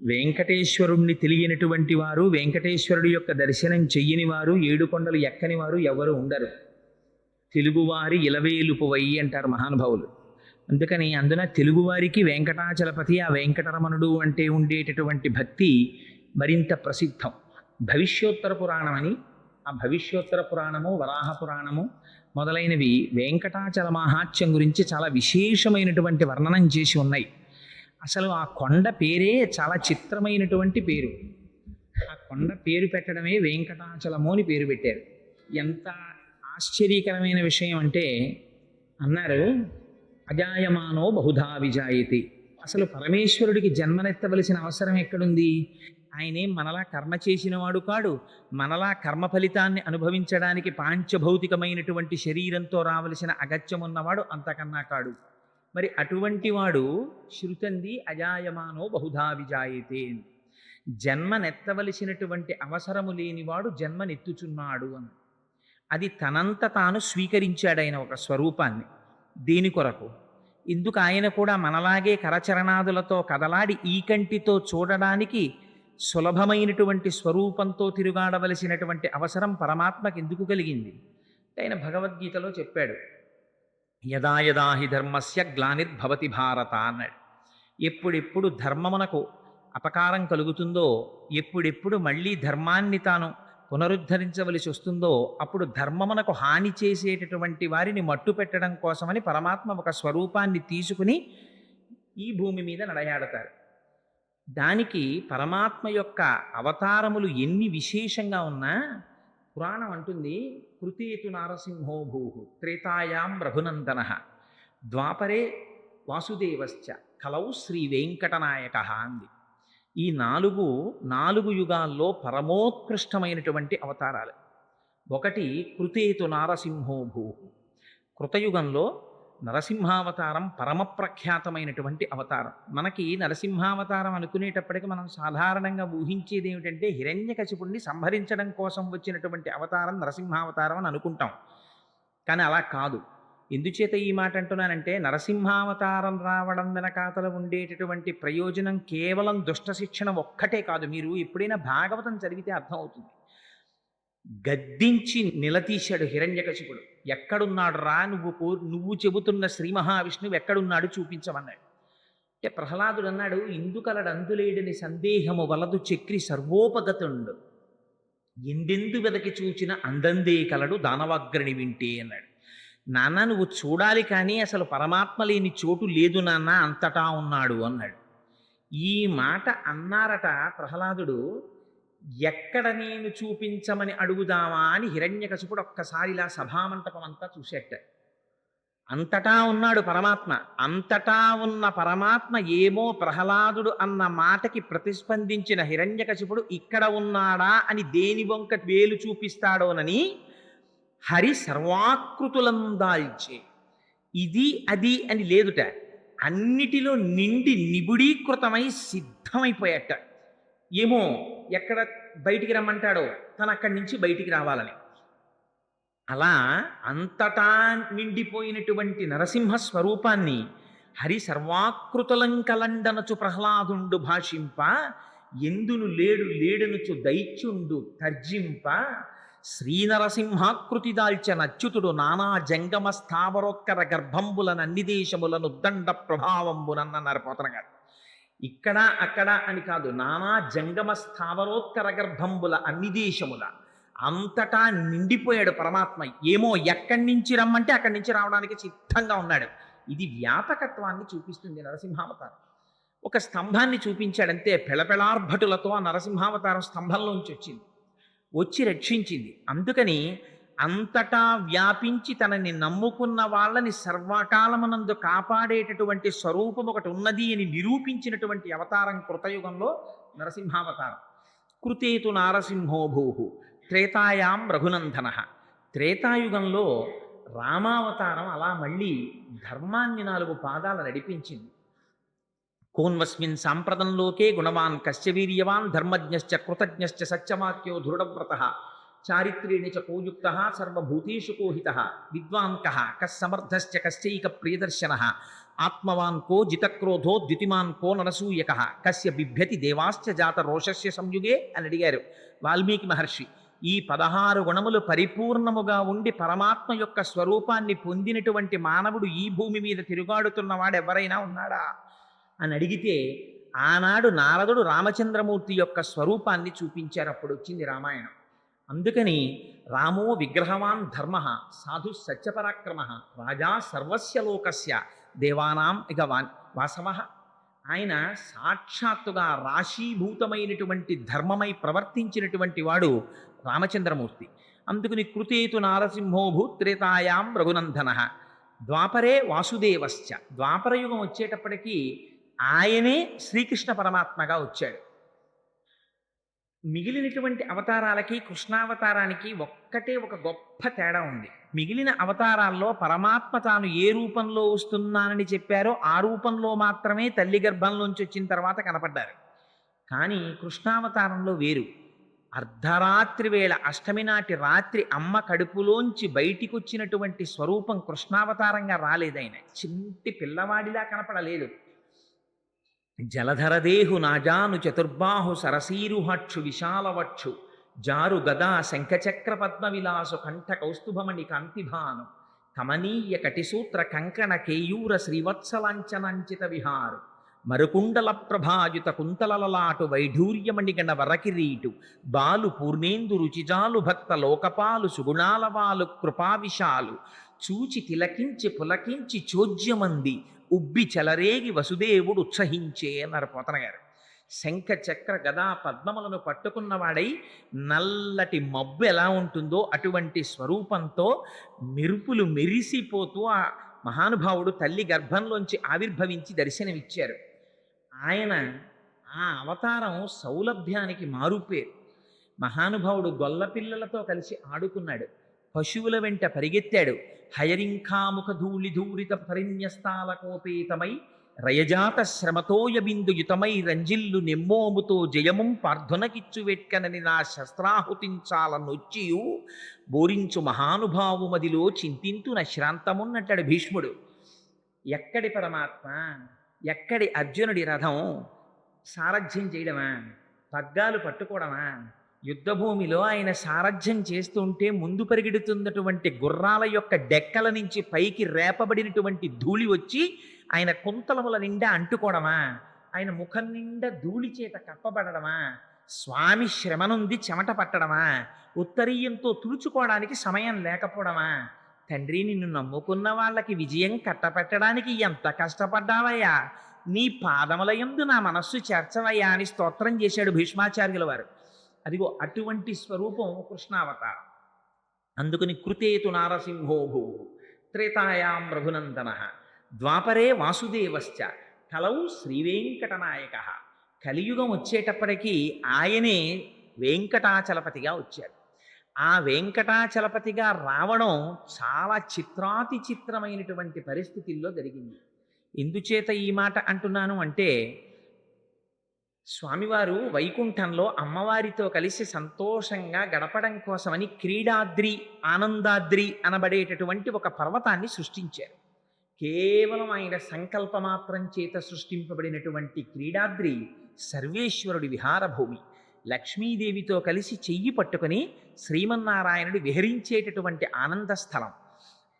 వెంకటేశ్వరుణ్ణి తెలియనటువంటి వారు, వెంకటేశ్వరుడి యొక్క దర్శనం చెయ్యని వారు, ఏడుకొండలు ఎక్కని వారు ఎవరు ఉండరు. తెలుగువారి ఇలవేలుపువై అంటారు మహానుభావులు. అందుకని అందున తెలుగువారికి వెంకటాచలపతి, ఆ వెంకటరమణుడు అంటే ఉండేటటువంటి భక్తి మరింత ప్రసిద్ధం. భవిష్యోత్తర పురాణం అని, ఆ భవిష్యోత్తర పురాణము, వరాహ పురాణము మొదలైనవి వెంకటాచల మహాత్యం గురించి చాలా విశేషమైనటువంటి వర్ణనం చేసి ఉన్నాయి. అసలు ఆ కొండ పేరే చాలా చిత్రమైనటువంటి పేరు. ఆ కొండ పేరు పెట్టడమే వెంకటాచలము అని పేరు పెట్టారు. ఎంత ఆశ్చర్యకరమైన విషయం అంటే, అన్నారు అజాయమానో బహుధా విజాయతి. అసలు పరమేశ్వరుడికి జన్మనెత్తవలసిన అవసరం ఎక్కడుంది? ఆయనేం మనలా కర్మ చేసినవాడు కాడు. మనలా కర్మ ఫలితాన్ని అనుభవించడానికి పాంచభౌతికమైనటువంటి శరీరంతో రావలసిన అగత్యం ఉన్నవాడు అంతకన్నా కాడు. మరి అటువంటి వాడు శృతంది అజాయమానో బహుధా విజాయతే. జన్మనెత్తవలసినటువంటి అవసరము లేనివాడు జన్మనెత్తుచున్నాడు అని. అది తనంత తాను స్వీకరించాడు ఆయన ఒక స్వరూపాన్ని. దేని కొరకు? ఇందుకు ఆయన కూడా మనలాగే కరచరణాదులతో కదలాడి ఈ కంటితో చూడడానికి సులభమైనటువంటి స్వరూపంతో తిరుగాడవలసినటువంటి అవసరం పరమాత్మకి ఎందుకు కలిగింది? ఆయన భగవద్గీతలో చెప్పాడు, యదా యదా హి ధర్మస్య గ్లానిర్భవతి భారత అన్నాడు. ఎప్పుడెప్పుడు ధర్మమునకు అపకారం కలుగుతుందో, ఎప్పుడెప్పుడు మళ్ళీ ధర్మాన్ని తాను పునరుద్ధరించవలసి వస్తుందో, అప్పుడు ధర్మమునకు హాని చేసేటటువంటి వారిని మట్టు పెట్టడం కోసమని పరమాత్మ ఒక స్వరూపాన్ని తీసుకుని ఈ భూమి మీద నడయాడతారు. దానికి పరమాత్మ యొక్క అవతారములు ఎన్ని విశేషంగా ఉన్నా పురాణం అంటుంది, కృతేతు నారసింహో భూః త్రేతాయాం రఘునందన ద్వాపరే వాసుదేవశ్చ కలౌ శ్రీ వెంకటనాయక అంది. ఈ నాలుగు యుగాల్లో పరమోత్కృష్టమైనటువంటి అవతారాలు. ఒకటి కృతేతు నారసింహో భూః. కృతయుగంలో నరసింహావతారం పరమప్రఖ్యాతమైనటువంటి అవతారం. మనకి నరసింహావతారం అనుకునేటప్పటికీ మనం సాధారణంగా ఊహించేది ఏమిటంటే, హిరణ్యకశిపుణ్ణి సంహరించడం కోసం వచ్చినటువంటి అవతారం నరసింహావతారం అని అనుకుంటాం. కానీ అలా కాదు. ఎందుచేత ఈ మాట అంటున్నానంటే, నరసింహావతారం రావడం వెనకాతల ఉండేటటువంటి ప్రయోజనం కేవలం దుష్ట శిక్షణ ఒక్కటే కాదు. మీరు ఎప్పుడైనా భాగవతం చదివితే అర్థమవుతుంది. గద్దించి నిలదీశాడు హిరణ్యకశిపుడు. ఎక్కడున్నాడు రా నువ్వు చెబుతున్న శ్రీ మహావిష్ణువు ఎక్కడున్నాడు చూపించమన్నాడు. అంటే ప్రహ్లాదుడు అన్నాడు, ఇందుకలడందులేడని సందేహము వలదు చక్రి సర్వోపగతుండు, ఎందెందు వెదకి చూచిన అందందే కలడు దానవాగ్రణి వింటే అన్నాడు. నాన్న నువ్వు చూడాలి, కానీ అసలు పరమాత్మ లేని చోటు లేదు నాన్న, అంతటా ఉన్నాడు అన్నాడు. ఈ మాట అన్నారట ప్రహ్లాదుడు. ఎక్కడ నేను చూపించమని అడుగుదామా అని హిరణ్యకశిపుడు ఒక్కసారి ఇలా సభామంటపం అంతా చూసేట. అంతటా ఉన్నాడు పరమాత్మ. అంతటా ఉన్న పరమాత్మ ఏమో ప్రహ్లాదుడు అన్న మాటకి ప్రతిస్పందించిన హిరణ్యకశిపుడు ఇక్కడ ఉన్నాడా అని దేని వంక వేలు చూపిస్తాడోనని హరి సర్వాకృతులందాల్చే, ఇది అది అని లేదుట, అన్నిటిలో నిండి నిబుడీకృతమై సిద్ధమైపోయాట. ఏమో ఎక్కడ బయటికి రమ్మంటాడో తను అక్కడి నుంచి బయటికి రావాలని. అలా అంతటా నిండిపోయినటువంటి నరసింహ స్వరూపాన్ని హరి సర్వాకృతులంకలండనచు ప్రహ్లాదుండు భాషింప, ఎందును లేడు లేడనుచు దైత్యుండు తర్జింప, శ్రీనరసింహాకృతి దాల్చిన అచ్యుతుడు నానా జంగమ స్థావరోత్కర గర్భంబుల అన్ని దేశములను ఉద్దండ ప్రభావంబునన్నారు పోతన గారు. ఇక్కడ అక్కడ అని కాదు, నానా జంగమ స్థావరోత్కర గర్భంబుల అన్ని దేశముల అంతటా నిండిపోయాడు పరమాత్మ. ఏమో ఎక్కడి నుంచి రమ్మంటే అక్కడి నుంచి రావడానికి సిద్ధంగా ఉన్నాడు. ఇది వ్యాపకత్వాన్ని చూపిస్తుంది నరసింహావతారం. ఒక స్తంభాన్ని చూపించాడంతే, పెళపెళార్భటులతో ఆ నరసింహావతారం స్తంభంలోంచి వచ్చి రక్షించింది. అందుకని అంతటా వ్యాపించి తనని నమ్ముకున్న వాళ్ళని సర్వకాలమునందు కాపాడేటటువంటి స్వరూపం ఒకటి ఉన్నది అని నిరూపించినటువంటి అవతారం కృతయుగంలో నరసింహావతారం. కృతేతు నారసింహో భూః త్రేతాయాం రఘునందన. త్రేతాయుగంలో రామావతారం అలా మళ్ళీ ధర్మాన్ని 4 పాదాలు నడిపించింది. కోన్వస్మిన్ సాంప్రదంలోకే గుణవాన్ కశ్చ వీర్యవాన్ ధర్మజ్ఞశ్చ కృతజ్ఞశ్చ సత్యవాక్యో దృఢవ్రతః చారిత్రేణ చ కోయుక్తః సర్వభూతేషు కోహితః విద్వాన్ కః కస్సమర్థశ్చ కశ్చైక ప్రియదర్శనః ఆత్మవాన్ కో జితక్రోధో ద్యుతిమాన్ కో నరసూయక కస్య బిభ్యతి దేవాశ్చ జాత రోషస్య సంయుగే అని అడిగారు వాల్మీకి మహర్షి. ఈ 16 గుణములు పరిపూర్ణముగా ఉండి పరమాత్మ యొక్క స్వరూపాన్ని పొందినటువంటి మానవుడు ఈ భూమి మీద తిరుగాడుతున్నవాడు ఎవరైనా ఉన్నాడా అని అడిగితే ఆనాడు నారదుడు రామచంద్రమూర్తి యొక్క స్వరూపాన్ని చూపించారు. అప్పుడు వచ్చింది రామాయణం. అందుకని రామో విగ్రహవాన్ ధర్మ సాధు సత్యపరాక్రమ రాజా సర్వస్య లోకస్య దేవానాం ఇక వాసవ. ఆయన సాక్షాత్తుగా రాశీభూతమైనటువంటి ధర్మమై ప్రవర్తించినటువంటి వాడు రామచంద్రమూర్తి. అందుకని కృతేతు నారసింహోభూ త్రేతాయాం రఘునందన ద్వాపరే వాసుదేవశ్చ. ద్వాపరయుగం వచ్చేటప్పటికీ ఆయనే శ్రీకృష్ణ పరమాత్మగా వచ్చాడు. మిగిలినటువంటి అవతారాలకి కృష్ణావతారానికి ఒక్కటే ఒక గొప్ప తేడా ఉంది. మిగిలిన అవతారాల్లో పరమాత్మ తాను ఏ రూపంలో వస్తున్నానని చెప్పారో ఆ రూపంలో మాత్రమే తల్లి గర్భంలోంచి వచ్చిన తర్వాత కనపడ్డారు. కానీ కృష్ణావతారంలో వేరు. అర్ధరాత్రి వేళ అష్టమి నాటి రాత్రి అమ్మ కడుపులోంచి బయటికి వచ్చినటువంటి స్వరూపం కృష్ణావతారంగా రాలేదైన. చింటి పిల్లవాడిలా కనపడలేదు. జలధరదేహు నాజాను చతుర్బాహు సరసీరుహక్షు విశాలవక్షు జారు గదా శంఖచక్ర పద్మ విలాసు కంఠ కౌస్తుభమణి కాంతిభాను కమనీయ కటిసూత్ర కంకణ కేయూర శ్రీవత్సలాంఛనంచిత విహారు మరుకుండల ప్రభాయుత కుంతలలలాటు వైఢూర్యమణిగణ వరకిరీటు బాలు పూర్ణేందు రుచిజాలు భక్త లోకపాలు సుగుణాలవాలు కృపావిశాలు చూచి తిలకించి పులకించి చోద్యమంది ఉబ్బి చెలరేగి వసుదేవుడు ఉత్సహించే అన్నారు పోతన గారు. శంఖ చక్ర గదా పద్మములను పట్టుకున్నవాడై నల్లటి మబ్బు ఎలా ఉంటుందో అటువంటి స్వరూపంతో మెరుపులు మెరిసిపోతూ ఆ మహానుభావుడు తల్లి గర్భంలోంచి ఆవిర్భవించి దర్శనమిచ్చారు. ఆయన ఆ అవతారం సౌలభ్యానికి మారుపేరు. మహానుభావుడు గొల్లపిల్లలతో కలిసి ఆడుకున్నాడు, పశువుల వెంట పరిగెత్తాడు. హయరింఖాముఖ ధూళి ధూరిత పరిన్యస్తాలకోపేతమై రయజాత శ్రమతోయ బిందుయుతమై రంజిల్లు నెమ్మోముతో జయముం పార్థునకిచ్చు వెట్కనని నా శస్త్రాహుతించాలనొచ్చియు బోరించు మహానుభావు మదిలో చింతింతు శ్రాంతమున్నట్టాడు భీష్ముడు. ఎక్కడి పరమాత్మ, ఎక్కడి అర్జునుడి రథం సారథ్యం చేయడమా, పగ్గాలు పట్టుకోవడమా? యుద్ధభూమిలో ఆయన సారథ్యం చేస్తుంటే ముందు పరిగెడుతున్నటువంటి గుర్రాల యొక్క డెక్కల నుంచి పైకి రేపబడినటువంటి ధూళి వచ్చి ఆయన కుంతలముల నిండా అంటుకోవడమా? ఆయన ముఖం నిండా ధూళి చేత కప్పబడడమా? స్వామి శ్రమనుంది చెమట పట్టడమా? ఉత్తరీయంతో తుడుచుకోవడానికి సమయం లేకపోవడమా? తండ్రి, నిన్ను నమ్ముకున్న వాళ్ళకి విజయం కట్టపెట్టడానికి ఎంత కష్టపడ్డావయ్యా, నీ పాదములయందు నా మనస్సు చేర్చవయ్యా అని స్తోత్రం చేశాడు భీష్మాచార్యుల వారు. అదిగో అటువంటి స్వరూపం కృష్ణావతారం. అందుకని కృతేతు నారసింహోభూ త్రేతాయాం రఘునందన ద్వాపరే వాసుదేవశ్చ కలౌ శ్రీవేంకటనాయక. కలియుగం వచ్చేటప్పటికీ ఆయనే వెంకటాచలపతిగా వచ్చాడు. ఆ వెంకటాచలపతిగా రావడం చాలా చిత్రాతి చిత్రమైనటువంటి పరిస్థితుల్లో జరిగింది. ఎందుచేత ఈ మాట అంటున్నాను అంటే, స్వామివారు వైకుంఠంలో అమ్మవారితో కలిసి సంతోషంగా గడపడం కోసమని క్రీడాద్రి, ఆనందాద్రి అనబడేటటువంటి ఒక పర్వతాన్ని సృష్టించారు. కేవలం ఆయన సంకల్పమాత్రం చేత సృష్టింపబడినటువంటి క్రీడాద్రి సర్వేశ్వరుడి విహారభూమి. లక్ష్మీదేవితో కలిసి చెయ్యి పట్టుకొని శ్రీమన్నారాయణుడు విహరించేటటువంటి ఆనంద స్థలం.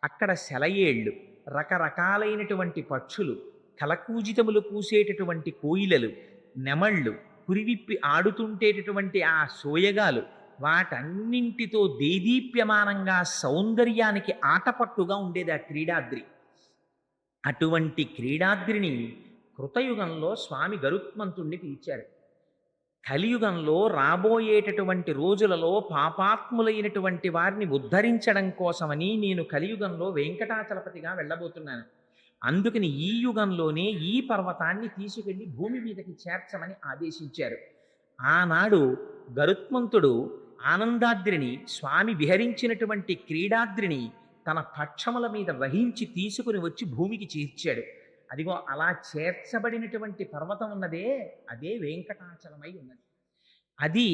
అక్కడ సెలయేళ్ళు, రకరకాలైనటువంటి పక్షులు, కలకూజితములు పూసేటటువంటి కోయిలలు, నెమళ్ళు, పురివిప్పి ఆడుతుంటేటటువంటి ఆ సోయగాలు, వాటన్నింటితో దేదీప్యమానంగా సౌందర్యానికి ఆటపట్టుగా ఉండేది ఆ క్రీడాద్రి. అటువంటి క్రీడాద్రిని కృతయుగంలో స్వామి గరుత్మంతుణ్ణి పిలిచారు. కలియుగంలో రాబోయేటటువంటి రోజులలో పాపాత్ములైనటువంటి వారిని ఉద్ధరించడం కోసమని నేను కలియుగంలో వెంకటాచలపతిగా వెళ్ళబోతున్నాను. అందుకని ఈ యుగంలోనే ఈ పర్వతాన్ని తీసుకెళ్లి భూమి మీదకి చేర్చమని ఆదేశించారు. ఆనాడు గరుత్మంతుడు ఆనందాద్రిని, స్వామి విహరించినటువంటి క్రీడాద్రిని తన పక్షముల మీద వహించి తీసుకుని వచ్చి భూమికి చేర్చాడు. అదిగో అలా చేర్చబడినటువంటి పర్వతం ఉన్నదే, అదే వెంకటాచలమై ఉన్నది. అది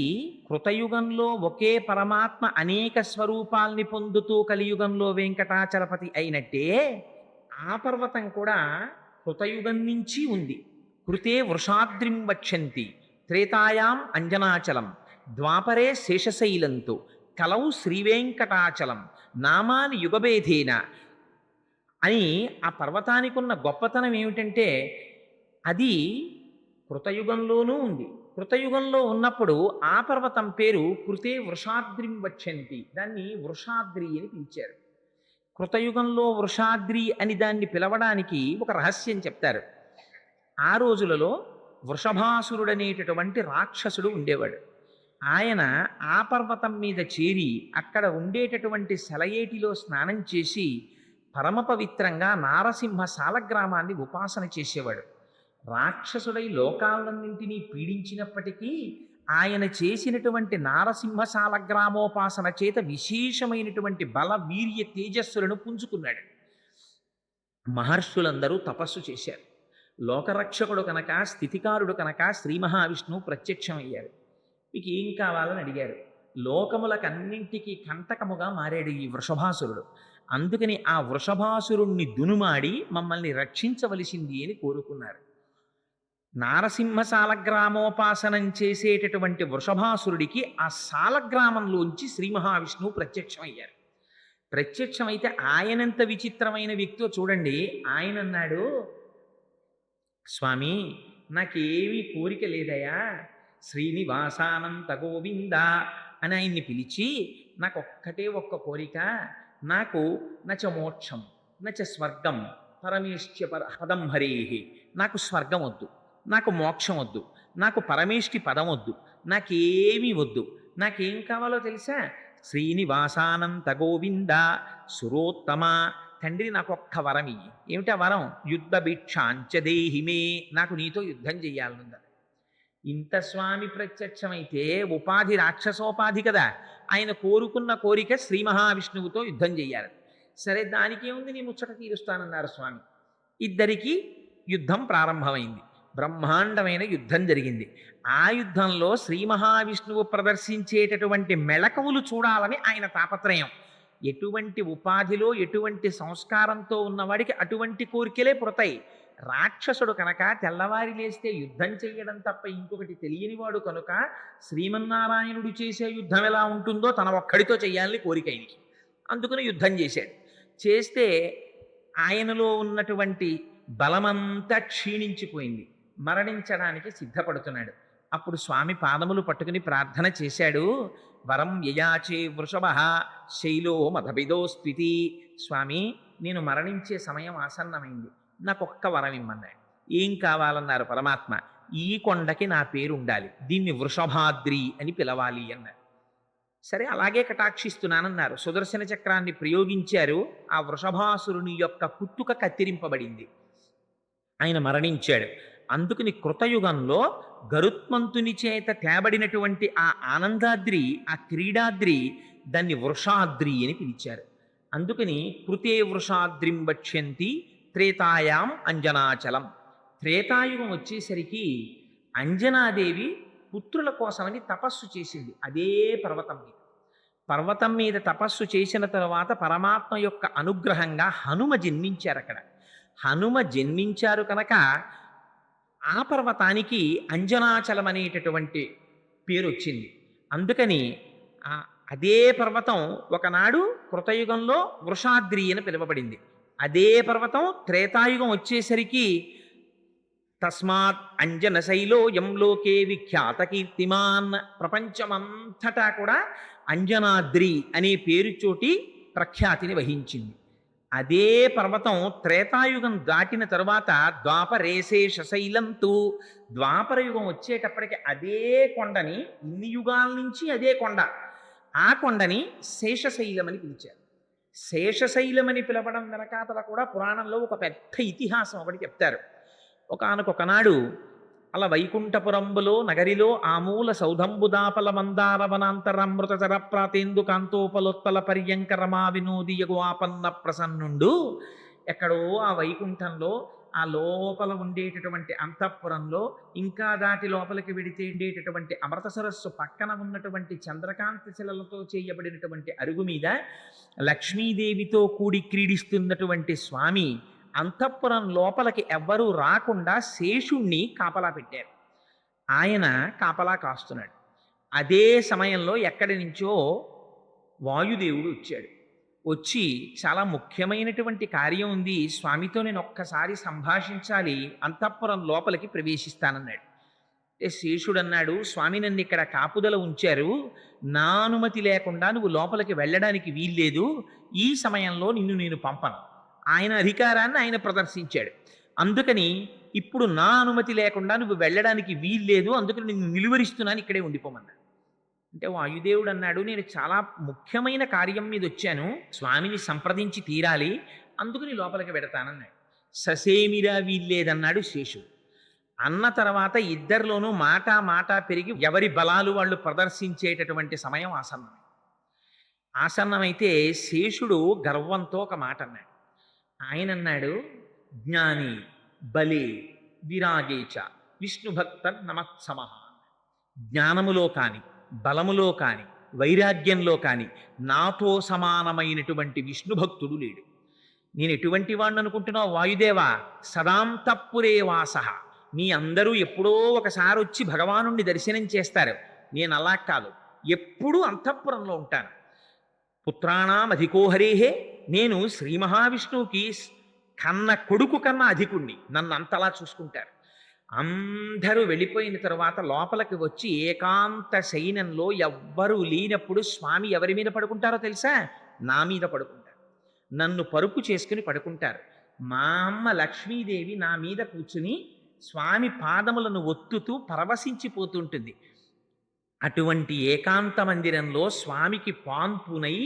కృతయుగంలో ఒకే పరమాత్మ అనేక స్వరూపాల్ని పొందుతూ కలియుగంలో వెంకటాచలపతి అయినట్టే, ఆ పర్వతం కూడా కృతయుగం నుంచి ఉంది. కృతే వృషాద్రిం వక్షంతి త్రేతాయాం అంజనాచలం ద్వాపరే శేషశైలంతో కలౌ శ్రీవేంకటాచలం నామాని యుగభేదేన అని ఆ పర్వతానికి ఉన్న గొప్పతనం ఏమిటంటే అది కృతయుగంలోనూ ఉంది. కృతయుగంలో ఉన్నప్పుడు ఆ పర్వతం పేరు కృతే వృషాద్రిం వచ్చంతి, దాన్ని వృషాద్రి అని పిలిచారు. కృతయుగంలో వృషాద్రి అని దాన్ని పిలవడానికి ఒక రహస్యం చెప్తారు. ఆ రోజులలో వృషభాసురుడనేటటువంటి రాక్షసుడు ఉండేవాడు. ఆయన ఆ పర్వతం మీద చేరి అక్కడ ఉండేటటువంటి సెలయేటిలో స్నానం చేసి పరమ పవిత్రంగా నారసింహ సాలగ్రామాన్ని ఉపాసన చేసేవాడు. రాక్షసుడై లోకాలన్నింటినీ పీడించినప్పటికీ ఆయన చేసినటువంటి నారసింహ సాలగ్రామోపాసన చేత విశేషమైనటువంటి బల వీర్య తేజస్సులను పుంజుకున్నాడు. మహర్షులందరూ తపస్సు చేశారు. లోకరక్షకుడు కనుక, స్థితికారుడు కనుక శ్రీ మహావిష్ణువు ప్రత్యక్షమయ్యారు. మీకు ఏం కావాలని అడిగారు. లోకములకన్నింటికీ కంటకముగా మారాడు ఈ వృషభాసురుడు. అందుకని ఆ వృషభాసురుణ్ణి దునుమాడి మమ్మల్ని రక్షించవలసింది అని కోరుకున్నారు. నారసింహ సాలగ్రామోపాసనం చేసేటటువంటి వృషభాసురుడికి ఆ సాలగ్రామంలోంచి శ్రీ మహావిష్ణువు ప్రత్యక్షమయ్యారు. ప్రత్యక్షమైతే ఆయనంత విచిత్రమైన వ్యక్తో చూడండి. ఆయన అన్నాడు, స్వామి నాకేమీ కోరిక లేదయా, శ్రీనివాసానంత గోవింద అని ఆయన్ని పిలిచి నాకొక్కటే ఒక్క కోరిక, నాకు నచ మోక్షం నచ స్వర్గం పరమేష్ట్య పదం హరేహి, నాకు స్వర్గం వద్దు, నాకు మోక్షం వద్దు, నాకు పరమేష్టి పదం వద్దు, నాకేమీ వద్దు. నాకేం కావాలో తెలుసా? శ్రీనివాసానంత గోవింద సురోత్తమ, తండ్రి నాకు ఒక్క వరం ఇయ్యి. ఏమిటా వరం? యుద్ధ భిక్షాంచదేహిమే, నాకు నీతో యుద్ధం చెయ్యాలనుందా. ఇంత స్వామి ప్రత్యక్షమైతే ఉపాధి రాక్షసోపాధి కదా. ఆయన కోరుకున్న కోరిక శ్రీ మహావిష్ణువుతో యుద్ధం చెయ్యాలి. సరే, దానికేముంది, నీ ముచ్చట తీరుస్తానన్నారు స్వామి. ఇద్దరికీ యుద్ధం ప్రారంభమైంది. బ్రహ్మాండమైన యుద్ధం జరిగింది. ఆ యుద్ధంలో శ్రీ మహావిష్ణువు ప్రదర్శించేటటువంటి మెళకువలు చూడాలని ఆయన తాపత్రయం. ఎటువంటి ఉపాధిలో ఎటువంటి సంస్కారంతో ఉన్నవాడికి అటువంటి కోరికలే పుడతాయి. రాక్షసుడు కనుక తెల్లవారి లేస్తే యుద్ధం చెయ్యడం తప్ప ఇంకొకటి తెలియనివాడు కనుక శ్రీమన్నారాయణుడు చేసే యుద్ధం ఎలా ఉంటుందో తన ఒక్కడితో చెయ్యాలని కోరిక ఆయనకి. అందుకని యుద్ధం చేశాడు. చేస్తే ఆయనలో ఉన్నటువంటి బలమంతా క్షీణించిపోయింది. మరణించడానికి సిద్ధపడుతున్నాడు. అప్పుడు స్వామి పాదములు పట్టుకుని ప్రార్థన చేశాడు. వరం యయాచే వృషభ శైలో మధబిదో స్థితి, స్వామి నేను మరణించే సమయం ఆసన్నమైంది, నాకొక్క వరం ఇమ్మన్నాడు. ఏం కావాలన్నారు పరమాత్మ? ఈ కొండకి నా పేరు ఉండాలి, దీన్ని వృషభాద్రి అని పిలవాలి అన్నారు. సరే, అలాగే కటాక్షిస్తున్నానన్నారు. సుదర్శన చక్రాన్ని ప్రయోగించారు. ఆ వృషభాసురుని యొక్క కుత్తుక కత్తిరింపబడింది. ఆయన మరణించాడు. అందుకని కృతయుగంలో గరుత్మంతుని చేత తేబడినటువంటి ఆ ఆనందాద్రి, ఆ క్రీడాద్రి, దాన్ని వృషాద్రి అని పిలిచారు. అందుకని కృతే వృషాద్రిం వక్ష్యంతి త్రేతాయాం అంజనాచలం. త్రేతాయుగం వచ్చేసరికి అంజనాదేవి పుత్రుల కోసమని తపస్సు చేసింది అదే పర్వతం మీద. పర్వతం మీద తపస్సు చేసిన తర్వాత పరమాత్మ యొక్క అనుగ్రహంగా హనుమ జన్మించారు అక్కడ. హనుమ జన్మించారు కనుక ఆ పర్వతానికి అంజనాచలం అనేటటువంటి పేరు వచ్చింది. అందుకని అదే పర్వతం ఒకనాడు కృతయుగంలో వృషాద్రి అని పిలువబడింది. అదే పర్వతం త్రేతాయుగం వచ్చేసరికి తస్మాత్ అంజనశైలోయం లోకే విఖ్యాత కీర్తిమాన్, ప్రపంచమంతటా కూడా అంజనాద్రి అనే పేరు చోటి ప్రఖ్యాతిని వహించింది. అదే పర్వతం త్రేతాయుగం దాటిన తరువాత ద్వాపరేశేషశైలంతు, ద్వాపరయుగం వచ్చేటప్పటికి అదే కొండని, ఇన్ని యుగాల నుంచి అదే కొండ, ఆ కొండని శేషశైలం అని పిలిచారు. శేషశైలమని పిలవడం వెనకాతల కూడా పురాణంలో ఒక పెద్ద ఇతిహాసం ఒకటి చెప్తారు. ఒకానొకనాడు అలా వైకుంఠపురంబులో నగరిలో ఆమూల సౌధంబుదాపల మందార వనాంతరమృత చర ప్రాతేందు కాంతోపలోత్తల పర్యంకరమా వినోదియగు ఆపన్న ప్రసన్నుండు. ఎక్కడో ఆ వైకుంఠంలో ఆ లోపల ఉండేటటువంటి అంతఃపురంలో, ఇంకా దాటి లోపలికి వెడితే ఉండేటటువంటి అమృత సరస్సు పక్కన ఉన్నటువంటి చంద్రకాంతి శిలలతో చేయబడినటువంటి అరుగు మీద లక్ష్మీదేవితో కూడి క్రీడిస్తున్నటువంటి స్వామి అంతఃపురం లోపలికి ఎవ్వరూ రాకుండా శేషుణ్ణి కాపలా పెట్టారు. ఆయన కాపలా కాస్తున్నాడు. అదే సమయంలో ఎక్కడి నుంచో వాయుదేవుడు వచ్చాడు. వచ్చి చాలా ముఖ్యమైనటువంటి కార్యం ఉంది, స్వామితో నేను ఒక్కసారి సంభాషించాలి, అంతఃపురం లోపలికి ప్రవేశిస్తానన్నాడు. అంటే శేషుడు అన్నాడు, స్వామి నన్ను ఇక్కడ కాపుదల ఉంచారు, నా అనుమతి లేకుండా నువ్వు లోపలికి వెళ్ళడానికి వీల్లేదు, ఈ సమయంలో నిన్ను నేను పంపను. ఆయన అధికారాన్ని ఆయన ప్రదర్శించాడు. అందుకని ఇప్పుడు నా అనుమతి లేకుండా నువ్వు వెళ్ళడానికి వీల్లేదు, అందుకని నిన్ను నిలువరిస్తున్నాను, ఇక్కడే ఉండిపోమన్నాడు. అంటే వాయుదేవుడు అన్నాడు, నేను చాలా ముఖ్యమైన కార్యం మీద వచ్చాను, స్వామిని సంప్రదించి తీరాలి, అందుకని లోపలికి పెడతానన్నాడు. ససేమిరా వీల్లేదన్నాడు శేషుడు. అన్న తర్వాత ఇద్దరిలోనూ మాట పెరిగి ఎవరి బలాలు వాళ్ళు ప్రదర్శించేటటువంటి సమయం ఆసన్నమైతే శేషుడు గర్వంతో ఒక మాట అన్నాడు. ఆయన అన్నాడు, జ్ఞాని బలే విరాగేచ విష్ణుభక్త నమత్సమ. జ్ఞానములో కాని, బలములో కాని, వైరాగ్యంలో కాని నాతో సమానమైనటువంటి విష్ణుభక్తుడు లేడు. నేను ఎటువంటి వాడిని అనుకుంటున్నావు వాయుదేవా? సదాంతఃపురే వాసః. మీ అందరూ ఎప్పుడో ఒకసారి వచ్చి భగవానుణ్ణి దర్శనం చేస్తారు, నేను అలా కాదు, ఎప్పుడూ అంతఃపురంలో ఉంటాను. పుత్రాణం అధికోహరేహే, నేను శ్రీ మహావిష్ణువుకి కన్న కొడుకు కన్నా అధికుణ్ణి, నన్ను అంతలా చూసుకుంటారు. అందరూ వెళ్ళిపోయిన తర్వాత లోపలికి వచ్చి ఏకాంత శయనంలో ఎవ్వరూ లేనప్పుడు స్వామి ఎవరి మీద పడుకుంటారో తెలుసా? నా మీద పడుకుంటారు, నన్ను పరుపు చేసుకుని పడుకుంటారు. మా అమ్మ లక్ష్మీదేవి నా మీద కూర్చుని స్వామి పాదములను ఒత్తుతూ పరవశించిపోతుంటుంది. అటువంటి ఏకాంత మందిరంలో స్వామికి పాన్పునై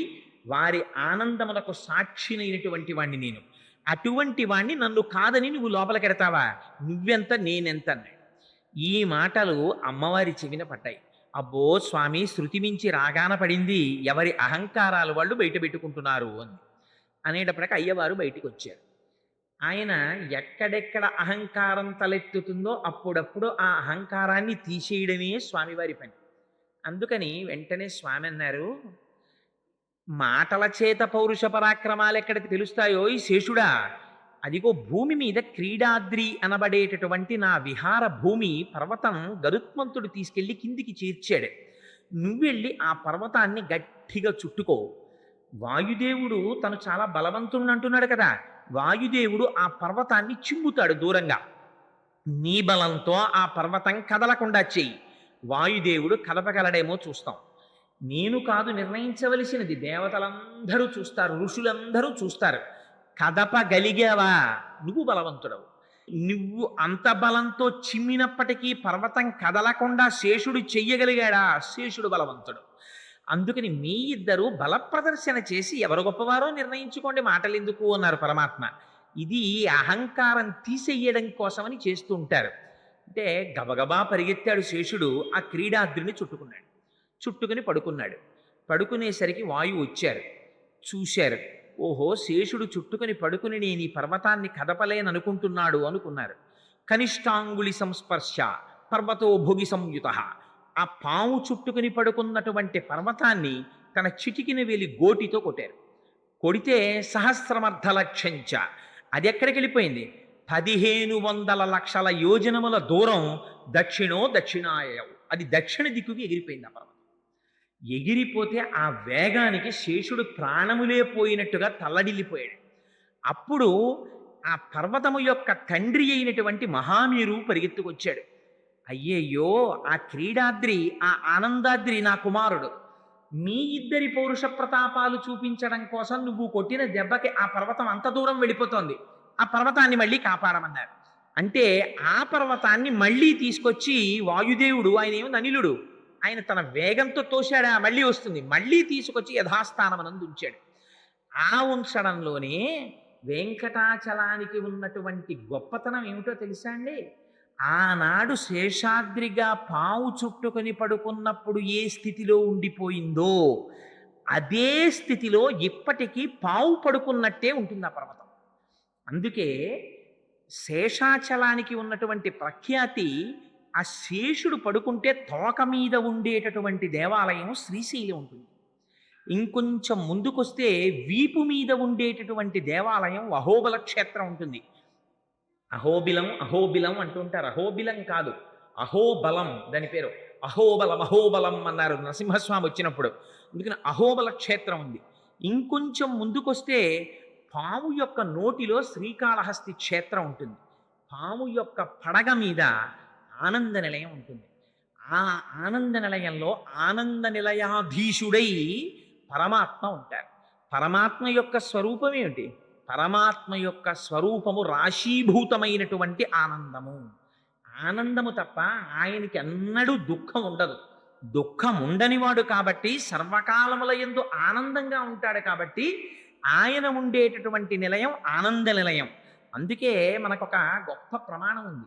వారి ఆనందములకు సాక్షినైనటువంటి వాణ్ణి నేను. అటువంటి వాణ్ణి నన్ను కాదని నువ్వు లోపలికెడతావా? నువ్వెంత నేనెంత అన్నాడు. ఈ మాటలు అమ్మవారి చెవిన పడ్డాయి. అబ్బో స్వామి, శృతి మించి రాగాన పడింది, ఎవరి అహంకారాలు వాళ్ళు బయట పెట్టుకుంటున్నారు అని అనేటప్పటికి అయ్యవారు బయటికి వచ్చారు. ఆయన ఎక్కడెక్కడ అహంకారం తలెత్తుతుందో అప్పుడప్పుడు ఆ అహంకారాన్ని తీసేయడమే స్వామివారి పని. అందుకని వెంటనే స్వామి అన్నారు, మాటల చేత పౌరుష పరాక్రమాలు ఎక్కడికి తెలుస్తాయో ఈ శేషుడా, అదిగో భూమి మీద క్రీడాద్రి అనబడేటటువంటి నా విహార భూమి పర్వతం గరుత్మంతుడు తీసుకెళ్ళి కిందికి చేర్చాడు. నువ్వెళ్ళి ఆ పర్వతాన్ని గట్టిగా చుట్టుకో. వాయుదేవుడు తను చాలా బలవంతుడు అంటున్నాడు కదా, వాయుదేవుడు ఆ పర్వతాన్ని చిమ్ముతాడు దూరంగా. నీ బలంతో ఆ పర్వతం కదలకుండా చెయ్యి. వాయుదేవుడు కదపగలడేమో చూస్తాం. నేను కాదు నిర్ణయించవలసినది, దేవతలందరూ చూస్తారు, ఋషులందరూ చూస్తారు. కదపగలిగావా నువ్వు బలవంతుడవు. నువ్వు అంత బలంతో చిమ్మినప్పటికీ పర్వతం కదలకుండా శేషుడు చెయ్యగలిగాడా? శేషుడు బలవంతుడు. అందుకని మీ ఇద్దరు బల ప్రదర్శన చేసి ఎవరు గొప్పవారో నిర్ణయించుకోండి, మాటలు ఎందుకు అన్నారు పరమాత్మ. ఇది అహంకారం తీసేయడం కోసమని చేస్తూ ఉంటారు. అంటే గబగబా పరిగెత్తాడు శేషుడు, ఆ క్రీడాద్రిని చుట్టుకుని పడుకున్నాడు. పడుకునేసరికి వాయువు వచ్చారు, చూశారు. ఓహో, శేషుడు చుట్టుకుని పడుకుని నేను ఈ పర్వతాన్ని కదపలేననుకుంటున్నాడు అనుకున్నారు. కనిష్టాంగుళి సంస్పర్శ పర్వతో భోగి సంయుత. ఆ పాము చుట్టుకుని పడుకున్నటువంటి పర్వతాన్ని తన చిటికిన వేలి గోటితో కొట్టారు. కొడితే సహస్రమర్ధలక్షంచ, అది ఎక్కడికి వెళ్ళిపోయింది? 1500 లక్షల యోజనముల దూరం దక్షిణాయనం, అది దక్షిణ దిక్కుకి ఎగిరిపోయింది. ఆ పర్వతం ఎగిరిపోతే ఆ వేగానికి శేషుడు ప్రాణములే పోయినట్టుగా తల్లడిల్లిపోయాడు. అప్పుడు ఆ పర్వతము యొక్క తండ్రి అయినటువంటి మహామేరు పరిగెత్తుకొచ్చాడు. అయ్యయ్యో, ఆ క్రీడాద్రి, ఆ ఆనందాద్రి నా కుమారుడు. మీ ఇద్దరి పౌరుష ప్రతాపాలు చూపించడం కోసం నువ్వు కొట్టిన దెబ్బకి ఆ పర్వతం అంత దూరం వెళ్ళిపోతోంది, ఆ పర్వతాన్ని మళ్ళీ కాపాడమన్నారు. అంటే ఆ పర్వతాన్ని మళ్ళీ తీసుకొచ్చి వాయుదేవుడు, ఆయన ఏమి అనిలుడు, ఆయన తన వేగంతో తోశాడా, మళ్ళీ వస్తుంది, మళ్ళీ తీసుకొచ్చి యథాస్థానమనందు ఉంచాడు. ఆ ఉంచడంలోనే వెంకటాచలానికి ఉన్నటువంటి గొప్పతనం ఏమిటో తెలుసా అండి? ఆనాడు శేషాద్రిగా పావు చుట్టుకొని పడుకున్నప్పుడు ఏ స్థితిలో ఉండిపోయిందో అదే స్థితిలో ఇప్పటికీ పావు పడుకున్నట్టే ఉంటుంది ఆ పర్వతం. అందుకే శేషాచలానికి ఉన్నటువంటి ప్రఖ్యాతి, ఆ శేషుడు పడుకుంటే తోక మీద ఉండేటటువంటి దేవాలయం శ్రీశైలం ఉంటుంది. ఇంకొంచెం ముందుకొస్తే వీపు మీద ఉండేటటువంటి దేవాలయం అహోబల క్షేత్రం ఉంటుంది. అహోబిలం అహోబిలం అంటుంటారు. అహోబిలం కాదు, అహోబలం దాని పేరు. అహోబలం అహోబలం అన్నారు నరసింహస్వామి వచ్చినప్పుడు. అందుకని అహోబల క్షేత్రం ఉంది. ఇంకొంచెం ముందుకొస్తే పాము యొక్క నోటిలో శ్రీకాళహస్తి క్షేత్రం ఉంటుంది. పాము యొక్క పడగ మీద ఆనంద నిలయం ఉంటుంది. ఆ ఆనంద నిలయంలో ఆనంద నిలయాధీశుడై పరమాత్మ ఉంటారు. పరమాత్మ యొక్క స్వరూపం ఏమిటి? పరమాత్మ యొక్క స్వరూపము రాశీభూతమైనటువంటి ఆనందము. ఆనందము తప్ప ఆయనకి అన్నడూ దుఃఖం ఉండదు. దుఃఖం ఉండనివాడు కాబట్టి సర్వకాలముల యందు ఆనందంగా ఉంటాడు కాబట్టి ఆయన ఉండేటటువంటి నిలయం ఆనంద నిలయం. అందుకే మనకొక గొప్ప ప్రమాణం ఉంది.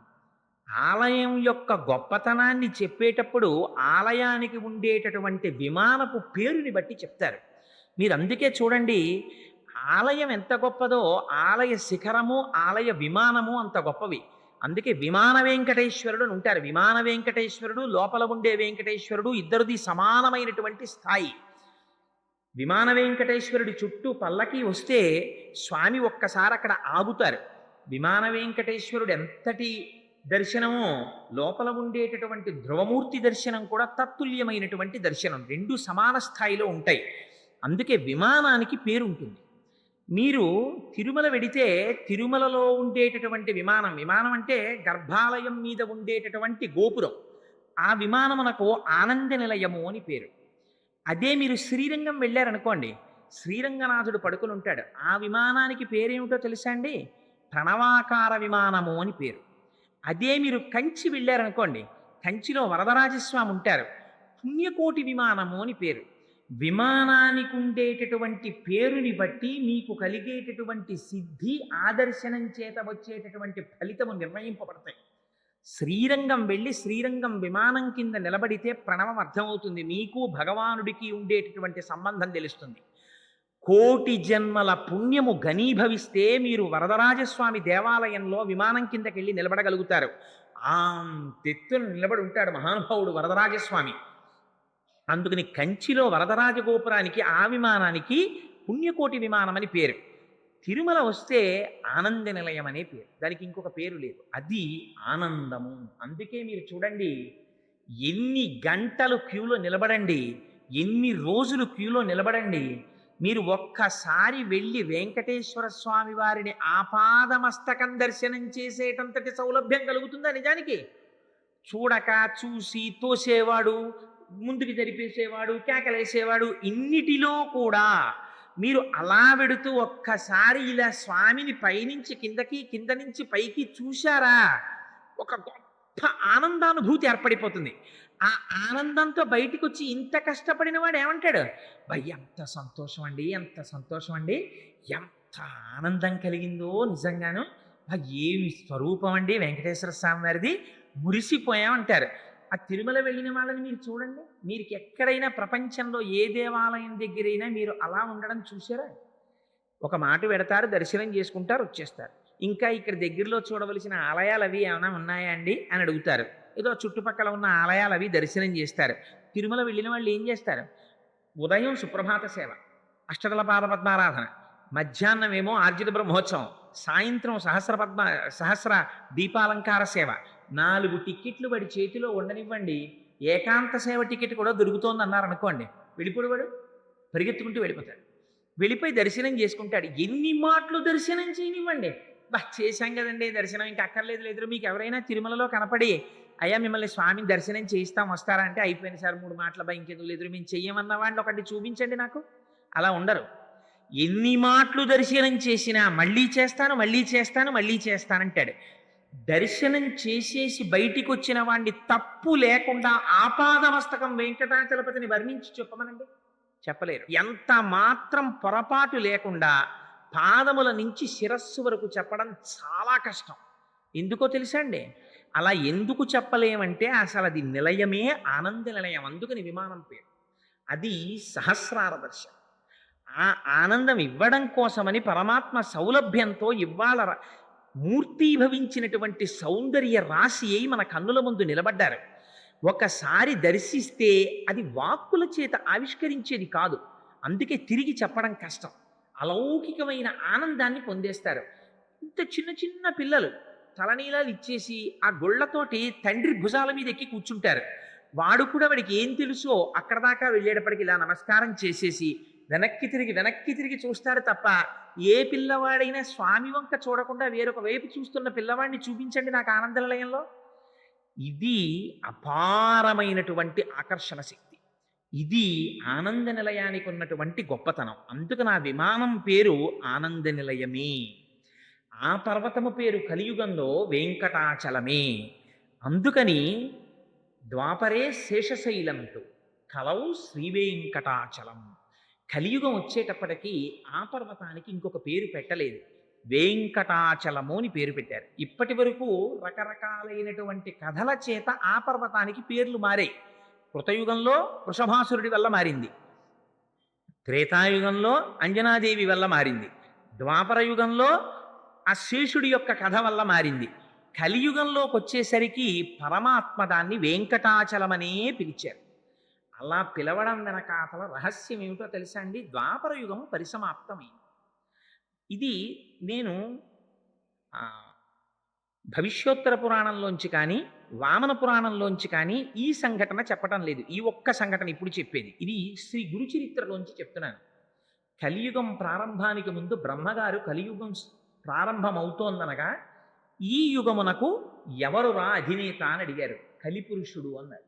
ఆలయం యొక్క గొప్పతనాన్ని చెప్పేటప్పుడు ఆలయానికి ఉండేటటువంటి విమానపు పేరుని బట్టి చెప్తారు. మీరు అందుకే చూడండి, ఆలయం ఎంత గొప్పదో ఆలయ శిఖరము ఆలయ విమానము అంత గొప్పవి. అందుకే విమాన వెంకటేశ్వరుడు అని ఉంటారు. విమాన వెంకటేశ్వరుడు లోపల ఉండే వెంకటేశ్వరుడు ఇద్దరిది సమానమైనటువంటి స్థాయి. విమాన వెంకటేశ్వరుడి చుట్టూ పల్లకి వస్తే స్వామి ఒక్కసారి అక్కడ ఆగుతారు. విమాన వెంకటేశ్వరుడు ఎంతటి దర్శనమో లోపల ఉండేటటువంటి ధ్రువమూర్తి దర్శనం కూడా తత్తుల్యమైనటువంటి దర్శనం. రెండు సమాన స్థాయిలో ఉంటాయి. అందుకే విమానానికి పేరు ఉంటుంది. మీరు తిరుమల వెడితే తిరుమలలో ఉండేటటువంటి విమానం, విమానం అంటే గర్భాలయం మీద ఉండేటటువంటి గోపురం, ఆ విమానమునకు ఆనంద నిలయము అని పేరు. అదే మీరు శ్రీరంగం వెళ్ళారనుకోండి, శ్రీరంగనాథుడు పడుకుని ఉంటాడు. ఆ విమానానికి పేరేమిటో తెలుసా అండి? ప్రణవాకార విమానము అని పేరు. అదే మీరు కంచి వెళ్ళారనుకోండి, కంచిలో వరదరాజస్వామి ఉంటారు. పుణ్యకోటి విమానము అని పేరు. విమానానికి ఉండేటటువంటి పేరుని బట్టి మీకు కలిగేటటువంటి సిద్ధి, ఆదర్శనం చేత వచ్చేటటువంటి ఫలితము నిర్ణయింపబడతాయి. శ్రీరంగం వెళ్ళి శ్రీరంగం విమానం కింద నిలబడితే ప్రణవం అర్థమవుతుంది. మీకు భగవానుడికి ఉండేటటువంటి సంబంధం తెలుస్తుంది. కోటి జన్మల పుణ్యము ఘనీభవిస్తే మీరు వరదరాజస్వామి దేవాలయంలో విమానం కిందకి వెళ్ళి నిలబడగలుగుతారు. ఆ తెత్తును నిలబడి ఉంటాడు మహానుభావుడు వరదరాజస్వామి. అందుకని కంచిలో వరదరాజగోపురానికి ఆ విమానానికి పుణ్యకోటి విమానం అని పేరు. తిరుమల వస్తే ఆనంద నిలయం అనే పేరు. దానికి ఇంకొక పేరు లేదు, అది ఆనందము. అందుకే మీరు చూడండి, ఎన్ని గంటలు క్యూలో నిలబడండి, ఎన్ని రోజులు క్యూలో నిలబడండి, మీరు ఒక్కసారి వెళ్ళి వెంకటేశ్వర స్వామి వారిని ఆపాదమస్తకం దర్శనం చేసేటంతటి సౌలభ్యం కలుగుతుందా? నిజానికి చూడక చూసి తోసేవాడు, ముందుకు జరిపేసేవాడు, కేకలేసేవాడు, ఇన్నిటిలో కూడా మీరు అలా వెడుతూ ఒక్కసారి ఇలా స్వామిని పైనుంచి కిందకి, కింద నుంచి పైకి చూశారా, ఒక గొప్ప ఆనందానుభూతి ఏర్పడిపోతుంది. ఆ ఆనందంతో బయటికి వచ్చి ఇంత కష్టపడిన వాడు ఏమంటాడు? భయ్ ఎంత సంతోషం అండి, ఎంత సంతోషం అండి, ఎంత ఆనందం కలిగిందో నిజంగాను, ఏమి స్వరూపం అండి వెంకటేశ్వర స్వామి వారిది, మురిసిపోయామంటారు. ఆ తిరుమల వెళ్ళిన వాళ్ళని మీరు చూడండి, మీరు ఎక్కడైనా ప్రపంచంలో ఏ దేవాలయం దగ్గరైనా మీరు అలా ఉండడం చూసారా? ఒక మాట పెడతారు, దర్శనం చేసుకుంటారు, వచ్చేస్తారు. ఇంకా ఇక్కడ దగ్గరలో చూడవలసిన ఆలయాలు అవి ఏమైనా ఉన్నాయా అండి అని అడుగుతారు. ఏదో చుట్టుపక్కల ఉన్న ఆలయాలు అవి దర్శనం చేస్తారు. తిరుమల వెళ్ళిన వాళ్ళు ఏం చేస్తారు? ఉదయం సుప్రభాత సేవ, అష్టదళ పాద పద్మారాధన, మధ్యాహ్నం ఏమో ఆర్జిత బ్రహ్మోత్సవం, సాయంత్రం సహస్ర దీపాలంకార సేవ, 4 టిక్కెట్లు వాడి చేతిలో ఉండనివ్వండి, ఏకాంత సేవ టికెట్ కూడా దొరుకుతోంది అన్నారనుకోండి, వెళ్ళిపోడు వాడు, పరిగెత్తుకుంటూ వెళ్ళిపోతాడు. వెళ్ళిపోయి దర్శనం చేసుకుంటాడు. ఎన్ని మాటలు దర్శనం చేయనివ్వండి, చేశాం కదండి దర్శనం, ఇంకా అక్కర్లేదు. లేదు మీకు ఎవరైనా తిరుమలలో కనపడి అయ్యా మిమ్మల్ని స్వామిని దర్శనం చేయిస్తాం వస్తారా అంటే, అయిపోయింది సార్ 3 మాటల ఇంకెందుకు లేదు, మేము చెయ్యమన్న వాడిని ఒకటి చూపించండి నాకు. అలా ఉండరు. ఎన్ని మాటలు దర్శనం చేసినా మళ్ళీ చేస్తాను, మళ్ళీ చేస్తాను, మళ్ళీ చేస్తానంటాడు. దర్శనం చేసేసి బయటికి వచ్చిన వాడిని తప్పు లేకుండా ఆపాదమస్తకం వెంకటాచలపతిని వర్ణించి చెప్పమనండి, చెప్పలేరు. ఎంత మాత్రం పొరపాటు లేకుండా పాదముల నుంచి శిరస్సు వరకు చెప్పడం చాలా కష్టం. ఎందుకో తెలుసా అండి? అలా ఎందుకు చెప్పలేమంటే అసలు అది నిలయమే ఆనంద నిలయం. అందుకని విమానం పేరు. అది సహస్రార దర్శనం. ఆ ఆనందం ఇవ్వడం కోసమని పరమాత్మ సౌలభ్యంతో ఇవ్వాల మూర్తీభవించినటువంటి సౌందర్య రాశి అయి మన కన్నుల ముందు నిలబడ్డారు. ఒకసారి దర్శిస్తే అది వాక్కుల చేత ఆవిష్కరించేది కాదు. అందుకే తిరిగి చెప్పడం కష్టం. అలౌకికమైన ఆనందాన్ని పొందేస్తారు. ఇంత చిన్న చిన్న పిల్లలు తలనీలాలు ఇచ్చేసి ఆ గుళ్ళతోటి తండ్రి భుజాల మీద ఎక్కి కూర్చుంటారు. వాడు కూడా వాడికి ఏం తెలుసో అక్కడ దాకా వెళ్ళేటప్పటికి ఇలా నమస్కారం చేసేసి వెనక్కి తిరిగి చూస్తాడు తప్ప, ఏ పిల్లవాడైనా స్వామి వంక చూడకుండా వేరొక వైపు చూస్తున్న పిల్లవాడిని చూపించండి నాకు ఆనంద నిలయంలో. ఇది అపారమైనటువంటి ఆకర్షణ శక్తి. ఇది ఆనంద నిలయానికి ఉన్నటువంటి గొప్పతనం. అందుకని ఆ విమానం పేరు ఆనంద నిలయమే. ఆ పర్వతము పేరు కలియుగంలో వెంకటాచలమే. అందుకని ద్వాపరే శేషశైలంతో కలౌ శ్రీవేంకటాచలం. కలియుగం వచ్చేటప్పటికీ ఆ పర్వతానికి ఇంకొక పేరు పెట్టలేదు, వెంకటాచలము అని పేరు పెట్టారు. ఇప్పటి వరకు రకరకాలైనటువంటి కథల చేత ఆ పర్వతానికి పేర్లు మారాయి. కృతయుగంలో వృషభాసురుడి వల్ల మారింది, త్రేతాయుగంలో అంజనాదేవి వల్ల మారింది, ద్వాపర యుగంలో ఆ శేషుడి యొక్క కథ వల్ల మారింది. కలియుగంలోకి వచ్చేసరికి పరమాత్మ దాన్ని వెంకటాచలమనే పిలిచారు. అలా పిలవడం వెనకాతల రహస్యం ఏమిటో తెలుసా అండి? ద్వాపర యుగం పరిసమాప్తమైంది. ఇది నేను భవిష్యోత్తర పురాణంలోంచి కానీ వామన పురాణంలోంచి కానీ ఈ సంఘటన చెప్పటం లేదు. ఈ ఒక్క సంఘటన ఇప్పుడు చెప్పేది. ఇది శ్రీ గురు చరిత్రలోంచి చెప్తున్నాను. కలియుగం ప్రారంభానికి ముందు బ్రహ్మగారు కలియుగం ప్రారంభమవుతోందనగా ఈ యుగమునకు ఎవరురా అధినేత అని అడిగారు. కలిపురుషుడు అన్నారు.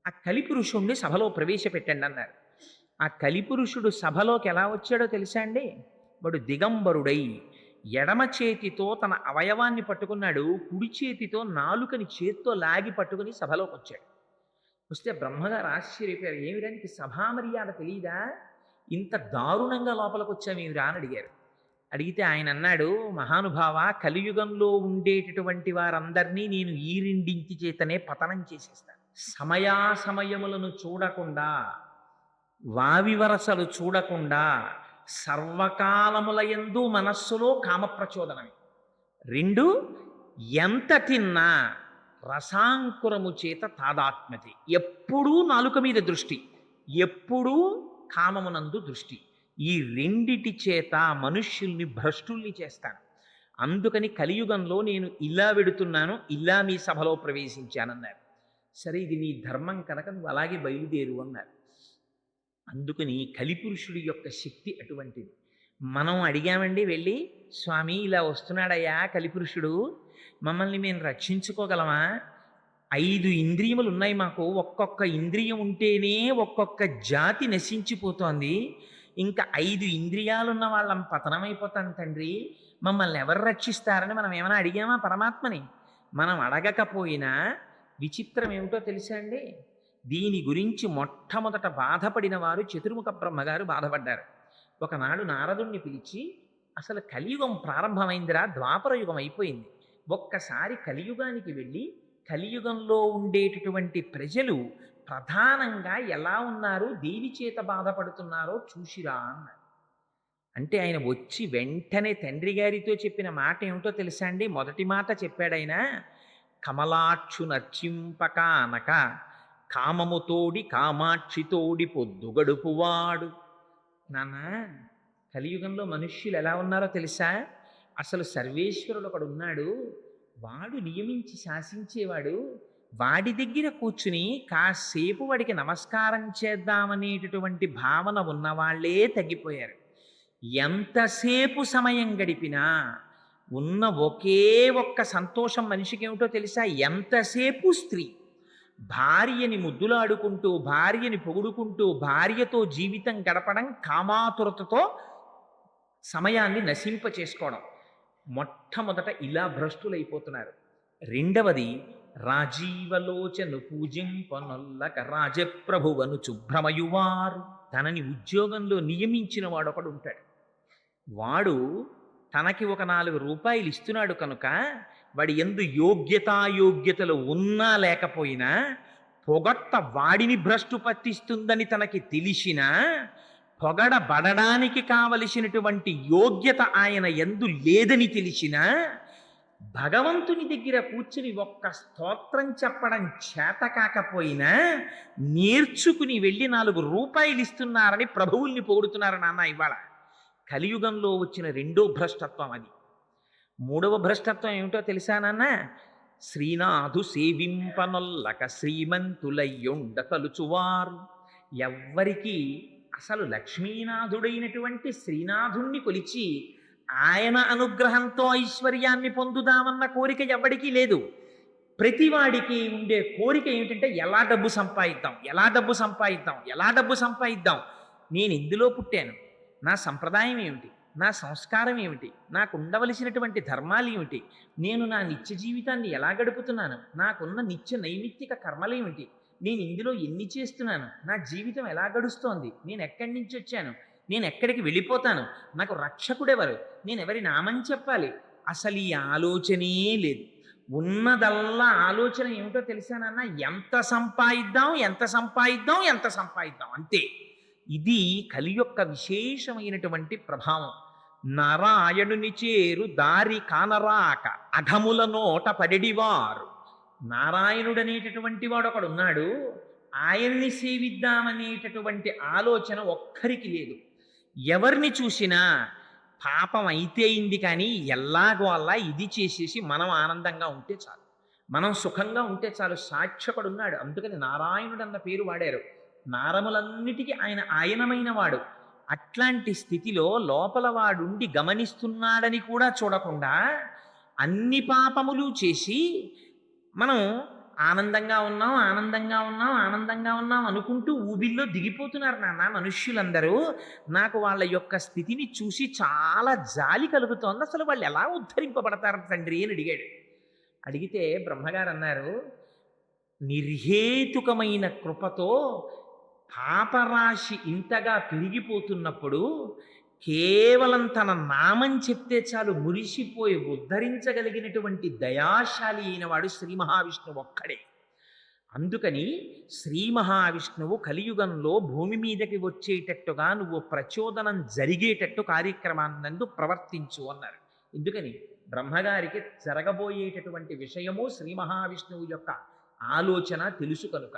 ఆ కలిపురుషుణ్ణి సభలో ప్రవేశపెట్టండి అన్నారు. ఆ కలిపురుషుడు సభలోకి ఎలా వచ్చాడో తెలుసా అండి? వాడు దిగంబరుడై ఎడమ చేతితో తన అవయవాన్ని పట్టుకున్నాడు, కుడి చేతితో నాలుకని చేత్తో లాగి పట్టుకుని సభలోకి వచ్చాడు. వస్తే బ్రహ్మగారు ఆశ్చర్యపోయారు. ఏమిడానికి సభామర్యాద తెలియదా? ఇంత దారుణంగా లోపలికి వచ్చామేమిరా అని అడిగారు. అడిగితే ఆయన అన్నాడు, మహానుభావ, కలియుగంలో ఉండేటటువంటి వారందరినీ నేను ఈ రెండింటి చేతనే పతనం చేసేస్తాను. సమయాసమయములను చూడకుండా, వావివరసలు చూడకుండా, సర్వకాలములయందు మనస్సులో కామప్రచోదనమే. రెండు, ఎంత తిన్నా రసాంకురము చేత తాదాత్మ్యత. ఎప్పుడూ నాలుక మీద దృష్టి, ఎప్పుడూ కామమునందు దృష్టి. ఈ రెండిటి చేత మనుష్యుల్ని భ్రష్టుల్ని చేస్తాను. అందుకని కలియుగంలో నేను ఇలా వెడుతున్నాను, ఇలా మీ సభలో ప్రవేశించానన్నారు. సరే, ఇది నీ ధర్మం కనుక నువ్వు అలాగే బయలుదేరు అన్నారు. అందుకని కలిపురుషుడి యొక్క శక్తి అటువంటిది. మనం అడిగామండి వెళ్ళి, స్వామి ఇలా వస్తున్నాడయ్యా కలిపురుషుడు, మమ్మల్ని మేము రక్షించుకోగలమా? 5 ఇంద్రియములు ఉన్నాయి మాకు, ఒక్కొక్క ఇంద్రియం ఉంటేనే ఒక్కొక్క జాతి నశించిపోతోంది. ఇంకా 5 ఇంద్రియాలున్న వాళ్ళం పతనమైపోతాం తండ్రి, మమ్మల్ని ఎవరు రక్షిస్తారని మనం ఏమైనా అడిగామా పరమాత్మని? మనం అడగకపోయినా విచిత్రం ఏమిటో తెలుసా అండి? దీని గురించి మొట్టమొదట బాధపడిన వారు చతుర్ముఖ బ్రహ్మగారు బాధపడ్డారు. ఒకనాడు నారదుణ్ణి పిలిచి, అసలు కలియుగం ప్రారంభమైందిరా, ద్వాపర యుగం అయిపోయింది, ఒక్కసారి కలియుగానికి వెళ్ళి కలియుగంలో ఉండేటటువంటి ప్రజలు ప్రధానంగా ఎలా ఉన్నారు, దేని చేత బాధపడుతున్నారో చూసిరా అన్నారు. అంటే ఆయన వచ్చి వెంటనే తండ్రి గారితో చెప్పిన మాట ఏమిటో తెలుసా అండి? మొదటి మాట చెప్పాడు ఆయన, కమలాక్షు నర్చింపక అనక కామముతోడి కామాక్షితోడి పొద్దు గడుపువాడు. నాన్న, కలియుగంలో మనుష్యులు ఎలా ఉన్నారో తెలుసా? అసలు సర్వేశ్వరుడు ఒకడు ఉన్నాడు, వాడు నియమించి శాసించేవాడు. వాడి దగ్గర కూర్చుని కాసేపు వాడికి నమస్కారం చేద్దామనేటటువంటి భావన ఉన్నవాళ్లే తగ్గిపోయారు. ఎంతసేపు సమయం గడిపినా ఉన్న ఒకే ఒక్క సంతోషం మనిషికి ఏమిటో తెలుసా? ఎంతసేపు స్త్రీ. భార్యని ముద్దులాడుకుంటూ, భార్యని పొగుడుకుంటూ, భార్యతో జీవితం గడపడం, కామాతురతతో సమయాన్ని నశింప చేసుకోవడం. మొట్టమొదట ఇలా భ్రష్టులైపోతున్నారు. రెండవది, రాజీవలోచను పూజింపనొల్లక రాజప్రభువను శుభ్రమయువారు. తనని ఉద్యోగంలో నియమించిన వాడు ఒకడు ఉంటాడు. వాడు తనకి ఒక 4 రూపాయలు ఇస్తున్నాడు కనుక వాడి యందు యోగ్యతాయోగ్యతలు ఉన్నా లేకపోయినా పొగట్ట వాడిని భ్రష్టు పట్టిస్తుందని తనకి తెలిసినా, పొగడబడడానికి కావలసినటువంటి యోగ్యత ఆయన యందు లేదని తెలిసినా భగవంతుని దగ్గర కూర్చుని ఒక్క స్తోత్రం చెప్పడం చేత కాకపోయినా నేర్చుకుని వెళ్ళి 4 రూపాయలు ఇస్తున్నారని ప్రభువుల్ని పొగుడుతున్నారు నాన్న ఇవాళ. కలియుగంలో వచ్చిన రెండో భ్రష్టత్వం అది. మూడవ భ్రష్టత్వం ఏమిటో తెలుసా నాన్న? శ్రీనాథు సేవింపనొల్లక శ్రీమంతులయ్యుండ తలుచువారు. ఎవ్వరికి అసలు లక్ష్మీనాథుడైనటువంటి శ్రీనాథుణ్ణి కొలిచి ఆయన అనుగ్రహంతో ఐశ్వర్యాన్ని పొందుదామన్న కోరిక ఎవ్వడికి లేదు. ప్రతివాడికి ఉండే కోరిక ఏమిటంటే ఎలా డబ్బు సంపాదిద్దాం, ఎలా డబ్బు సంపాదిద్దాం, ఎలా డబ్బు సంపాదిద్దాం. నేను ఎందులో పుట్టాను, నా సంప్రదాయం ఏమిటి, నా సంస్కారం ఏమిటి, నాకు ఉండవలసినటువంటి ధర్మాలు ఏమిటి, నేను నా నిత్య జీవితాన్ని ఎలా గడుపుతున్నాను, నాకున్న నిత్య నైమిత్తిక కర్మలేమిటి, నేను ఇందులో ఎన్ని చేస్తున్నాను, నా జీవితం ఎలా గడుస్తోంది, నేను ఎక్కడి నుంచి వచ్చాను, నేను ఎక్కడికి వెళ్ళిపోతాను, నాకు రక్షకుడెవరు, నేను ఎవరి నామని చెప్పాలి, అసలు ఈ ఆలోచనే లేదు. ఉన్నదల్లా ఆలోచన ఏమిటో తెలుసానన్నా? ఎంత సంపాదిద్దాం, ఎంత సంపాదిద్దాం, ఎంత సంపాదిద్దాం, అంతే. ఇది కలి యొక్క విశేషమైనటువంటి ప్రభావం. నారాయణుని చేరు దారి కానరాక అఘముల నోట పడెడివారు. నారాయణుడనేటటువంటి వాడు ఒకడు ఉన్నాడు, ఆయన్ని సేవిద్దామనేటటువంటి ఆలోచన ఒక్కరికి లేదు. ఎవరిని చూసినా పాపం అయితే అయింది కానీ ఎల్లాగో అలా ఇది చేసేసి మనం ఆనందంగా ఉంటే చాలు, మనం సుఖంగా ఉంటే చాలు. సాక్షకుడు ఉన్నాడు, అందుకని నారాయణుడు అన్న పేరు వాడారు. నారములన్నిటికీ ఆయన ఆయనమైన వాడు. అట్లాంటి స్థితిలో లోపల వాడుండి గమనిస్తున్నాడని కూడా చూడకుండా అన్ని పాపములు చేసి మనం ఆనందంగా ఉన్నాం, ఆనందంగా ఉన్నాం, ఆనందంగా ఉన్నాం అనుకుంటూ ఊబిల్లో దిగిపోతున్నారు నాన్న మనుష్యులందరూ. నాకు వాళ్ళ యొక్క స్థితిని చూసి చాలా జాలి కలుగుతోంది. అసలు వాళ్ళు ఎలా ఉద్ధరింపబడతారు తండ్రి అని అడిగాడు. అడిగితే బ్రహ్మగారు అన్నారు, నిర్హేతుకమైన కృపతో పాపరాశి ఇంతగా పెరిగిపోతున్నప్పుడు కేవలం తన నామం చెప్తే చాలు మురిసిపోయి ఉద్ధరించగలిగినటువంటి దయాశాలి అయిన వాడు శ్రీ మహావిష్ణువు ఒక్కడే. అందుకని శ్రీ మహావిష్ణువు కలియుగంలో భూమి మీదకి వచ్చేటట్టుగా నువ్వు ప్రచోదనం జరిగేటట్టు కార్యక్రమాన్నందు ప్రవర్తించు అన్నారు. ఎందుకని? బ్రహ్మగారికి జరగబోయేటటువంటి విషయము శ్రీ మహావిష్ణువు యొక్క ఆలోచన తెలుసు కనుక.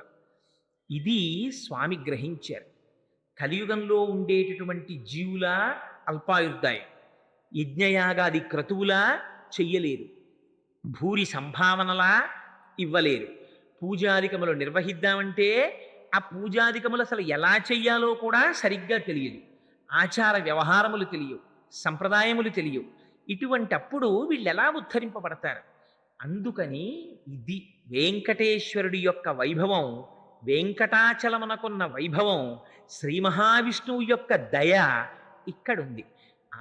ఇది స్వామి గ్రహించారు. కలియుగంలో ఉండేటటువంటి జీవుల అల్పాయుర్దాయం, యజ్ఞయాగాది క్రతువులా చెయ్యలేరు, భూరి సంభావనలా ఇవ్వలేరు. పూజాదికములు నిర్వహిద్దామంటే ఆ పూజాదికములు అసలు ఎలా చెయ్యాలో కూడా సరిగ్గా తెలియదు, ఆచార వ్యవహారములు తెలియవు, సంప్రదాయములు తెలియవు. ఇటువంటప్పుడు వీళ్ళు ఎలా ఉద్ధరింపబడతారు? అందుకని ఇది వెంకటేశ్వరుడి యొక్క వైభవం, వెంకటాచలమునకున్న వైభవం, శ్రీ మహావిష్ణువు యొక్క దయ ఇక్కడుంది.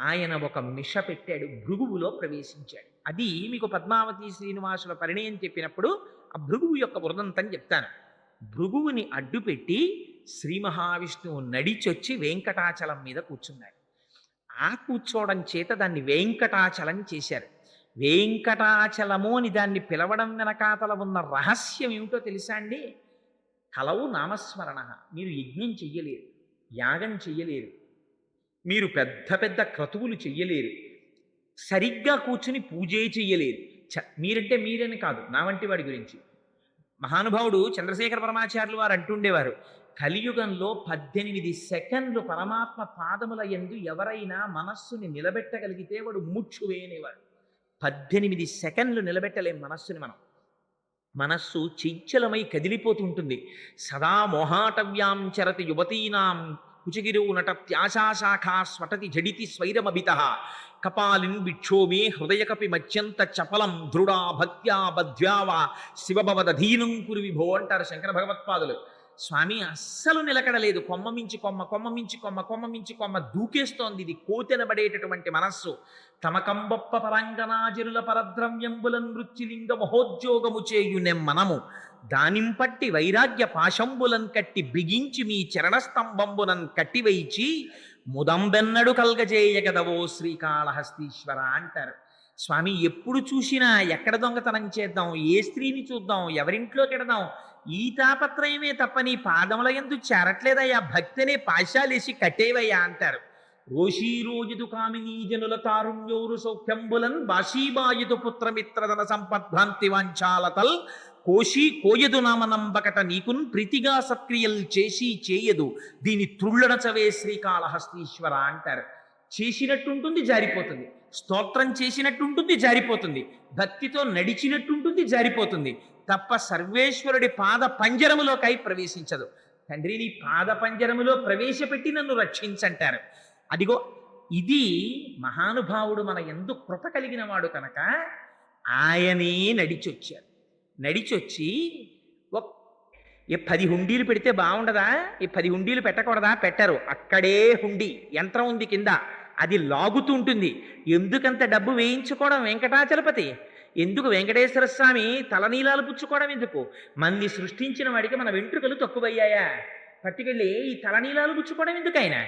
ఆయన ఒక మిష పెట్టాడు, భృగువులో ప్రవేశించాడు. అది మీకు పద్మావతి శ్రీనివాసుల పరిణయం చెప్పినప్పుడు ఆ భృగువు యొక్క వృదంతం చెప్తాను. భృగువుని అడ్డుపెట్టి శ్రీ మహావిష్ణువు నడిచొచ్చి వెంకటాచలం మీద కూర్చున్నాడు. ఆ కూర్చోవడం చేత దాన్ని వెంకటాచలం చేశారు. వెంకటాచలము అని దాన్ని పిలవడం వెనకాతల ఉన్న రహస్యం ఏమిటో తెలుసా అండి? కలవు నామస్మరణ. మీరు యజ్ఞం చెయ్యలేరు, యాగం చెయ్యలేరు, మీరు పెద్ద పెద్ద క్రతువులు చెయ్యలేరు, సరిగ్గా కూర్చుని పూజే చెయ్యలేరు. మీరంటే మీరని కాదు, నా వంటి వాడి గురించి మహానుభావుడు చంద్రశేఖర పరమాచార్యులు వారు అంటుండేవారు, కలియుగంలో 18 సెకండ్లు పరమాత్మ పాదముల యందు ఎవరైనా మనస్సుని నిలబెట్టగలిగితే వాడు ముక్షువే అనేవారు. 18 సెకండ్లు నిలబెట్టలేం మనస్సుని మనం. మనస్సు చంచలమై కదిలిపోతుంటుంది. సదా మోహాటవ్యాం చరతి యువతీనాం కుచగిరో నటత్యాశాఖా స్వటతి జడితి స్వైరమభిత కపాలిన్ విక్షోభే హృదయకపి మత్యంత చపలం దృఢా భక్త్యా బధ్యావా శివభవదధీనం కురు విభో అంటారు శంకర భగవత్పాదులు. స్వామి అస్సలు నిలకడలేదు, కొమ్మ మించి కొమ్మ, కొమ్మ మించి కొమ్మ, కొమ్మ మించి కొమ్మ దూకేస్తోంది. ఇది కోతెనబడేటటువంటి మనస్సు. తమకంబొప్ప పరంగనాజనుల పరద్రవ్యంబులన్ వృత్తిలింగ మహోద్యోగము చేయునెం మనము దానింపట్టి వైరాగ్య పాశంబులన్ కట్టి బిగించి మీ చరణస్తంభంబునన్ కట్టివైచి ముదంబెన్నడు కల్గజేయగదవో శ్రీకాళహస్తీశ్వర అంటారు. స్వామి ఎప్పుడు చూసినా ఎక్కడ దొంగతనం చేద్దాం, ఏ స్త్రీని చూద్దాం, ఎవరింట్లోకి ఎడదాం, ఈ తాపత్రయమే తప్ప నీ పాదముల యందు చేరట్లేదయ్యా, భక్తినే పాశాలేసి కట్టేవయ్యా అంటారు. రోషీరోజుదు కామినీ జనుల తారుణ్యోరు సౌఖ్యంబులన్ బాషీబాయుదు పుత్రమిత్రధన సంపద్భ్రాంతి వాంఛాలతల్ కోయదు నామనంబకట నీకున్ ప్రీతిగా సత్క్రియలు చేసి చేయదు దీని త్రుళ్ళడచవే శ్రీకాళహస్తీశ్వర అంటారు. చేసినట్టుంటుంది జారిపోతుంది, స్తోత్రం చేసినట్టుంటుంది జారిపోతుంది, భక్తితో నడిచినట్టుంటుంది జారిపోతుంది, తప్ప సర్వేశ్వరుడి పాద పంజరములోకై ప్రవేశించదు. తండ్రి నీ పాద పంజరములో ప్రవేశపెట్టి నన్ను రక్షించంటారు. అదిగో ఇది మహానుభావుడు మన యందు కృప కలిగిన వాడు కనుక ఆయనే నడిచొచ్చారు. నడిచొచ్చి ఏ 10 హుండీలు పెడితే బాగుండదా? ఈ 10 హుండీలు పెట్టకూడదా? పెట్టరు. అక్కడే హుండీ యంత్రం ఉంది కింద, అది లాగుతూ ఉంటుంది. ఎందుకంత డబ్బు వేయించుకోవడం వెంకటాచలపతి? ఎందుకు వెంకటేశ్వర స్వామి తలనీలాలు పుచ్చుకోవడం ఎందుకు? మన్ని సృష్టించిన వాడికి మన వెంట్రుకలు తక్కువయ్యాయా? పట్టుకెళ్ళి ఈ తలనీలాలు పుచ్చుకోవడం ఎందుకు? ఆయన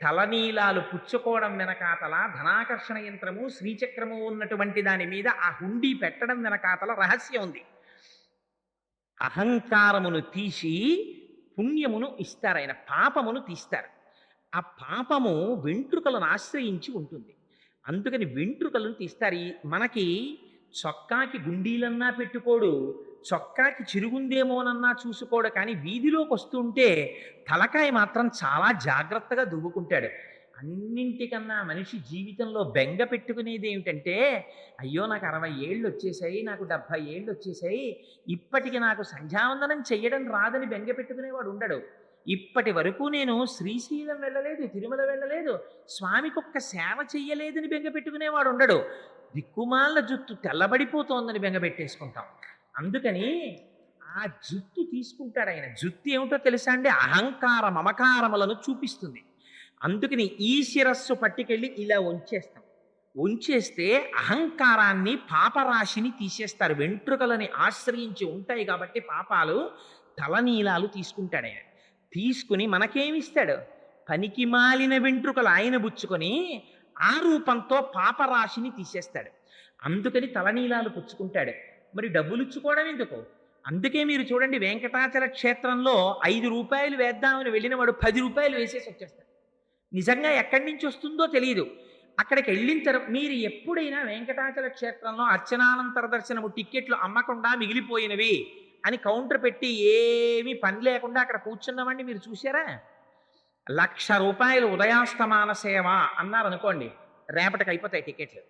తలనీలాలు పుచ్చుకోవడం వెనకాతల ధనాకర్షణ యంత్రము శ్రీచక్రము ఉన్నటువంటి దాని మీద ఆ హుండీ పెట్టడం వెనకాతల రహస్యం ఉంది. అహంకారమును తీసి పుణ్యమును ఇస్తారు, ఆయన పాపమును తీస్తారు. ఆ పాపము వెంట్రుకలను ఆశ్రయించి ఉంటుంది, అందుకని వెంట్రుకలను తీస్తారు. మనకి చొక్కాకి గుండీలన్నా పెట్టుకోడు, చొక్కాకి చిరుగుందేమోనన్నా చూసుకోడు, కానీ వీధిలోకి వస్తుంటే తలకాయ మాత్రం చాలా జాగ్రత్తగా దువ్వుకుంటాడు. అన్నింటికన్నా మనిషి జీవితంలో బెంగ పెట్టుకునేది ఏమిటంటే, అయ్యో నాకు 60 ఏళ్ళు వచ్చేసాయి, నాకు 70 ఏళ్ళు వచ్చేసాయి, ఇప్పటికి నాకు సంధ్యావందనం చెయ్యడం రాదని బెంగ పెట్టుకునేవాడు ఉండడు. ఇప్పటి వరకు నేను శ్రీశైలం వెళ్ళలేదు, తిరుమల వెళ్ళలేదు, స్వామికి ఒక్క సేవ చెయ్యలేదని బెంగ పెట్టుకునేవాడు ఉండడు. దిక్కుమాల జుట్టు తెల్లబడిపోతోందని బెంగ పెట్టేసుకుంటాం. అందుకని ఆ జుట్టు తీసుకుంటాడు ఆయన. జుట్టు ఏమిటో తెలుసా అండి? అహంకార మమకారములను చూపిస్తుంది. అందుకని ఈ శిరస్సు పట్టుకెళ్ళి ఇలా ఉంచేస్తాం. ఉంచేస్తే అహంకారాన్ని పాపరాశిని తీసేస్తారు. వెంట్రుకలని ఆశ్రయించి ఉంటాయి కాబట్టి పాపాలు, తలనీలాలు తీసుకుంటాడు ఆయన. తీసుకుని మనకేమిస్తాడు? పనికి మాలిన వెంట్రుకలు ఆయన బుచ్చుకొని ఆ రూపంతో పాపరాశిని తీసేస్తాడు. అందుకని తలనీలాలు పుచ్చుకుంటాడు. మరి డబ్బులు ఇచ్చుకోవడం ఎందుకు? అందుకే మీరు చూడండి, వెంకటాచల క్షేత్రంలో 5 రూపాయలు వేద్దామని వెళ్ళిన వాడు 10 రూపాయలు వేసేసి వచ్చేస్తాడు. నిజంగా ఎక్కడి నుంచి వస్తుందో తెలియదు. అక్కడికి వెళ్ళిన తర్వాత మీరు ఎప్పుడైనా వెంకటాచల క్షేత్రంలో అర్చనానంతర దర్శనము టిక్కెట్లు అమ్మకుండా మిగిలిపోయినవి అని కౌంటర్ పెట్టి ఏమీ పని లేకుండా అక్కడ కూర్చున్నామండి మీరు చూసారా? 1,00,000 రూపాయలు ఉదయాస్తమాన సేవ అన్నారు అనుకోండి, రేపటికి అయిపోతాయి టికెట్లు.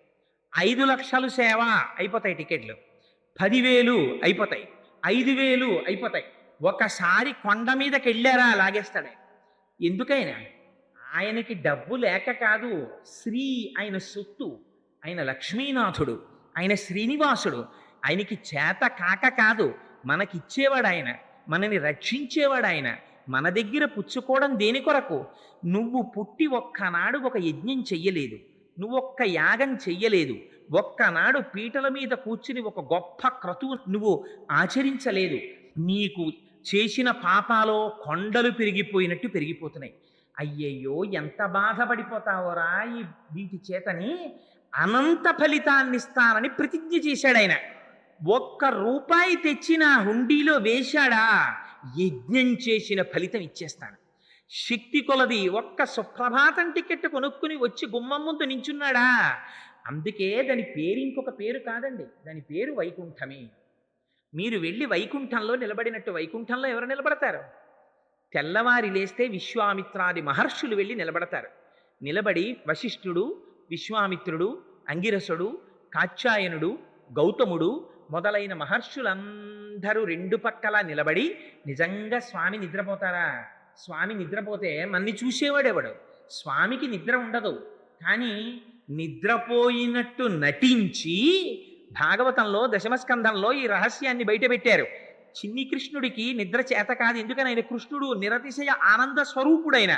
5 లక్షలు సేవ అయిపోతాయి టికెట్లు. 10,000 అయిపోతాయి, 5,000 అయిపోతాయి. ఒకసారి కొండ మీదకి వెళ్ళారా లాగేస్తాడు. ఎందుకైనా ఆయనకి డబ్బు లేక కాదు, శ్రీ ఆయన సొత్తు, ఆయన లక్ష్మీనాథుడు, ఆయన శ్రీనివాసుడు. ఆయనకి చేత కాక కాదు, మనకిచ్చేవాడు ఆయన, మనని రక్షించేవాడు ఆయన. మన దగ్గర పుచ్చుకోవడం దేని కొరకు? నువ్వు పుట్టి ఒక్కనాడు ఒక యజ్ఞం చెయ్యలేదు, నువ్వొక్క యాగం చెయ్యలేదు, ఒక్కనాడు పీటల మీద కూర్చుని ఒక గొప్ప క్రతువు నువ్వు ఆచరించలేదు. నీకు చేసిన పాపాలో కొండలు పెరిగిపోయినట్టు పెరిగిపోతున్నాయి. అయ్యయ్యో ఎంత బాధపడిపోతావోరా ఈ వీటి చేతని, అనంత ఫలితాన్ని ఇస్తానని ప్రతిజ్ఞ చేశాడు ఆయన. 1 రూపాయి తెచ్చిన హుండీలో వేశాడా, యజ్ఞం చేసిన ఫలితం ఇచ్చేస్తాను. శక్తి కొలది ఒక్క సుప్రభాతం టికెట్ కొనుక్కుని వచ్చి గుమ్మం ముందు నించున్నాడా, అందుకే దాని పేరు ఇంకొక పేరు కాదండి, దాని పేరు వైకుంఠమే. మీరు వెళ్ళి వైకుంఠంలో నిలబడినట్టు వైకుంఠంలో ఎవరు నిలబడతారు? తెల్లవారి లేస్తే విశ్వామిత్రాది మహర్షులు వెళ్ళి నిలబడతారు. నిలబడి వశిష్ఠుడు, విశ్వామిత్రుడు, అంగిరసుడు, కాత్యాయనుడు, గౌతముడు మొదలైన మహర్షులందరూ 2 పక్కలా నిలబడి, నిజంగా స్వామి నిద్రపోతారా? స్వామి నిద్రపోతే మన్ని చూసేవాడెవడు? స్వామికి నిద్ర ఉండదు, కానీ నిద్రపోయినట్టు నటించి భాగవతంలో దశమస్కంధంలో ఈ రహస్యాన్ని బయటపెట్టారు. చిన్ని కృష్ణుడికి నిద్ర చేత కాదు. ఎందుకని? ఆయన కృష్ణుడు నిరతిశయ ఆనంద స్వరూపుడైన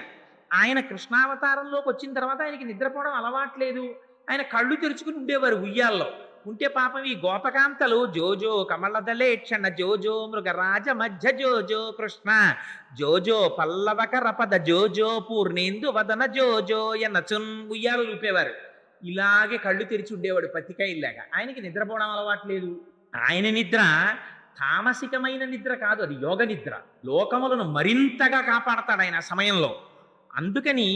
ఆయన కృష్ణావతారంలోకి వచ్చిన తర్వాత ఆయనకి నిద్రపోవడం అలవాట్లేదు. ఆయన కళ్ళు తెరుచుకుని ఉండేవారు ఉయ్యాల్లో. ఉంటే పాపం ఈ గోపకాంతలు జోజో కమలదలేక్షణ జోజో మృగరాజ మధ్య జోజో కృష్ణ జోజో పల్లవక రపద జోజో పూర్ణేందు వదన జోజో ఎన్నచున్ ఉయ్యాలు ఊపేవారు. ఇలాగే కళ్ళు తెరిచి ఉండేవాడు పత్తికాయల్లాగా. ఆయనకి నిద్రపోవడం అలవాట్లేదు. ఆయన నిద్ర తామసికమైన నిద్ర కాదు, అది యోగ నిద్ర. లోకములను మరింతగా కాపాడతాడు ఆయన సమయంలో. అందుకని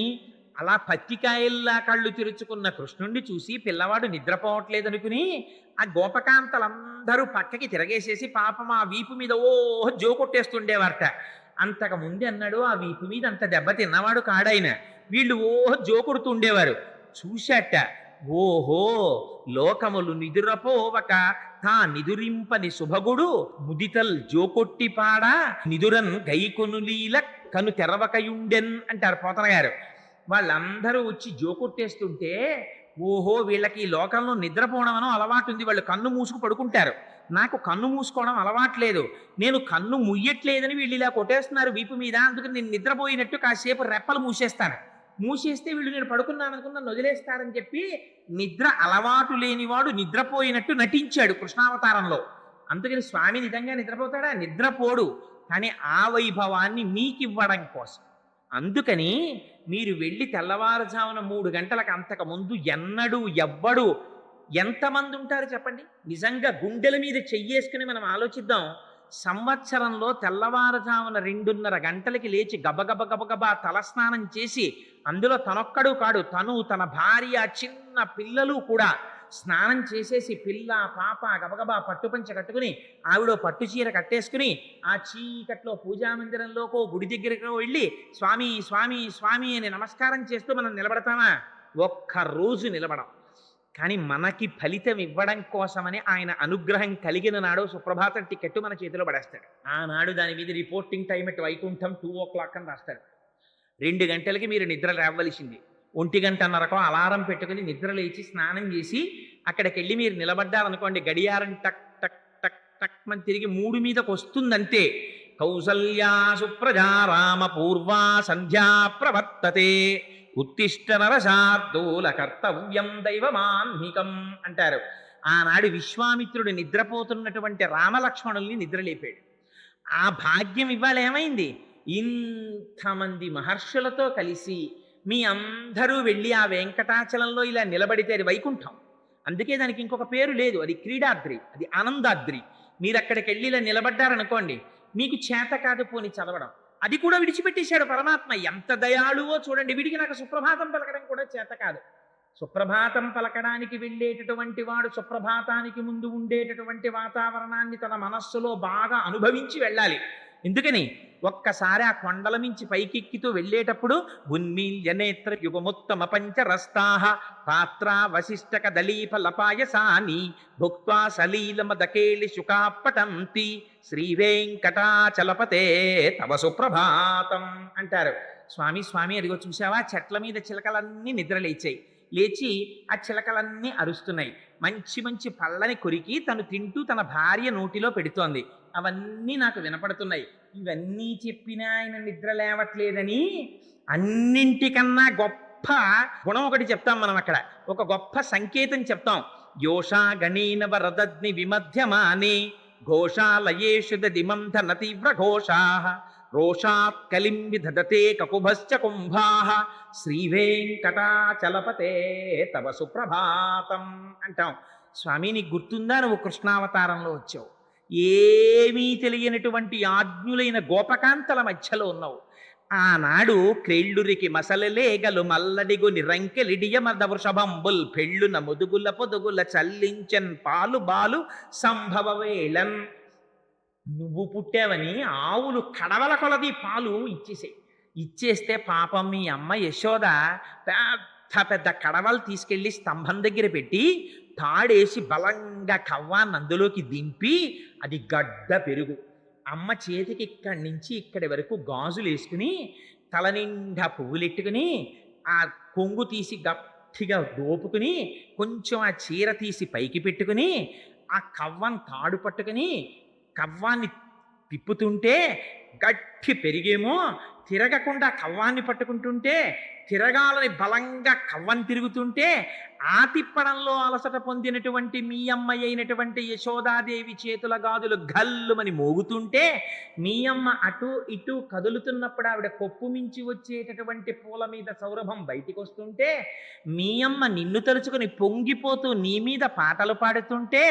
అలా పత్తికాయల్లా కళ్ళు తెరుచుకున్న కృష్ణుణ్ణి చూసి పిల్లవాడు నిద్రపోవట్లేదనుకుని ఆ గోపకాంతలందరూ పక్కకి తిరగేసేసి పాపం ఆ వీపు మీద ఓ జోకొట్టేస్తుండేవారట. అంతకు ముందు అన్నాడు ఆ వీపు మీద అంత దెబ్బ తిన్నవాడు కాడాయన. వీళ్ళు జోకొడుతుండేవారు. చూశాట, ఓహో లోకములు నిదురపోవక తా నిదురింపని శుభగుడు ముదితల్ జోకొట్టిపాడా నిదురన్ గైకొనులీల కను తెరవకయుండెన్ అంటారు పోతన గారు. వాళ్ళందరూ వచ్చి జోకొట్టేస్తుంటే ఓహో వీళ్ళకి ఈ లోకంలో నిద్రపోవడం అనో అలవాటు ఉంది, వాళ్ళు కన్ను మూసుకు పడుకుంటారు. నాకు కన్ను మూసుకోవడం అలవాట్లేదు, నేను కన్ను ముయ్యట్లేదని వీళ్ళు ఇలా కొట్టేస్తున్నారు వీపు మీద, అందుకని నేను నిద్రపోయినట్టు కాసేపు రెప్పలు మూసేస్తాను, మూసేస్తే వీళ్ళు నేను పడుకున్నాను అనుకున్న వదిలేస్తారని చెప్పి నిద్ర అలవాటు లేనివాడు నిద్రపోయినట్టు నటించాడు కృష్ణావతారంలో. అందుకని స్వామి నిజంగా నిద్రపోతాడా? నిద్రపోడు. కానీ ఆ వైభవాన్ని మీకివ్వడం కోసం. అందుకని మీరు వెళ్ళి తెల్లవారుజామున 3 గంటలకు అంతకు ముందు ఎన్నడూ ఎవ్వడు ఎంతమంది ఉంటారు చెప్పండి? నిజంగా గుండెల మీద చెయ్యేసుకుని మనం ఆలోచిద్దాం. సంవత్సరంలో తెల్లవారుజామున 2:30 గంటలకి లేచి గబగబ గబగబా తలస్నానం చేసి, అందులో తనొక్కడు కాడు, తను తన భార్య చిన్న పిల్లలు కూడా స్నానం చేసేసి పిల్ల పాప గబగబా పట్టుపంచ కట్టుకుని ఆవిడో పట్టు చీర కట్టేసుకుని ఆ చీకట్లో పూజామందిరంలోకో గుడి దగ్గరకు వెళ్ళి స్వామి స్వామి స్వామి అని నమస్కారం చేస్తూ మనం నిలబడతామా? ఒక్కరోజు నిలబడం. కానీ మనకి ఫలితం ఇవ్వడం కోసమని ఆయన అనుగ్రహం కలిగిన నాడు సుప్రభాతం టికెట్ మన చేతిలో పడేస్తాడు. ఆనాడు దాని మీద రిపోర్టింగ్ టైం ఎట్ వైకుంఠం 2:00 అని రాస్తాడు. 2 గంటలకి మీరు నిద్ర లేవలసింది. 1:30కో అలారం పెట్టుకుని నిద్ర లేచి స్నానం చేసి అక్కడికి వెళ్ళి మీరు నిలబడ్డారనుకోండి, గడియారం టక్ టక్ టక్ టక్ అని తిరిగి 3 మీదకి వస్తుందంతే. కౌసల్యా సుప్రజా రామ పూర్వా సంధ్యా ప్రవర్తతే ఉత్తిష్ట నరశార్దూల కర్తవ్యం దైవమాన్నికం అంటారు. ఆనాడు విశ్వామిత్రుడు నిద్రపోతున్నటువంటి రామలక్ష్మణుల్ని నిద్రలేపాడు. ఆ భాగ్యం ఇవాళ ఏమైంది? ఇంతమంది మహర్షులతో కలిసి మీ అందరూ వెళ్ళి ఆ వెంకటాచలంలో ఇలా నిలబడితే అది వైకుంఠం. అందుకే దానికి ఇంకొక పేరు లేదు, అది క్రీడాద్రి, అది ఆనందాద్రి. మీరు అక్కడికి వెళ్ళి ఇలా నిలబడ్డారనుకోండి, మీకు చేత కాదు పోని చదవడం, అది కూడా విడిచిపెట్టేశాడు పరమాత్మ. ఎంత దయాళువో చూడండి. వీడికి నాకు సుప్రభాతం పలకడం కూడా చేత కాదు. సుప్రభాతం పలకడానికి వెళ్ళేటటువంటి వాడు సుప్రభాతానికి ముందు ఉండేటటువంటి వాతావరణాన్ని తన మనస్సులో బాగా అనుభవించి వెళ్ళాలి. ఎందుకని ఒక్కసారి ఆ కొండల మించి పైకెక్కితూ వెళ్ళేటప్పుడు ఉన్మీల్యనేత్ర యుగముత్తమ పంచరస్తాహ పాత్ర వశిష్టక దళీప లపాయసాని భుక్త్వా సలీలమదకేళి శుకాపటంతి శ్రీ వెంకటాచలపతే తవ సుప్రభాతం అంటారు. స్వామి స్వామి అదిగో చూసావా, చెట్ల మీద చిలకలన్నీ నిద్రలేచాయి. లేచి ఆ చిలకలన్నీ అరుస్తున్నాయి. మంచి మంచి పళ్ళని కొరికి తను తింటూ తన భార్య నోటిలో పెడుతోంది. అవన్నీ నాకు వినపడుతున్నాయి. ఇవన్నీ చెప్పినా ఆయన నిద్ర లేవట్లేదని అన్నింటికన్నా గొప్ప గుణం ఒకటి చెప్తాం మనం అక్కడ. ఒక గొప్ప సంకేతం చెప్తాం. యోషా గణీన వరదగ్ని విమధ్యమానే ఘోషాలయేషు దిమంధన తీవ్ర ఘోషా రోషాత్ కలిం విధదతే కకుభశ్చ కుంభాః శ్రీ వెంకటాచలపతే తవ సుప్రభాతం అంటాం. స్వామి నీకు గుర్తుందా, నువ్వు కృష్ణావతారంలో వచ్చావు, ఏమీ తెలియనటువంటి ఆజ్ఞులైన గోపకాంతల మధ్యలో ఉన్నావు. ఆనాడు క్రేళ్ళురికి మసలలేగలు మల్లడిగు నిరంకెలిడియ మద వృషభంబుల్ పెళ్ళున ముదుగుల పొదుగుల చల్లించన్ పాలు బాలు సంభవ వేళన్. నువ్వు పుట్టావని ఆవులు కడవల కొలది పాలు ఇచ్చేస్తే పాపం మీ అమ్మ యశోద పెద్ద పెద్ద కడవలు తీసుకెళ్ళి స్తంభం దగ్గర పెట్టి తాడేసి బలంగా కవ్వాన్ని అందులోకి దింపి అది గడ్డ పెరుగు. అమ్మ చేతికి ఇక్కడి నుంచి ఇక్కడి వరకు గాజులు వేసుకుని తల నిండా పువ్వులెట్టుకుని ఆ కొంగు తీసి గట్టిగా దోపుకుని కొంచెం ఆ చీర తీసి పైకి పెట్టుకుని ఆ కవ్వం తాడు పట్టుకుని కవ్వాన్ని తిప్పుతుంటే గట్టి పెరిగేమో తిరగకుండా కవ్వాన్ని పట్టుకుంటుంటే తిరగాలని బలంగా కవ్వం తిరుగుతుంటే ఆ తిప్పడంలో అలసట పొందినటువంటి మీ అమ్మాయి అయినటువంటి యశోదాదేవి చేతుల గాజులు గల్లుమని మోగుతుంటే మీ అమ్మ అటు ఇటు కదులుతున్నప్పుడు ఆవిడ కొప్పు మించి వచ్చేటటువంటి పూల మీద సౌరభం బయటికి వస్తుంటే మీ అమ్మ నిన్ను తలుచుకుని పొంగిపోతూ నీ మీద పాటలు పాడుతుంటే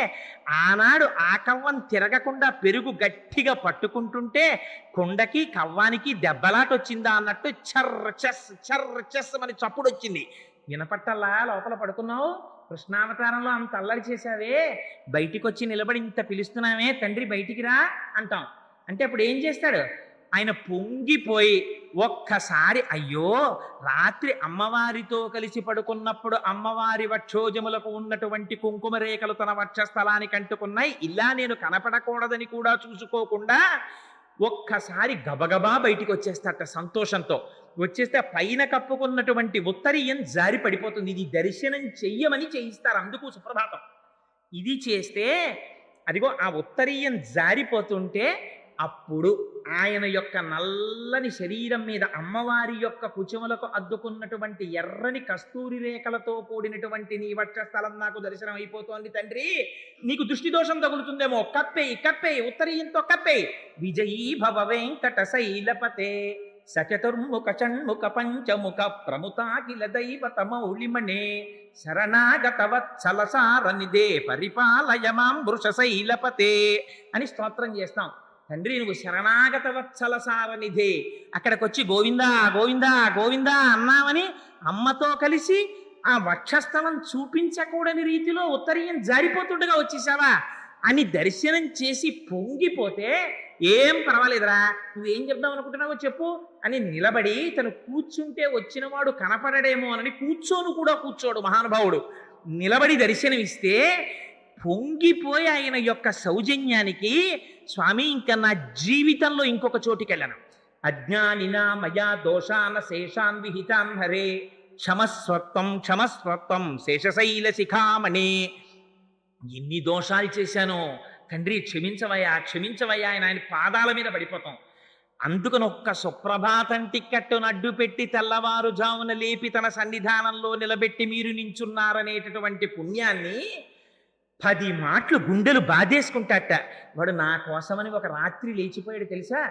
ఆనాడు ఆ కవ్వం తిరగకుండా పెరుగు గట్టిగా పట్టుకుంటుంటే కుండకి కవ్వానికి దెబ్బలాట వచ్చిందా అన్నట్టు చర్ర చెస్ అని చప్పుడు వచ్చింది. వినపట్టల్లా లోపల పడుకున్నావు, కృష్ణావతారంలో అంత అల్లరి చేశావే, బయటికి వచ్చి నిలబడి ఇంత పిలుస్తున్నావే తండ్రి బయటికి రా అంటాం. అంటే అప్పుడు ఏం చేస్తాడు ఆయన? పొంగిపోయి ఒక్కసారి, అయ్యో రాత్రి అమ్మవారితో కలిసి పడుకున్నప్పుడు అమ్మవారి వక్షోజములకు ఉన్నటువంటి కుంకుమ రేఖలు తన వక్షస్థలానికి అంటుకున్నాయి, ఇలా నేను కనపడకూడదని కూడా చూసుకోకుండా ఒక్కసారి గబగబా బయటికి వచ్చేస్తాట సంతోషంతో. వచ్చేస్తే పైన కప్పుకున్నటువంటి ఉత్తరీయం జారి పడిపోతుంది. ఇది దర్శనం చెయ్యమని చేయిస్తారు, అందుకు సుప్రభాతం. ఇది చేస్తే అదిగో ఆ ఉత్తరీయం జారిపోతుంటే అప్పుడు ఆయన యొక్క నల్లని శరీరం మీద అమ్మవారి యొక్క కుచములకు అద్దుకున్నటువంటి ఎర్రని కస్తూరి రేఖలతో కూడినటువంటి నీ వక్షస్థలం నాకు దర్శనం అయిపోతోంది తండ్రి, నీకు దృష్టి దోషం తగులుతుందేమో, కప్పేయి ఉత్తరీయంతో కప్పేయి. విజయీ భవ వెంకట శైలపతే సచతుర్ముఖ షణ్ముఖ పంచముఖ ప్రముతాకిల దైవత మౌళిమణే శరణాగత వత్సలసార నిదే పరిపాలయ మాం వృష శైలపతే అని స్తోత్రం చేస్తాం. తండ్రి నువ్వు శరణాగత వత్సలసార నిధే, అక్కడికి వచ్చి గోవిందా గోవిందా గోవిందా అన్నామని అమ్మతో కలిసి ఆ వక్షస్థలం చూపించకూడని రీతిలో ఉత్తరీయం జారిపోతుండగా వచ్చేసావా అని దర్శనం చేసి పొంగిపోతే, ఏం పర్వాలేదురా నువ్వేం చెప్దాం అనుకుంటున్నావో చెప్పు అని నిలబడి తను కూర్చుంటే వచ్చినవాడు కనపడడేమో అని కూర్చోడు మహానుభావుడు. నిలబడి దర్శనమిస్తే పొంగిపోయి ఆయన యొక్క సౌజన్యానికి, స్వామి ఇంకా నా జీవితంలో ఇంకొక చోటికి వెళ్ళను, అజ్ఞానినా మయా దోషాన శేషాన్ విహితాన్ హరే క్షమస్వత్వం శేషశైల శిఖామణే. ఎన్ని దోషాలు చేశానో తండ్రి క్షమించవయ్యా అని ఆయన పాదాల మీద పడిపోతాం. అందుకని ఒక్క సుప్రభాతం టిక్కెట్టును అడ్డు పెట్టి తెల్లవారుజామున లేపి తన సన్నిధానంలో నిలబెట్టి మీరు నించున్నారనేటటువంటి పుణ్యాన్ని 10 మాటలు గుండెలు బాధేసుకుంటాట. వాడు నా కోసమని ఒక రాత్రి లేచిపోయాడు తెలుసా,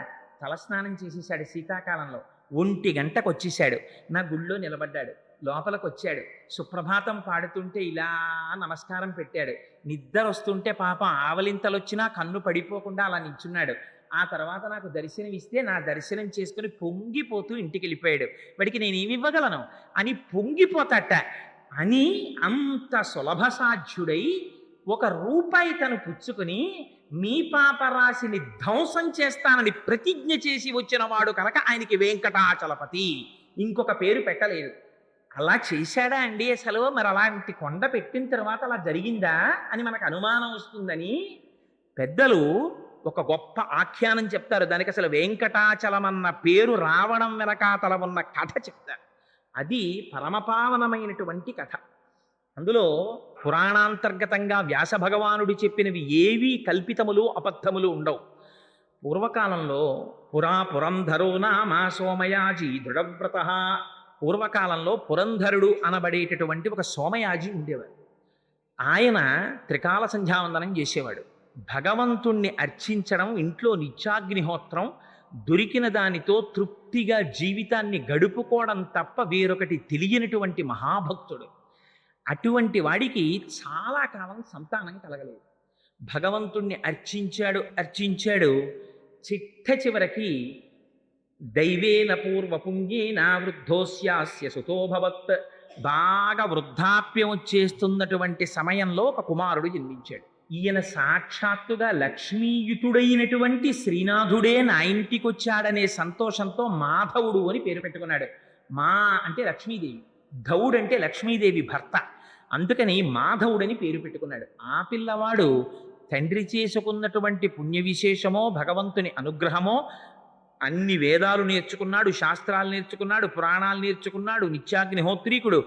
తలస్నానం చేసేసాడు శీతాకాలంలో, 1 గంటకు వచ్చేసాడు, నా గుళ్ళో నిలబడ్డాడు, లోపలికి వచ్చాడు, సుప్రభాతం పాడుతుంటే ఇలా నమస్కారం పెట్టాడు, నిద్ర వస్తుంటే పాపం ఆవలింతలు వచ్చినా కన్ను పడిపోకుండా అలా నించున్నాడు. ఆ తర్వాత నాకు దర్శనం ఇస్తే నా దర్శనం చేసుకుని పొంగిపోతూ ఇంటికి వెళ్ళిపోయాడు. వాడికి నేనేమి ఇవ్వగలను అని పొంగిపోతాట అని అంత సులభ సాధ్యుడై 1 రూపాయి తను పుచ్చుకుని మీ పాపరాశిని ధ్వంసం చేస్తానని ప్రతిజ్ఞ చేసి వచ్చిన వాడు కనుక ఆయనకి వెంకటాచలపతి, ఇంకొక పేరు పెట్టలేదు. అలా చేశాడా అండి అసలు? మరి అలాంటి కొండ పెట్టిన తర్వాత అలా జరిగిందా అని మనకు అనుమానం వస్తుందని పెద్దలు ఒక గొప్ప ఆఖ్యానం చెప్తారు. దానికి అసలు వెంకటాచలం అన్న పేరు రావడం వెనకాతల ఉన్న కథ చెప్తారు. అది పరమపావనమైనటువంటి కథ. అందులో పురాణాంతర్గతంగా వ్యాస భగవానుడు చెప్పినవి ఏవీ కల్పితములు అబద్ధములు ఉండవు. పూర్వకాలంలో పురంధరో నామ సోమయాజి దృఢవ్రత, పూర్వకాలంలో పురంధరుడు అనబడేటటువంటి ఒక సోమయాజి ఉండేవాడు. ఆయన త్రికాల సంధ్యావందనం చేసేవాడు. భగవంతుణ్ణి అర్చించడం, ఇంట్లో నిత్యాగ్నిహోత్రం, దొరికిన దానితో తృప్తిగా జీవితాన్ని గడుపుకోవడం తప్ప వేరొకటి తెలియనటువంటి మహాభక్తుడు. అటువంటి వాడికి చాలా కాలం సంతానం కలగలేదు. భగవంతుణ్ణి అర్చించాడు. చిట్ట చివరికి దైవేన పూర్వపుంగేన వృద్ధోస్యాస్య సుతోభవత్, బాగా వృద్ధాప్యం వచ్చేస్తున్నటువంటి సమయంలో ఒక కుమారుడు జన్మించాడు. ఈయన సాక్షాత్తుగా లక్ష్మీయుతుడైనటువంటి శ్రీనాథుడే నా ఇంటికి వచ్చాడనే సంతోషంతో మాధవుడు అని పేరు పెట్టుకున్నాడు. మా అంటే లక్ష్మీదేవి, ధవుడు అంటే లక్ష్మీదేవి భర్త, అందుకని మాధవుడని పేరు పెట్టుకున్నాడు. ఆ పిల్లవాడు తండ్రి చేసుకున్నటువంటి పుణ్య విశేషమో భగవంతుని అనుగ్రహమో అన్ని వేదాలు నేర్చుకున్నాడు, శాస్త్రాలు నేర్చుకున్నాడు, పురాణాలు నేర్చుకున్నాడు, నిత్యాగ్నిహోత్రీకుడు,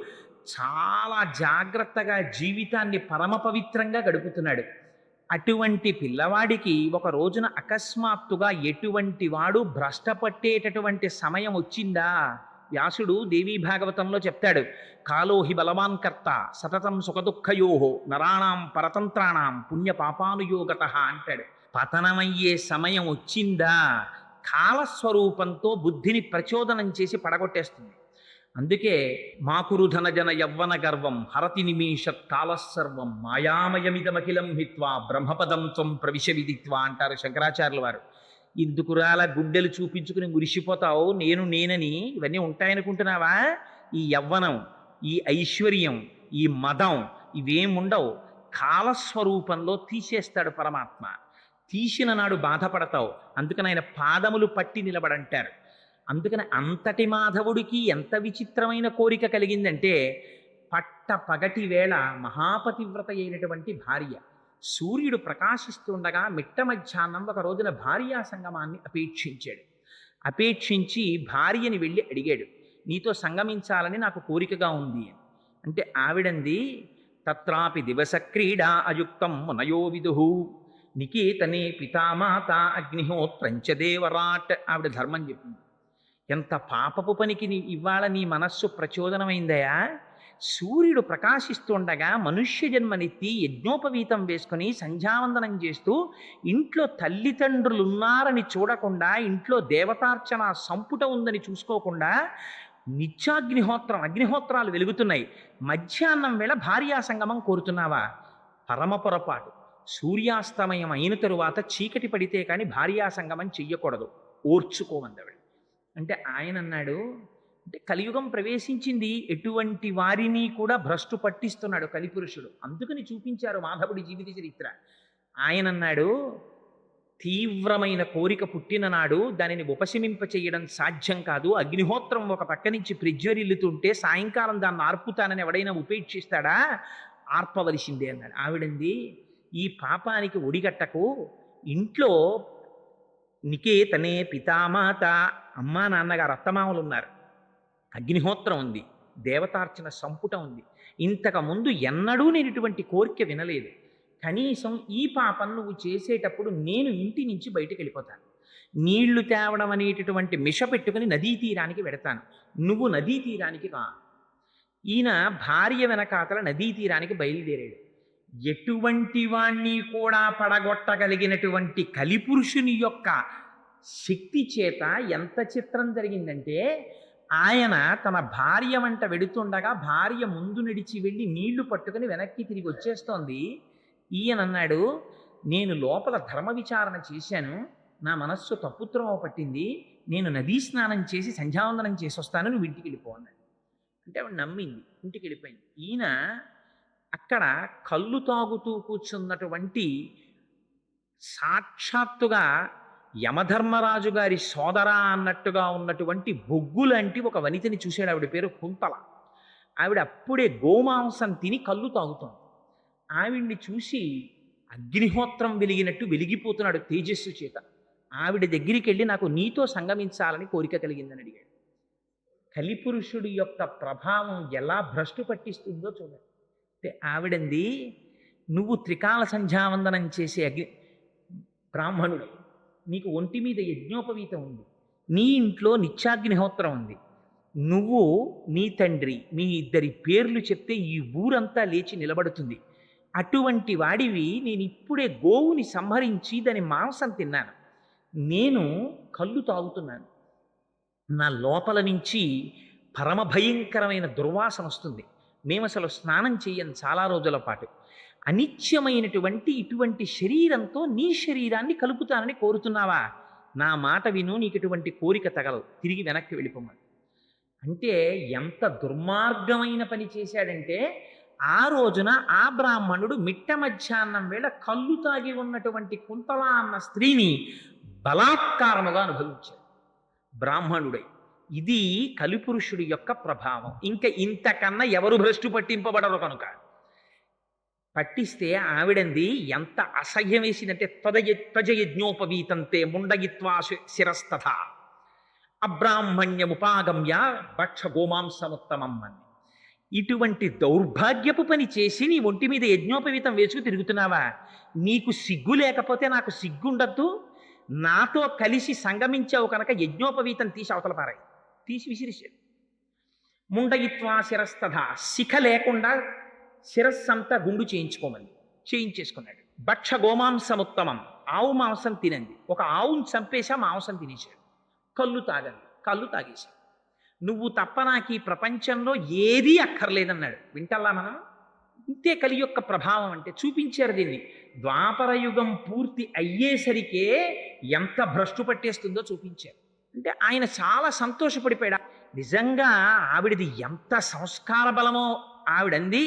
చాలా జాగ్రత్తగా జీవితాన్ని పరమ పవిత్రంగా గడుపుతున్నాడు. అటువంటి పిల్లవాడికి ఒక రోజున అకస్మాత్తుగా ఎటువంటి వాడు భ్రష్టపట్టేటటువంటి సమయం వచ్చిందా? వ్యాసుడు దేవీ భాగవతంలో చెప్తాడు, కాలోహి బలవాన్ కర్త సతతం సుఖదుఃఖయోహో నరాణాం పరతంత్రాణం పుణ్యపాపానుయోగత అంటాడు. పతనమయ్యే సమయం వచ్చిందా కాలస్వరూపంతో బుద్ధిని ప్రచోదనం చేసి పడగొట్టేస్తుంది. అందుకే మాకురు ధనజన యవ్వన గర్వం హరతి నిమీషత్ కాలస్సర్వం మాయామయమిదమఖిలం హిత్వా బ్రహ్మపదం త్వం ప్రవిశ విదిత్వా అంటారు శంకరాచార్యుల వారు. ఇందుకురా అలా గుండెలు చూపించుకుని మురిసిపోతావు నేనని ఇవన్నీ ఉంటాయనుకుంటున్నావా? ఈ యవ్వనం, ఈ ఐశ్వర్యం, ఈ మదం ఇవేముండవు. కాలస్వరూపంలో తీసేస్తాడు పరమాత్మ. తీసిన నాడు బాధపడతావు. అందుకని ఆయన పాదములు పట్టి నిలబడంటారు. అందుకని అంతటి మాధవుడికి ఎంత విచిత్రమైన కోరిక కలిగిందంటే, పట్ట పగటి వేళ మహాపతివ్రత అయినటువంటి భార్య సూర్యుడు ప్రకాశిస్తుండగా మిట్ట మధ్యాహ్నం ఒక రోజున భార్యా సంగమాన్ని అపేక్షించాడు. అపేక్షించి భార్యని వెళ్ళి అడిగాడు, నీతో సంగమించాలని నాకు కోరికగా ఉంది అని. అంటే ఆవిడంది, తత్రాపి దివస క్రీడా అయుక్తం మునయో విదుహు నికేతనే పితామాత అగ్నిహోత్రంచ దేవరాట్. ఆవిడ ధర్మం చెప్పింది. ఎంత పాపపు పనికి ఇవాళ నీ మనస్సు ప్రచోదనమైందయా? సూర్యుడు ప్రకాశిస్తుండగా మనుష్య జన్మనెత్తి యజ్ఞోపవీతం వేసుకుని సంధ్యావందనం చేస్తూ ఇంట్లో తల్లిదండ్రులున్నారని చూడకుండా, ఇంట్లో దేవతార్చన సంపుట ఉందని చూసుకోకుండా అగ్నిహోత్రాలు వెలుగుతున్నాయి, మధ్యాహ్నం వేళ భార్యా సంగమం కోరుతున్నావా? పరమ పొరపాటు. సూర్యాస్తమయం అయిన తరువాత చీకటి పడితే కానీ భార్యా సంగమం చెయ్యకూడదు, ఓర్చుకోమందవిడ. అంటే ఆయన అన్నాడు, అంటే కలియుగం ప్రవేశించింది, ఎటువంటి వారిని కూడా భ్రష్టు పట్టిస్తున్నాడు కలిపురుషుడు. అందుకని చూపించారు మాధవుడి జీవిత చరిత్ర. ఆయన అన్నాడు, తీవ్రమైన కోరిక పుట్టిన నాడు దానిని ఉపశమింప చేయడం సాధ్యం కాదు. అగ్నిహోత్రం ఒక పక్క నుంచి ప్రజ్వరిల్లుతుంటే సాయంకాలం దాన్ని ఆర్పుతానని ఎవడైనా ఉపేక్షిస్తాడా? ఆర్పవలసిందే అన్నాడు. ఆవిడంది, ఈ పాపానికి ఒడిగట్టకు, ఇంట్లో నికేతనే పితామాత, అమ్మా నాన్నగారు అత్తమామలు ఉన్నారు, అగ్నిహోత్రం ఉంది, దేవతార్చన సంపుటం ఉంది. ఇంతకుముందు ఎన్నడూ నేను ఇటువంటి కోరిక వినలేదు. కనీసం ఈ పాపం నువ్వు చేసేటప్పుడు నేను ఇంటి నుంచి బయటికి వెళ్ళిపోతాను, నీళ్లు తేవడం అనేటటువంటి మిష పెట్టుకుని నదీ తీరానికి వెడతాను, నువ్వు నదీ తీరానికి రా. ఈయన భార్య వెనకాతల నదీ తీరానికి బయలుదేరాడు. ఎటువంటి వాణ్ణి కూడా పడగొట్టగలిగినటువంటి కలిపురుషుని యొక్క శక్తి చేత ఎంత చిత్రం జరిగిందంటే, ఆయన తన భార్య వెంట వెడుతుండగా భార్య ముందు నడిచి వెళ్ళి నీళ్లు పట్టుకుని వెనక్కి తిరిగి వచ్చేస్తోంది. ఈయన అన్నాడు, నేను లోపల ధర్మ విచారణ చేశాను, నా మనస్సు తప్పుత్రమ పట్టింది, నేను నదీ స్నానం చేసి సంధ్యావందనం చేసి వస్తాను, నువ్వు ఇంటికి వెళ్ళిపో అన్నాడు. అంటే ఆవిడ నమ్మింది, ఇంటికి వెళ్ళిపోయింది. ఈయన అక్కడ కళ్ళు తాగుతూ కూర్చున్నటువంటి సాక్షాత్తుగా యమధర్మరాజు గారి సోదరా అన్నట్టుగా ఉన్నటువంటి బొగ్గులాంటి ఒక వనితని చూశాడు. ఆవిడ పేరు కుంతల. ఆవిడ అప్పుడే గోమాంసం తిని కళ్ళు తాగుతోంది. ఆవిడ్ని చూసి అగ్నిహోత్రం వెలిగినట్టు వెలిగిపోతున్నాడు తేజస్సు చేత. ఆవిడ దగ్గరికి వెళ్ళి, నాకు నీతో సంగమించాలని కోరిక కలిగిందని అడిగాడు. కలిపురుషుడి యొక్క ప్రభావం ఎలా భ్రష్టు పట్టిస్తుందో చూడండి. అంటే ఆవిడంది, నువ్వు త్రికాల సంధ్యావందనం చేసే బ్రాహ్మణుడు, నీకు ఒంటి మీద యజ్ఞోపవీతం ఉంది, నీ ఇంట్లో నిత్యాగ్నిహోత్రం ఉంది, నువ్వు నీ తండ్రి మీ ఇద్దరి పేర్లు చెప్తే ఈ ఊరంతా లేచి నిలబడుతుంది. అటువంటి వాడివి నేను ఇప్పుడే గోవుని సంహరించి దాని మాంసం తిన్నాను, నేను కళ్ళు తాగుతున్నాను, నా లోపల నుంచి పరమ భయంకరమైన దుర్వాసన వస్తుంది, మేము అసలు స్నానం చెయ్యం చాలా రోజుల పాటు, అనిత్యమైనటువంటి ఇటువంటి శరీరంతో నీ శరీరాన్ని కలుపుతానని కోరుతున్నావా? నా మాట విను, నీకు ఇటువంటి కోరిక తగలవు, తిరిగి వెనక్కి వెళ్ళిపోమని. అంటే ఎంత దుర్మార్గమైన పని చేశాడంటే, ఆ రోజున ఆ బ్రాహ్మణుడు మిట్ట మధ్యాహ్నం వేళ కళ్ళు తాగి ఉన్నటువంటి కుంతల అన్న స్త్రీని బలాత్కారముగా అనుభవించాడు బ్రాహ్మణుడై. ఇది కలిపురుషుడి యొక్క ప్రభావం. ఇంకా ఇంతకన్నా ఎవరు భ్రష్టు పట్టింపబడరు కనుక. పట్టిస్తే ఆవిడంది ఎంత అసహ్యం వేసిందంటే, త్వజయజ్ఞోపవీతంతే ముండగిత్వా శిరస్తథ అబ్రాహ్మణ్యముపాగమ్య భక్ష గోమాంసముత్తమం అని. ఇటువంటి దౌర్భాగ్యపు పని చేసి నీ ఒంటి మీద యజ్ఞోపవీతం వేసుకు తిరుగుతున్నావా? నీకు సిగ్గు లేకపోతే నాకు సిగ్గుండద్దు. నాతో కలిసి సంగమించావు కనుక యజ్ఞోపవీతం తీసి అవతల పారాయి, తీసి విసిరిశాడు. ముండగిత్వా శిరస్తథ, శిఖ లేకుండా శిరస్సంతా గుండు చేయించేసుకున్నాడు. భక్ష గోమాంసముత్తమం, ఆవు మాంసం తినండి. ఒక ఆవును చంపేశా, మాంసం తినేశాడు. కళ్ళు తాగండి, కళ్ళు తాగేశాడు. నువ్వు తప్ప నాకు ఈ ప్రపంచంలో ఏదీ అక్కర్లేదన్నాడు. వింటల్లా మనం? ఇంతే కలి యొక్క ప్రభావం అంటే. చూపించారు దీన్ని. ద్వాపర యుగం పూర్తి అయ్యేసరికే ఎంత భ్రష్టు పట్టేస్తుందో చూపించారు. అంటే ఆయన చాలా సంతోషపడిపోయాడు. నిజంగా ఆవిడిది ఎంత సంస్కార బలమో. ఆవిడంది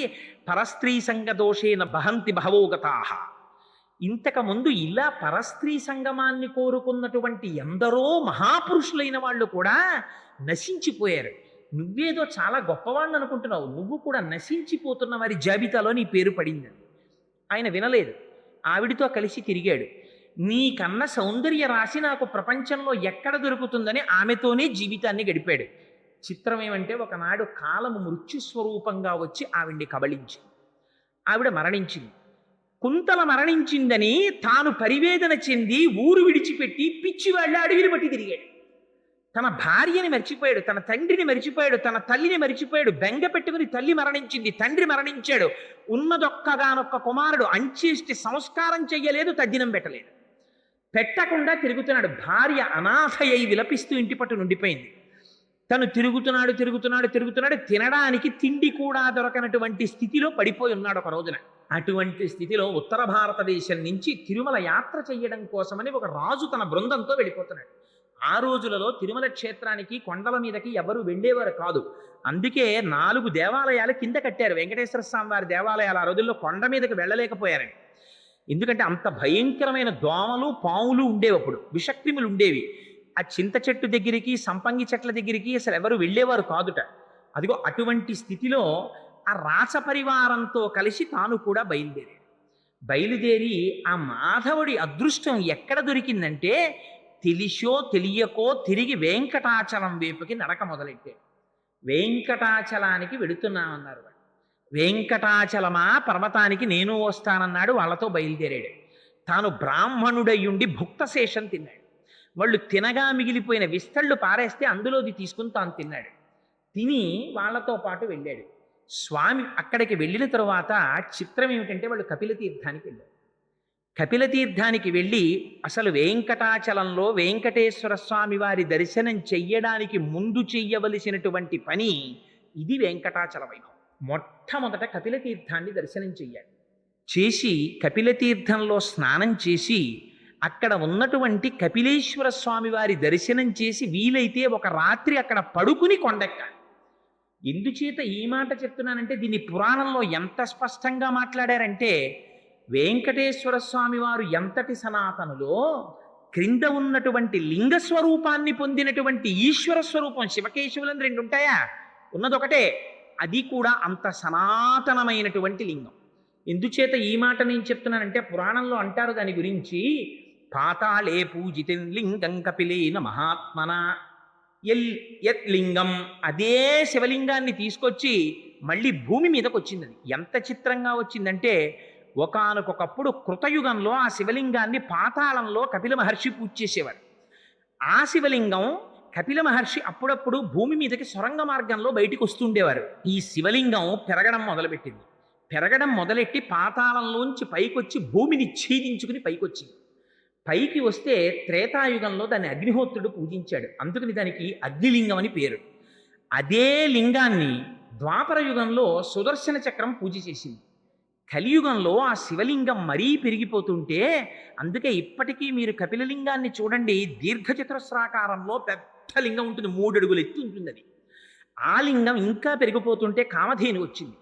పరస్త్రీ సంగ దోషేన బహంతి బహవోగతాహ. ఇంతకుముందు ఇలా పరస్త్రీ సంగమాన్ని కోరుకున్నటువంటి ఎందరో మహాపురుషులైన వాళ్ళు కూడా నశించిపోయారు. నువ్వేదో చాలా గొప్పవాణ్ణి అనుకుంటున్నావు, నువ్వు కూడా నశించిపోతున్న వారి జాబితాలో నీ పేరు పడిందని. ఆయన వినలేదు, ఆవిడితో కలిసి తిరిగాడు. నీకన్న సౌందర్య రాశి నాకు ప్రపంచంలో ఎక్కడ దొరుకుతుందని ఆమెతోనే జీవితాన్ని గడిపాడు. చిత్రం ఏమంటే ఒకనాడు కాలము మృత్యుస్వరూపంగా వచ్చి ఆవిడ్ని కబళించింది. ఆవిడ మరణించింది. కుంతల మరణించిందని తాను పరివేదన చెంది ఊరు విడిచిపెట్టి పిచ్చివాళ్ళ అడవిని బట్టి తిరిగాడు. తన భార్యని మర్చిపోయాడు, తన తండ్రిని మర్చిపోయాడు, తన తల్లిని మర్చిపోయాడు. బెంగ పెట్టుకుని తల్లి మరణించింది, తండ్రి మరణించాడు. ఉన్నదొక్కగానొక్క కుమారుడు, అంచేష్టి సంస్కారం చెయ్యలేదు, తద్దినం పెట్టలేదు. పెట్టకుండా తిరుగుతున్నాడు. భార్య అనాథయ్యి విలపిస్తూ ఇంటి పట్టు నుండిపోయింది. తను తిరుగుతున్నాడు తిరుగుతున్నాడు తిరుగుతున్నాడు తినడానికి తిండి కూడా దొరకనటువంటి స్థితిలో పడిపోయి ఉన్నాడు ఒక రోజున. అటువంటి స్థితిలో ఉత్తర భారతదేశం నుంచి తిరుమల యాత్ర చెయ్యడం కోసమని ఒక రాజు తన బృందంతో వెళ్ళిపోతున్నాడు. ఆ రోజులలో తిరుమల క్షేత్రానికి కొండల మీదకి ఎవరు వెళ్ళేవారు కాదు. అందుకే 4 దేవాలయాలు కింద కట్టారు. వెంకటేశ్వర స్వామి వారి దేవాలయాలు ఆ రోజుల్లో కొండ మీదకి వెళ్ళలేకపోయారని. ఎందుకంటే అంత భయంకరమైన దోమలు పాములు ఉండేవి, అప్పుడు విషక్రిములు ఉండేవి. ఆ చింత చెట్టు దగ్గరికి సంపంగి చెట్ల దగ్గరికి అసలు ఎవరు వెళ్ళేవారు కాదుట. అదిగో అటువంటి స్థితిలో ఆ రాచ పరివారంతో కలిసి తాను కూడా బయలుదేరి ఆ మాధవుడి అదృష్టం ఎక్కడ దొరికిందంటే తెలిసో తెలియకో తిరిగి వెంకటాచలం వైపుకి నడక మొదలెట్టాడు. వెంకటాచలానికి వెడుతున్నామన్నారు. వెంకటాచలమా పర్వతానికి నేను వస్తానన్నాడు. వాళ్ళతో బయలుదేరాడు. తాను బ్రాహ్మణుడయ్యుండి భుక్తశేషం తిన్నాడు. వాళ్ళు తినగా మిగిలిపోయిన విస్తళ్ళు పారేస్తే అందులోది తీసుకుని తాను తిన్నాడు. తిని వాళ్ళతో పాటు వెళ్ళాడు. స్వామి అక్కడికి వెళ్ళిన తరువాత చిత్రం ఏమిటంటే వాళ్ళు కపిలతీర్థానికి వెళ్ళారు. కపిలతీర్థానికి వెళ్ళి అసలు వెంకటాచలంలో వెంకటేశ్వర స్వామి వారి దర్శనం చెయ్యడానికి ముందు చెయ్యవలసినటువంటి పని ఇది. వెంకటాచల వైభవం మొట్టమొదట కపిలతీర్థాన్ని దర్శనం చెయ్యాలి. చేసి కపిలతీర్థంలో స్నానం చేసి అక్కడ ఉన్నటువంటి కపిలేశ్వర స్వామి వారి దర్శనం చేసి వీలైతే ఒక రాత్రి అక్కడ పడుకుని కొండెక్కాలి. ఎందుచేత ఈ మాట చెప్తున్నానంటే దీన్ని పురాణంలో ఎంత స్పష్టంగా మాట్లాడారంటే వెంకటేశ్వర స్వామి వారు ఎంతటి సనాతనులో క్రింద ఉన్నటువంటి లింగ స్వరూపాన్ని పొందినటువంటి ఈశ్వర స్వరూపం శివకేశవులని 2 ఉంటాయా? ఉన్నదొకటే. అది కూడా అంత సనాతనమైనటువంటి లింగం. ఎందుచేత ఈ మాట నేను చెప్తున్నానంటే పురాణంలో అంటారు దాని గురించి, పాతాళే పూజితం లింగం కపిలేన మహాత్మన యత్ లింగం. అదే శివలింగాన్ని తీసుకొచ్చి మళ్ళీ భూమి మీదకి వచ్చింది. అది ఎంత చిత్రంగా వచ్చిందంటే ఒకానొకప్పుడు కృతయుగంలో ఆ శివలింగాన్ని పాతాళంలో కపిల మహర్షి పూజ చేసేవారు. ఆ శివలింగం కపిల మహర్షి అప్పుడప్పుడు భూమి మీదకి సొరంగ మార్గంలో బయటికి వస్తుండేవారు. ఈ శివలింగం పెరగడం మొదలుపెట్టింది. పెరగడం మొదలెట్టి పాతాళంలోంచి పైకొచ్చి భూమిని ఛేదించుకుని పైకొచ్చింది. పైకి వస్తే త్రేతాయుగంలో దాన్ని అగ్నిహోత్రుడు పూజించాడు. అందుకని దానికి అగ్నిలింగం అని పేరు. అదే లింగాన్ని ద్వాపర యుగంలో సుదర్శన చక్రం పూజ చేసింది. కలియుగంలో ఆ శివలింగం మరీ పెరిగిపోతుంటే అందుకే ఇప్పటికీ మీరు కపిలలింగాన్ని చూడండి, దీర్ఘచతురస్రాకారంలో పెద్ద లింగం ఉంటుంది, 3 అడుగులు ఎత్తు ఉంటుంది. అది ఆ లింగం ఇంకా పెరిగిపోతుంటే కామధేను వచ్చింది.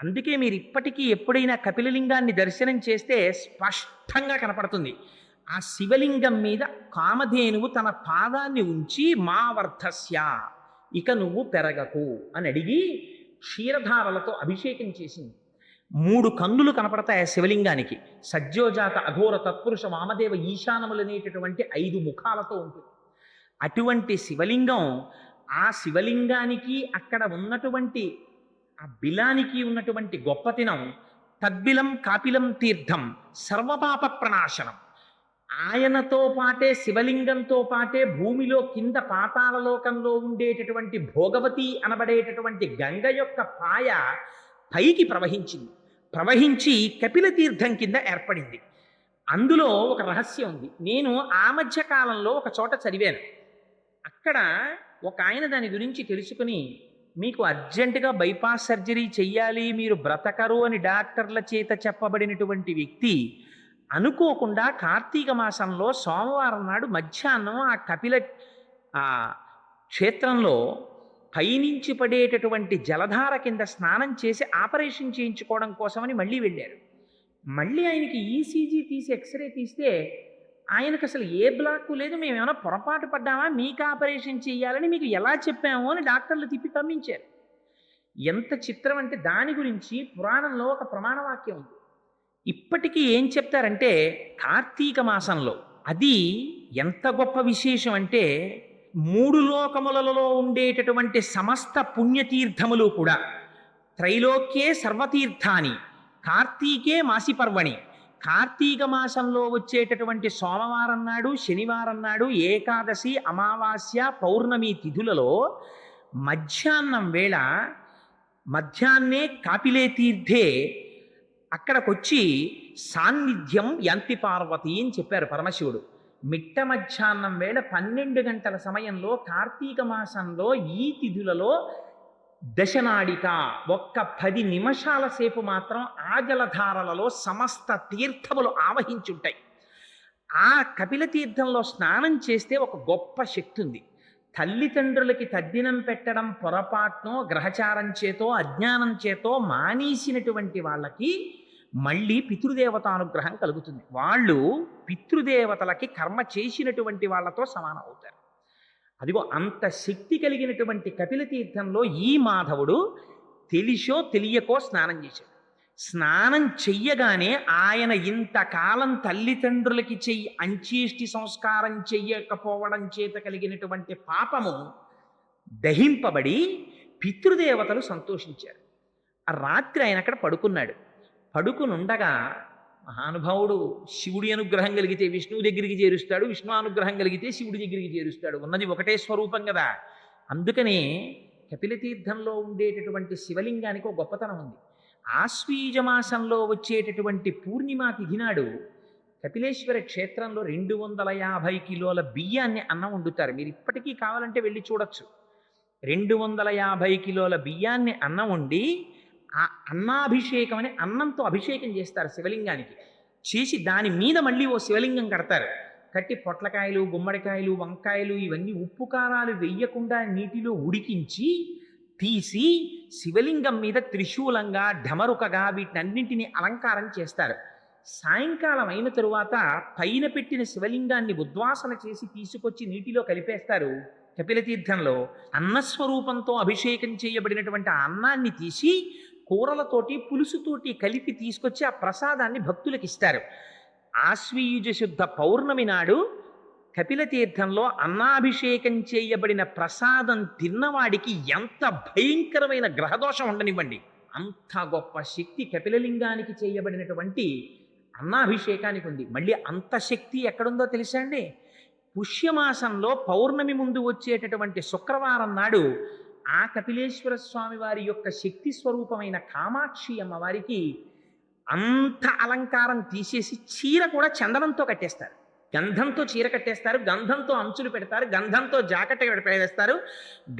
అందుకే మీరు ఇప్పటికీ ఎప్పుడైనా కపిలలింగాన్ని దర్శనం చేస్తే స్పష్టంగా కనపడుతుంది. ఆ శివలింగం మీద కామధేనువు తన పాదాన్ని ఉంచి మా వర్ధస్య, ఇక నువ్వు పెరగకు అని అడిగి క్షీరధారలతో అభిషేకం చేసింది. 3 కన్నులు కనపడతాయి ఆ శివలింగానికి. సజ్జోజాత అఘోర తత్పురుష వామదేవ ఈశానములనేటటువంటి 5 ముఖాలతో ఉంటుంది. అటువంటి శివలింగం, ఆ శివలింగానికి అక్కడ ఉన్నటువంటి ఆ బిలానికి ఉన్నటువంటి గొప్పతనం, తద్బిలం కాపిలం తీర్థం సర్వపాప ప్రణాశనం. ఆయనతో పాటే శివలింగంతో పాటే భూమిలో కింద పాతాళలోకంలో ఉండేటటువంటి భోగవతి అనబడేటటువంటి గంగ యొక్క పాయ పైకి ప్రవహించి కపిల తీర్థం కింద ఏర్పడింది. అందులో ఒక రహస్యం ఉంది. నేను ఆ మధ్య కాలంలో ఒక చోట చదివాను. అక్కడ ఒక ఆయన దాని గురించి తెలుసుకుని, మీకు అర్జెంటుగా బైపాస్ సర్జరీ చెయ్యాలి, మీరు బ్రతకరు అని డాక్టర్ల చేత చెప్పబడినటువంటి వ్యక్తి అనుకోకుండా కార్తీక మాసంలో సోమవారం నాడు మధ్యాహ్నం ఆ కపిల ఆ క్షేత్రంలో పైనుంచి పడేటటువంటి జలధార కింద స్నానం చేసి ఆపరేషన్ చేయించుకోవడం కోసమని మళ్ళీ వెళ్ళారు. మళ్ళీ ఆయనకి ఈసీజీ తీసి ఎక్స్రే తీస్తే ఆయనకు అసలు ఏ బ్లాకు లేదు, మేము ఏమైనా పొరపాటు పడ్డామా, మీకు ఆపరేషన్ చేయాలని మీకు ఎలా చెప్పాము అని డాక్టర్లు తిప్పి పంపించారు. ఎంత చిత్రం అంటే దాని గురించి పురాణంలో ఒక ప్రమాణవాక్యం ఉంది. ఇప్పటికీ ఏం చెప్తారంటే కార్తీక మాసంలో అది ఎంత గొప్ప విశేషం అంటే 3 లోకములలో ఉండేటటువంటి సమస్త పుణ్యతీర్థములు కూడా త్రైలోక్యే సర్వతీర్థాని కార్తీకే మాసి పర్వణి, కార్తీక మాసంలో వచ్చేటటువంటి సోమవారం నాడు, శనివారం నాడు, ఏకాదశి, అమావాస్య, పౌర్ణమి తిథులలో మధ్యాహ్నం వేళ మధ్యాహ్నే కాపిలే తీర్థే అక్కడికొచ్చి సాన్నిధ్యం యంతి పార్వతి అని చెప్పారు పరమశివుడు. మిట్ట మధ్యాహ్నం వేళ 12 గంటల సమయంలో కార్తీక మాసంలో ఈ తిథులలో దశనాడిక ఒక్క 10 నిమిషాల సేపు మాత్రం ఆ జలధారలలో సమస్త తీర్థములు ఆవహించుంటాయి. ఆ కపిల తీర్థంలో స్నానం చేస్తే ఒక గొప్ప శక్తి ఉంది. తల్లిదండ్రులకి తద్దినం పెట్టడం పొరపాటునో గ్రహచారం చేతో అజ్ఞానం చేతో మానేసినటువంటి వాళ్ళకి మళ్ళీ పితృదేవతానుగ్రహం కలుగుతుంది. వాళ్ళు పితృదేవతలకి కర్మ చేసినటువంటి వాళ్ళతో సమానం అవుతారు. అదిగో అంత శక్తి కలిగినటువంటి కపిల తీర్థంలో ఈ మాధవుడు తెలిసో తెలియకో స్నానం చేశాడు. స్నానం చెయ్యగానే ఆయన ఇంతకాలం తల్లిదండ్రులకి అంచేష్టి సంస్కారం చెయ్యకపోవడం చేత కలిగినటువంటి పాపము దహింపబడి పితృదేవతలు సంతోషించారు. ఆ రాత్రి ఆయన అక్కడ పడుకున్నాడు. పడుకునుండగా మహానుభావుడు శివుడి అనుగ్రహం కలిగితే విష్ణువు దగ్గరికి చేరుస్తాడు, విష్ణు అనుగ్రహం కలిగితే శివుడి దగ్గరికి చేరుస్తాడు. ఉన్నది ఒకటే స్వరూపం కదా. అందుకనే కపిలతీర్థంలో ఉండేటటువంటి శివలింగానికి ఒక గొప్పతనం ఉంది. ఆశ్వీజ మాసంలో వచ్చేటటువంటి పూర్ణిమా తిథి నాడు కపిలేశ్వర క్షేత్రంలో 250 కిలోల బియ్యాన్ని అన్నం వండుతారు. మీరు ఇప్పటికీ కావాలంటే వెళ్ళి చూడొచ్చు. 250 కిలోల బియ్యాన్ని అన్నం వండి ఆ అన్నాభిషేకం అని అన్నంతో అభిషేకం చేస్తారు శివలింగానికి. చేసి దాని మీద మళ్ళీ ఓ శివలింగం కడతారు. కట్టి పొట్లకాయలు, గుమ్మడికాయలు, వంకాయలు ఇవన్నీ ఉప్పు కారాలు వెయ్యకుండా నీటిలో ఉడికించి తీసి శివలింగం మీద త్రిశూలంగా ఢమరుకగా వీటినన్నింటినీ అలంకారం చేస్తారు. సాయంకాలం అయిన తరువాత పైన పెట్టిన శివలింగాన్ని ఉద్వాసన చేసి తీసుకొచ్చి నీటిలో కలిపేస్తారు. కపిలతీర్థంలో అన్నస్వరూపంతో అభిషేకం చేయబడినటువంటి ఆ అన్నాన్ని తీసి కూరలతోటి పులుసుతోటి కలిపి తీసుకొచ్చి ఆ ప్రసాదాన్ని భక్తులకు ఇస్తారు. ఆశ్వీయుజ శుద్ధ పౌర్ణమి నాడు కపిలతీర్థంలో అన్నాభిషేకం చేయబడిన ప్రసాదం తిన్నవాడికి ఎంత భయంకరమైన గ్రహదోషం ఉండనివ్వండి, అంత గొప్ప శక్తి కపిలలింగానికి చేయబడినటువంటి అన్నాభిషేకానికి ఉంది. మళ్ళీ అంత శక్తి ఎక్కడుందో తెలుసా అండి? పుష్యమాసంలో పౌర్ణమి ముందు వచ్చేటటువంటి శుక్రవారం నాడు ఆ కపిలేశ్వర స్వామి వారి యొక్క శక్తి స్వరూపమైన కామాక్షి అమ్మవారికి అంత అలంకారం తీసేసి చీర కూడా చందనంతో కట్టేస్తారు. గంధంతో చీర కట్టేస్తారు, గంధంతో అంచులు పెడతారు, గంధంతో జాకెట్ పెడేస్తారు,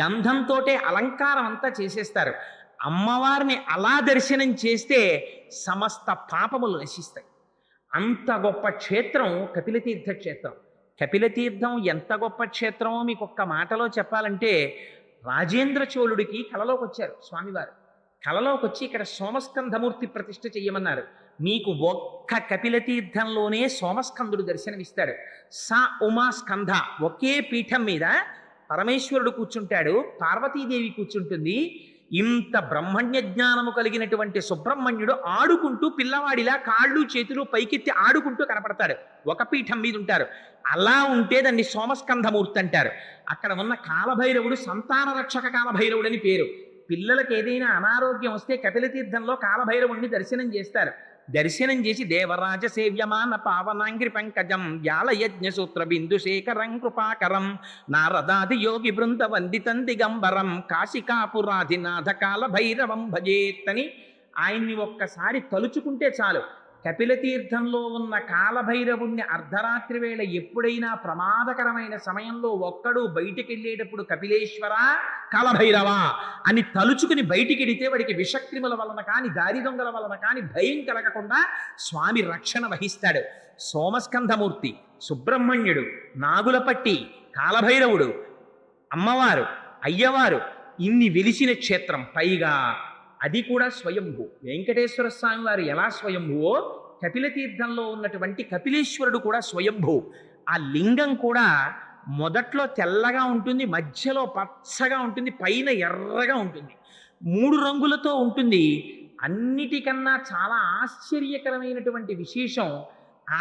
గంధంతోటే అలంకారం అంతా చేసేస్తారు. అమ్మవారిని అలా దర్శనం చేస్తే సమస్త పాపములు నశిస్తాయి. అంత గొప్ప క్షేత్రం కపిలతీర్థ క్షేత్రం. కపిలతీర్థం ఎంత గొప్ప క్షేత్రమో మీకు ఒక్క మాటలో చెప్పాలంటే, రాజేంద్ర చోళుడికి కలలోకి వచ్చారు స్వామివారు. కలలోకి వచ్చి ఇక్కడ సోమస్కంధమూర్తి ప్రతిష్ఠ చెయ్యమన్నారు. మీకు ఒక్క కపిలతీర్థంలోనే సోమస్కందుడు దర్శనమిస్తాడు. సా ఉమా స్కంధ ఒకే పీఠం మీద పరమేశ్వరుడు కూర్చుంటాడు, పార్వతీదేవి కూర్చుంటుంది. ఇంత బ్రహ్మణ్య జ్ఞానము కలిగినటువంటి సుబ్రహ్మణ్యుడు ఆడుకుంటూ పిల్లవాడిలా కాళ్ళు చేతులు పైకెత్తి ఆడుకుంటూ కనపడతాడు. ఒక పీఠం మీద ఉంటారు. అలా ఉంటే దాన్ని సోమస్కంధమూర్తి అంటారు. అక్కడ ఉన్న కాలభైరవుడు సంతాన రక్షక కాలభైరవుడు అని పేరు. పిల్లలకు ఏదైనా అనారోగ్యం వస్తే కపిలతీర్థంలో కాలభైరవుడిని దర్శనం చేస్తారు. దర్శనం చేసి దేవరాజ సేవ్యమాన పావనాంగ్రి పంకజం వ్యాలయజ్ఞ సూత్ర బిందు శేఖరం కృపాకరం నారదాది యోగి బృంద వందితం దిగంబరం కాశికాపురాధినాథ కాల భైరవం భజేత్తని ఆయన్ని ఒక్కసారి తలుచుకుంటే చాలు కపిలతీర్థంలో ఉన్న కాలభైరవుణ్ణి అర్ధరాత్రి వేళ ఎప్పుడైనా ప్రమాదకరమైన సమయంలో ఒక్కడు బయటికి వెళ్ళేటప్పుడు కపిలేశ్వర కాలభైరవ అని తలుచుకుని బయటికి వెడితే వాడికి విషక్రిముల వలన కాని దారి దొంగల వలన కాని భయం కలగకుండా స్వామి రక్షణ వహిస్తాడు. సోమస్కంధమూర్తి, సుబ్రహ్మణ్యుడు, నాగులపట్టి, కాలభైరవుడు, అమ్మవారు, అయ్యవారు ఇన్ని వెలిసిన క్షేత్రం. పైగా అది కూడా స్వయంభూ. వెంకటేశ్వర స్వామి వారు ఎలా స్వయంభువో కపిలతీర్థంలో ఉన్నటువంటి కపిలేశ్వరుడు కూడా స్వయంభూ. ఆ లింగం కూడా మొదట్లో తెల్లగా ఉంటుంది, మధ్యలో పచ్చగా ఉంటుంది, పైన ఎర్రగా ఉంటుంది, 3 రంగులతో ఉంటుంది. అన్నిటికన్నా చాలా ఆశ్చర్యకరమైనటువంటి విశేషం,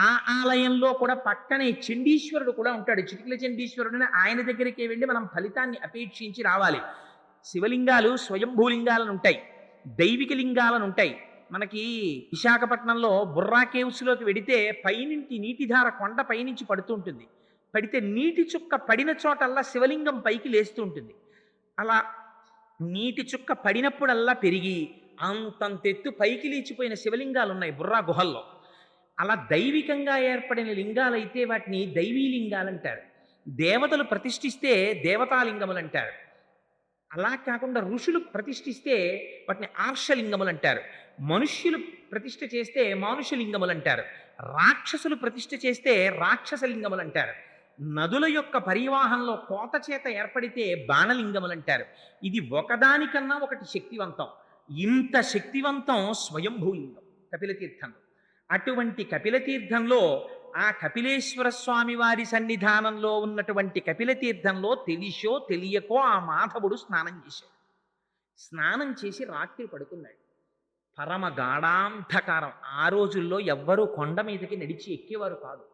ఆ ఆలయంలో కూడా పక్కనే చండీశ్వరుడు కూడా ఉంటాడు. చిటికల చండీశ్వరుడిని ఆయన దగ్గరికి వెళ్ళి మనం ఫలితాన్ని అపేక్షించి రావాలి. శివలింగాలు స్వయంభూలింగాలను ఉంటాయి, దైవిక లింగాలను ఉంటాయి. మనకి విశాఖపట్నంలో బుర్రా కేవ్స్లోకి వెడితే పైనుంచి నీటిధార కొండ పైనుంచి పడుతూ ఉంటుంది. పడితే నీటి చుక్క పడిన చోటల్లా శివలింగం పైకి లేస్తూ ఉంటుంది. అలా నీటి చుక్క పడినప్పుడల్లా పెరిగి అంతంతెత్తు పైకి లేచిపోయిన శివలింగాలు ఉన్నాయి బుర్రా గుహల్లో. అలా దైవికంగా ఏర్పడిన లింగాలైతే వాటిని దైవీ లింగాలు అంటారు. దేవతలు ప్రతిష్ఠిస్తే దేవతాలింగములు అంటారు. అలా కాకుండా ఋషులు ప్రతిష్ఠిస్తే వాటిని ఆర్షలింగములు అంటారు. మనుష్యులు ప్రతిష్ఠ చేస్తే మానుషలింగములు అంటారు. రాక్షసులు ప్రతిష్ఠ చేస్తే రాక్షసలింగములు అంటారు. నదుల యొక్క పరివాహంలో కోత చేత ఏర్పడితే బాణలింగములు అంటారు. ఇది ఒకదానికన్నా ఒకటి శక్తివంతం. ఇంత శక్తివంతం స్వయంభూలింగం కపిలతీర్థంలో. అటువంటి కపిలతీర్థంలో ఆ కపిలేశ్వర స్వామి వారి సన్నిధానంలో ఉన్నటువంటి కపిలతీర్థంలో తెలిసో తెలియకో ఆ మాధవుడు స్నానం చేశాడు. స్నానం చేసి రాత్రి పడుకున్నాడు. పరమ గాఢాంధకారం. ఆ రోజుల్లో ఎవ్వరూ కొండ మీదకి నడిచి ఎక్కేవారు కాదు.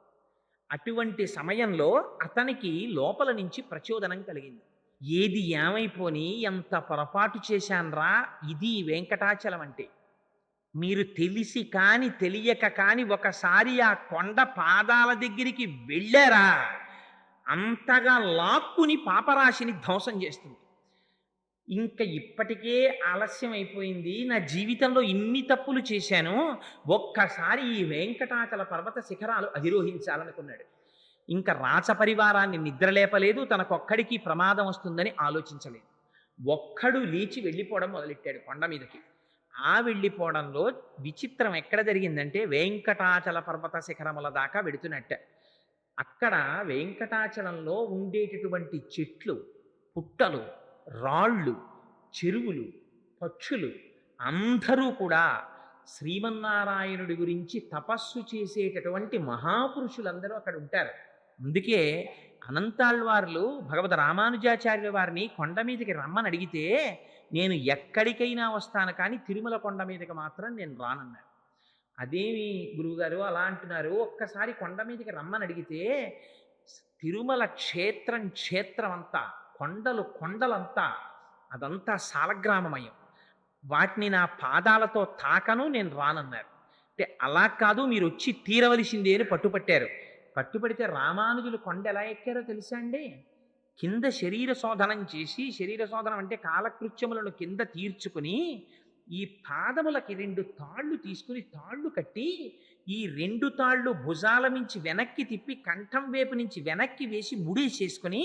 అటువంటి సమయంలో అతనికి లోపల నుంచి ప్రచోదనం కలిగింది. ఏది ఏమైపోని ఎంత పొరపాటు చేశాన్రా, ఇది వెంకటాచలం అంటే. మీరు తెలిసి కాని తెలియక కాని ఒకసారి ఆ కొండ పాదాల దగ్గరికి వెళ్ళారా, అంతగా లాక్కుని పాపరాశిని ధ్వంసం చేస్తుంది. ఇంకా ఇప్పటికే ఆలస్యం అయిపోయింది, నా జీవితంలో ఇన్ని తప్పులు చేశాను, ఒక్కసారి ఈ వెంకటాచల పర్వత శిఖరాలు అధిరోహించాలనుకున్నాడు. ఇంకా రాచపరివారాన్ని నిద్రలేపలేదు, తనకొక్కడికి ప్రమాదం వస్తుందని ఆలోచించలేదు. ఒక్కడు లేచి వెళ్ళిపోవడం మొదలెట్టాడు కొండ మీదకి. ఆ వెళ్ళిపోవడంలో విచిత్రం ఎక్కడ జరిగిందంటే, వెంకటాచల పర్వత శిఖరముల దాకా వెడుతున్నట్ట. అక్కడ వెంకటాచలంలో ఉండేటటువంటి చెట్లు, పుట్టలు, రాళ్ళు, చెరువులు, పక్షులు అందరూ కూడా శ్రీమన్నారాయణుడి గురించి తపస్సు చేసేటటువంటి మహాపురుషులందరూ అక్కడ ఉంటారు. అందుకే అనంతాళ్వార్లు భగవద్ రామానుజాచార్యుల వారిని కొండ మీదకి రమ్మని అడిగితే, నేను ఎక్కడికైనా వస్తాను కానీ తిరుమల కొండ మీదకి మాత్రం నేను రానన్నారు. అదేమి గురువుగారు అలా అంటున్నారు, ఒక్కసారి కొండ మీదకి రమ్మని అడిగితే, తిరుమల క్షేత్రం అంతా, కొండలు కొండలంతా, అదంతా సాలగ్రామమయం, వాటిని నా పాదాలతో తాకను, నేను రానన్నారు. అంటే అలా కాదు, మీరు వచ్చి తీరవలసిందే అని పట్టుపట్టారు. పట్టుపడితే రామానుజులు కొండ ఎలా ఎక్కారో తెలుసా అండి? కింద శరీర శోధనం చేసి, శరీర శోధనం అంటే కాలకృత్యములను కింద తీర్చుకుని, ఈ పాదములకి 2 తాళ్ళు తీసుకుని తాళ్ళు కట్టి, ఈ 2 తాళ్ళు భుజాల నుంచి వెనక్కి తిప్పి కంఠం వైపు నుంచి వెనక్కి వేసి ముడేసేసుకుని,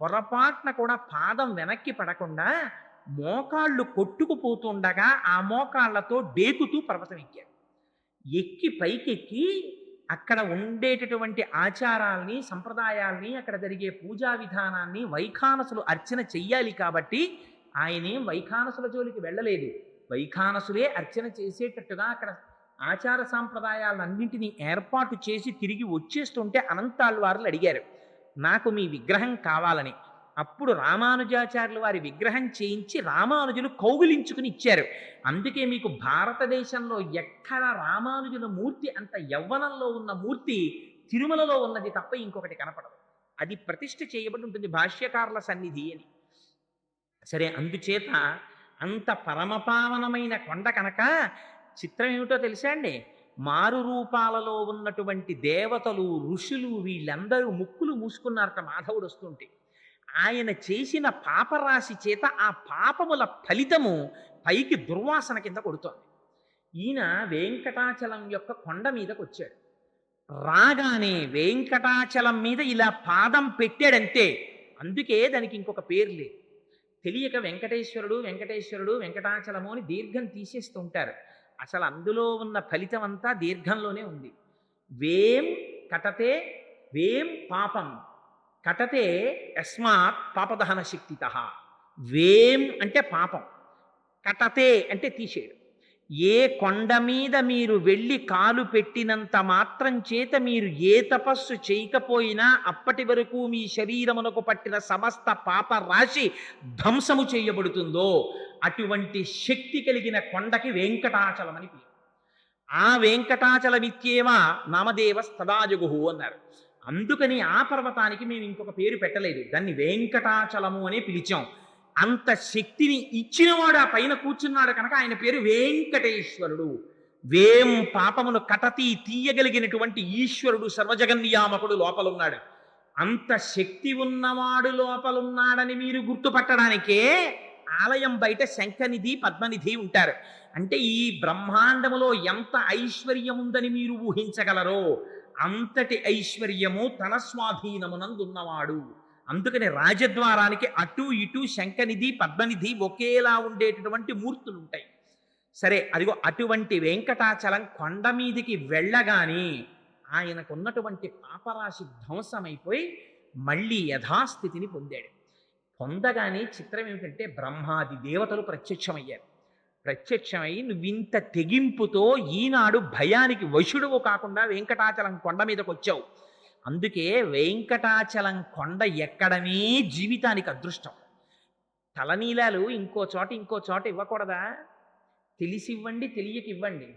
పొరపాటున కూడా పాదం వెనక్కి పడకుండా మోకాళ్ళు కొట్టుకుపోతుండగా ఆ మోకాళ్లతో డేకుతూ పర్వతం ఎక్కారు. ఎక్కి పైకెక్కి అక్కడ ఉండేటటువంటి ఆచారాల్ని, సంప్రదాయాల్ని, అక్కడ జరిగే పూజా విధానాన్ని, వైఖానసులు అర్చన చెయ్యాలి కాబట్టి ఆయనేం వైఖానసుల జోలికి వెళ్ళలేదు. వైఖానసులే అర్చన చేసేటట్టుగా అక్కడ ఆచార సాంప్రదాయాలన్నింటినీ ఏర్పాటు చేసి తిరిగి వచ్చేస్తుంటే అనంతాళ్వార్లు అడిగారు, నాకు మీ విగ్రహం కావాలని. అప్పుడు రామానుజాచార్యులు వారి విగ్రహం చేయించి రామానుజులు కౌగిలించుకుని ఇచ్చారు. అందుకే మీకు భారతదేశంలో ఎక్కడ రామానుజుల మూర్తి అంత యవ్వనంలో ఉన్న మూర్తి తిరుమలలో ఉన్నది తప్ప ఇంకొకటి కనపడదు. అది ప్రతిష్ఠ చేయబడి ఉంటుంది భాష్యకారుల సన్నిధి అని. సరే, అందుచేత అంత పరమపావనమైన కొండ కనుక చిత్రం ఏమిటో తెలుసా అండి? మారు రూపాలలో ఉన్నటువంటి దేవతలు, ఋషులు వీళ్ళందరూ ముక్కులు మూసుకున్నారట మాధవుడు వస్తుంటే. ఆయన చేసిన పాపరాశి చేత ఆ పాపముల ఫలితము పైకి దుర్వాసన కింద కొడుతోంది. ఈయన వెంకటాచలం యొక్క కొండ మీదకి వచ్చాడు. రాగానే వెంకటాచలం మీద ఇలా పాదం పెట్టాడంతే. అందుకే దానికి ఇంకొక పేరు లేదు. తెలియక వెంకటేశ్వరుడు వెంకటేశ్వరుడు వెంకటాచలము అని దీర్ఘం తీసేస్తూ ఉంటారు. అసలు అందులో ఉన్న ఫలితం అంతా దీర్ఘంలోనే ఉంది. వేం కటతే, వేం పాపం కటతే యస్మాత్ పాపదహన శక్తిత. వేం అంటే పాపం, కటతే అంటే తీసేయడం. ఏ కొండ మీద మీరు వెళ్ళి కాలు పెట్టినంత మాత్రం చేత మీరు ఏ తపస్సు చేయకపోయినా అప్పటి వరకు మీ శరీరమునకు పట్టిన సమస్త పాప రాశి ధ్వంసము చేయబడుతుందో అటువంటి శక్తి కలిగిన కొండకి వెంకటాచలం అని పేరు. ఆ వెంకటాచలమిత్యేవ నామదేవ స్తదాజగుహు అన్నారు. అందుకని ఆ పర్వతానికి మేము ఇంకొక పేరు పెట్టలేదు, దాన్ని వెంకటాచలము అనే పిలిచాం. అంత శక్తిని ఇచ్చినవాడు ఆ పైన కూర్చున్నాడు కనుక ఆయన పేరు వెంకటేశ్వరుడు. వేం పాపమును కటతి తీయగలిగినటువంటి ఈశ్వరుడు సర్వజగన్నియామకుడు లోపలున్నాడు. అంత శక్తి ఉన్నవాడు లోపలున్నాడని మీరు గుర్తుపట్టడానికే ఆలయం బయట శంఖనిధి పద్మనిధి ఉంటారు. అంటే ఈ బ్రహ్మాండములో ఎంత ఐశ్వర్యం ఉందని మీరు ఊహించగలరో అంతటి ఐశ్వర్యము తన స్వాధీనమునందున్నవాడు. అందుకని రాజద్వారానికి అటు ఇటు శంఖనిధి పద్మనిధి ఒకేలా ఉండేటటువంటి మూర్తులు ఉంటాయి. సరే, అదిగో అటువంటి వెంకటాచలం కొండ మీదికి వెళ్ళగానే ఆయనకున్నటువంటి పాపరాశి ధ్వంసమైపోయి మళ్ళీ యథాస్థితిని పొందాడు. పొందగానే చిత్రం ఏమిటంటే బ్రహ్మాది దేవతలు ప్రత్యక్షమయ్యారు. ప్రత్యక్షమై నువ్వింత తెగింపుతో ఈనాడు భయానికి వశుడువు కాకుండా వెంకటాచలం కొండ మీదకి వచ్చావు. అందుకే వెంకటాచలం కొండ ఎక్కడమే జీవితానికి అదృష్టం. తలనీలాలు ఇంకో చోట ఇవ్వకూడదా? తెలిసి ఇవ్వండి, తెలియక ఇవ్వండి.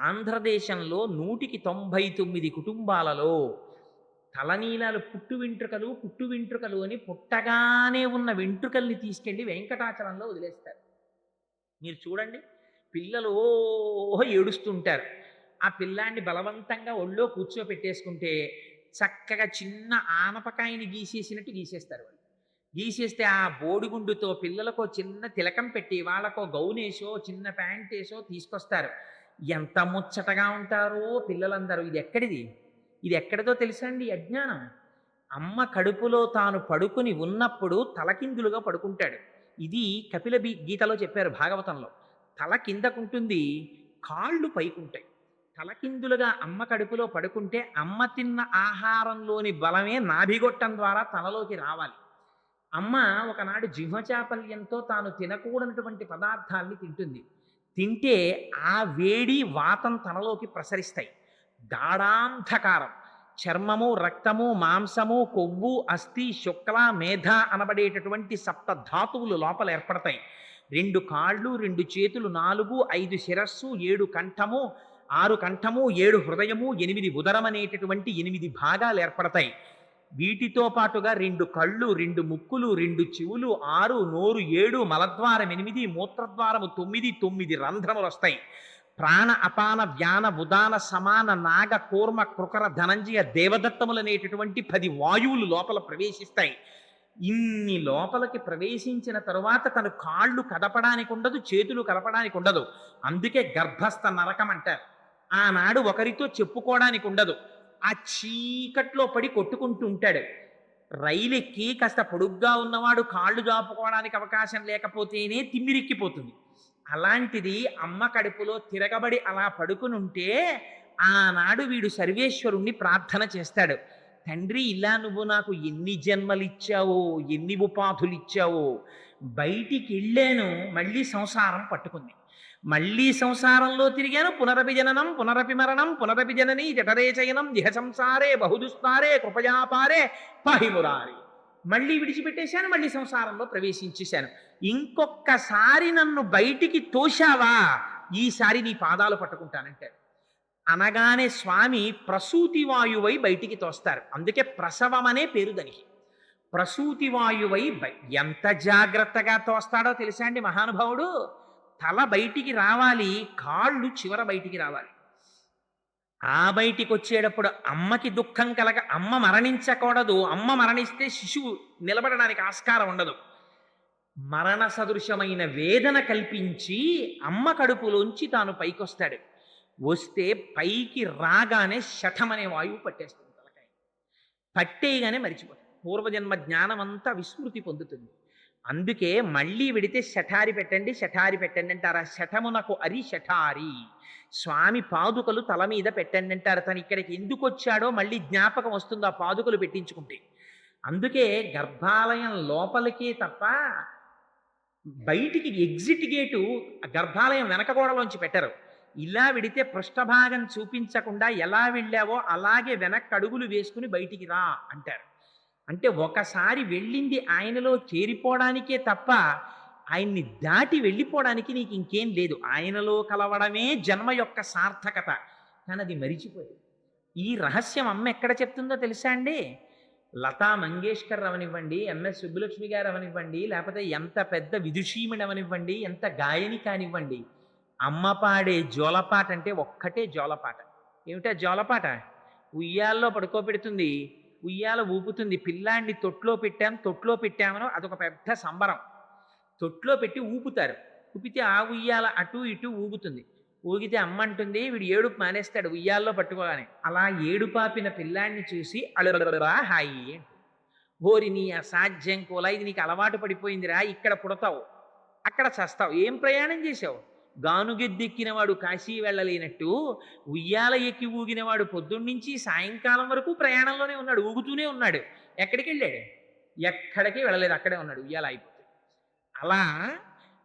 ఆంధ్రదేశంలో 199 కుటుంబాలలో తలనీలాలు పుట్టు వెంట్రుకలు అని పుట్టగానే ఉన్న వెంట్రుకల్ని తీసుకెళ్ళి వెంకటాచలంలో వదిలేస్తారు. మీరు చూడండి, పిల్లలు ఏడుస్తుంటారు. ఆ పిల్లాన్ని బలవంతంగా ఒళ్ళో కూర్చోపెట్టేసుకుంటే చక్కగా చిన్న ఆనపకాయని గీసేసినట్టు గీసేస్తారు వాళ్ళు. గీసేస్తే ఆ బోడిగుండుతో పిల్లలకో చిన్న తిలకం పెట్టి వాళ్ళకో గౌనేసో చిన్న ప్యాంటేసో తీసుకొస్తారు. ఎంత ముచ్చటగా ఉంటారో పిల్లలందరూ. ఇది ఎక్కడిదో తెలుసా అండి? అజ్ఞానం. అమ్మ కడుపులో తాను పడుకుని ఉన్నప్పుడు తలకిందులుగా పడుకుంటాడు. ఇది కపిల గీతలో చెప్పారు, భాగవతంలో. తల కిందకుంటుంది, కాళ్ళు పైకుంటాయి. తలకిందులుగా అమ్మ కడుపులో పడుకుంటే అమ్మ తిన్న ఆహారంలోని బలమే నాభిగొట్టం ద్వారా తనలోకి రావాలి. అమ్మ ఒకనాడు జిహ్వచాపల్యంతో తాను తినకూడనటువంటి పదార్థాల్ని తింటుంది. తింటే ఆ వేడి వాతం తనలోకి ప్రసరిస్తాయి. గాఢాంధకారం, చర్మము, రక్తము, మాంసము, కొవ్వు, అస్థి, శుక్ల, మేధ అనబడేటటువంటి సప్త ధాతువులు లోపల ఏర్పడతాయి. 2 కాళ్ళు, 2 చేతులు, 4, 5 శిరస్సు, 7 కంఠము, 6 కంఠము, 7 హృదయము, 8 ఉదరం అనేటటువంటి 8 భాగాలు ఏర్పడతాయి. వీటితో పాటుగా 2 కళ్ళు, 2 ముక్కులు, 2 చెవులు, 6 నోరు, 7 మలద్వారం, 8 మూత్రద్వారము, 9 రంధ్రములు వస్తాయి. ప్రాణ అపాన వ్యాన ఉదాన సమాన నాగ కూర్మ కృకర ధనంజయ దేవదత్తములనేటటువంటి 10 వాయువులు లోపల ప్రవేశిస్తాయి. ఇన్ని లోపలికి ప్రవేశించిన తరువాత తను కాళ్ళు కదపడానికి ఉండదు, చేతులు కదపడానికి ఉండదు. అందుకే గర్భస్థ నరకం అంటారు. ఆనాడు ఒకరితో చెప్పుకోవడానికి ఉండదు. ఆ చీకట్లో పడి కొట్టుకుంటూ ఉంటాడు. రైలెక్కి కాస్త పొడుగ్గా ఉన్నవాడు కాళ్ళు జాపుకోవడానికి అవకాశం లేకపోతేనే తిమ్మిరెక్కిపోతుంది. అలాంటిది అమ్మ కడుపులో తిరగబడి అలా పడుకుని ఉంటే ఆనాడు వీడు సర్వేశ్వరుణ్ణి ప్రార్థన చేస్తాడు. తండ్రి, ఇలా నువ్వు నాకు ఎన్ని జన్మలిచ్చావో, ఎన్ని ఉపాధులు ఇచ్చావో. బయటికి వెళ్ళాను, మళ్ళీ సంసారం పట్టుకుంది. మళ్ళీ సంసారంలో తిరిగాను. పునరపి జననం పునరపి మరణం పునరపి జనని జఠరే చయనం జిహ సంసారే బహుదుస్తారే కృపయాపారే పాహిమురారి. మళ్ళీ విడిచిపెట్టేశాను, మళ్ళీ సంసారంలో ప్రవేశించేశాను. ఇంకొక్కసారి నన్ను బయటికి తోశావా, ఈసారి నీ పాదాలు పట్టుకుంటానంటాడు. అనగానే స్వామి ప్రసూతి వాయువై బయటికి తోస్తారు. అందుకే ప్రసవం అనే పేరు దానికి. ప్రసూతి వాయువై ఎంత జాగ్రత్తగా తోస్తాడో తెలుసా అండి మహానుభావుడు? తల బయటికి రావాలి, కాళ్ళు చివర బయటికి రావాలి. ఆ బయటికి వచ్చేటప్పుడు అమ్మకి దుఃఖం కలగ, అమ్మ మరణించకూడదు. అమ్మ మరణిస్తే శిశువు నిలబడడానికి ఆస్కారం ఉండదు. మరణ సదృశమైన వేదన కల్పించి అమ్మ కడుపులోంచి తాను పైకొస్తాడు. వస్తే పైకి రాగానే శఠమనే వాయువు పట్టేస్తుంది తలకాయ. పట్టేయగానే మరిచిపోతాడు. పూర్వజన్మ జ్ఞానం అంతా విస్మృతి పొందుతుంది. అందుకే మళ్ళీ విడితే శఠారి పెట్టండి, శఠారి పెట్టండి అంటారు. ఆ శఠమునకు అరి శఠారి. స్వామి పాదుకలు తల మీద పెట్టండి అంటారు. తను ఇక్కడికి ఎందుకు వచ్చాడో మళ్ళీ జ్ఞాపకం వస్తుంది ఆ పాదుకలు పెట్టించుకుంటే. అందుకే గర్భాలయం లోపలికే తప్ప బయటికి ఎగ్జిట్ గేటు గర్భాలయం వెనక గోడలోంచి పెట్టరు. ఇలా విడితే పృష్ఠభాగం చూపించకుండా ఎలా వెళ్ళావో అలాగే వెనక్కి అడుగులు వేసుకుని బయటికి రా అంటారు. అంటే ఒకసారి వెళ్ళింది ఆయనలో చేరిపోవడానికే తప్ప ఆయన్ని దాటి వెళ్ళిపోవడానికి నీకు ఇంకేం లేదు. ఆయనలో కలవడమే జన్మ యొక్క సార్థకత. కానీ అది మరిచిపోయింది. ఈ రహస్యం అమ్మ ఎక్కడ చెప్తుందో తెలుసా అండి? లతా మంగేష్కర్ అవనివ్వండి, ఎంఎస్ సుబ్బులక్ష్మి గారు అవనివ్వండి, లేకపోతే ఎంత పెద్ద విదుషీమణి అవనివ్వండి, ఎంత గాయని కానివ్వండి, అమ్మ పాడే జోలపాట అంటే ఒక్కటే జోలపాట. ఏమిటా జోలపాట? ఉయ్యాల్లో పడుకోబెడుతుంది, ఉయ్యాల ఊపుతుంది. పిల్లాన్ని తొట్లో పెట్టామనో అదొక పెద్ద సంబరం. తొట్లో పెట్టి ఊపుతారు. ఊపితే ఆ ఉయ్యాల అటు ఇటు ఊగుతుంది. ఊగితే అమ్మ అంటుంది, వీడు ఏడుపు మానేస్తాడు ఉయ్యాల్లో పట్టుకోగానే. అలా ఏడుపాపిన పిల్లాన్ని చూసి అళరా హాయి అంటుంది. ఓరి నీ అసాధ్యం కోలా, ఇది నీకు అలవాటు పడిపోయిందిరా. ఇక్కడ పుడతావు, అక్కడ చస్తావు. ఏం ప్రయాణం చేశావు? గానుగెద్దెక్కినవాడు కాశీ వెళ్ళలేనట్టు ఉయ్యాల ఎక్కి ఊగినవాడు పొద్దున్నుంచి సాయంకాలం వరకు ప్రయాణంలోనే ఉన్నాడు, ఊగుతూనే ఉన్నాడు. ఎక్కడికి వెళ్ళాడు? ఎక్కడికి వెళ్ళలేదు, అక్కడే ఉన్నాడు ఉయ్యాల అయిపోతుంది. అలా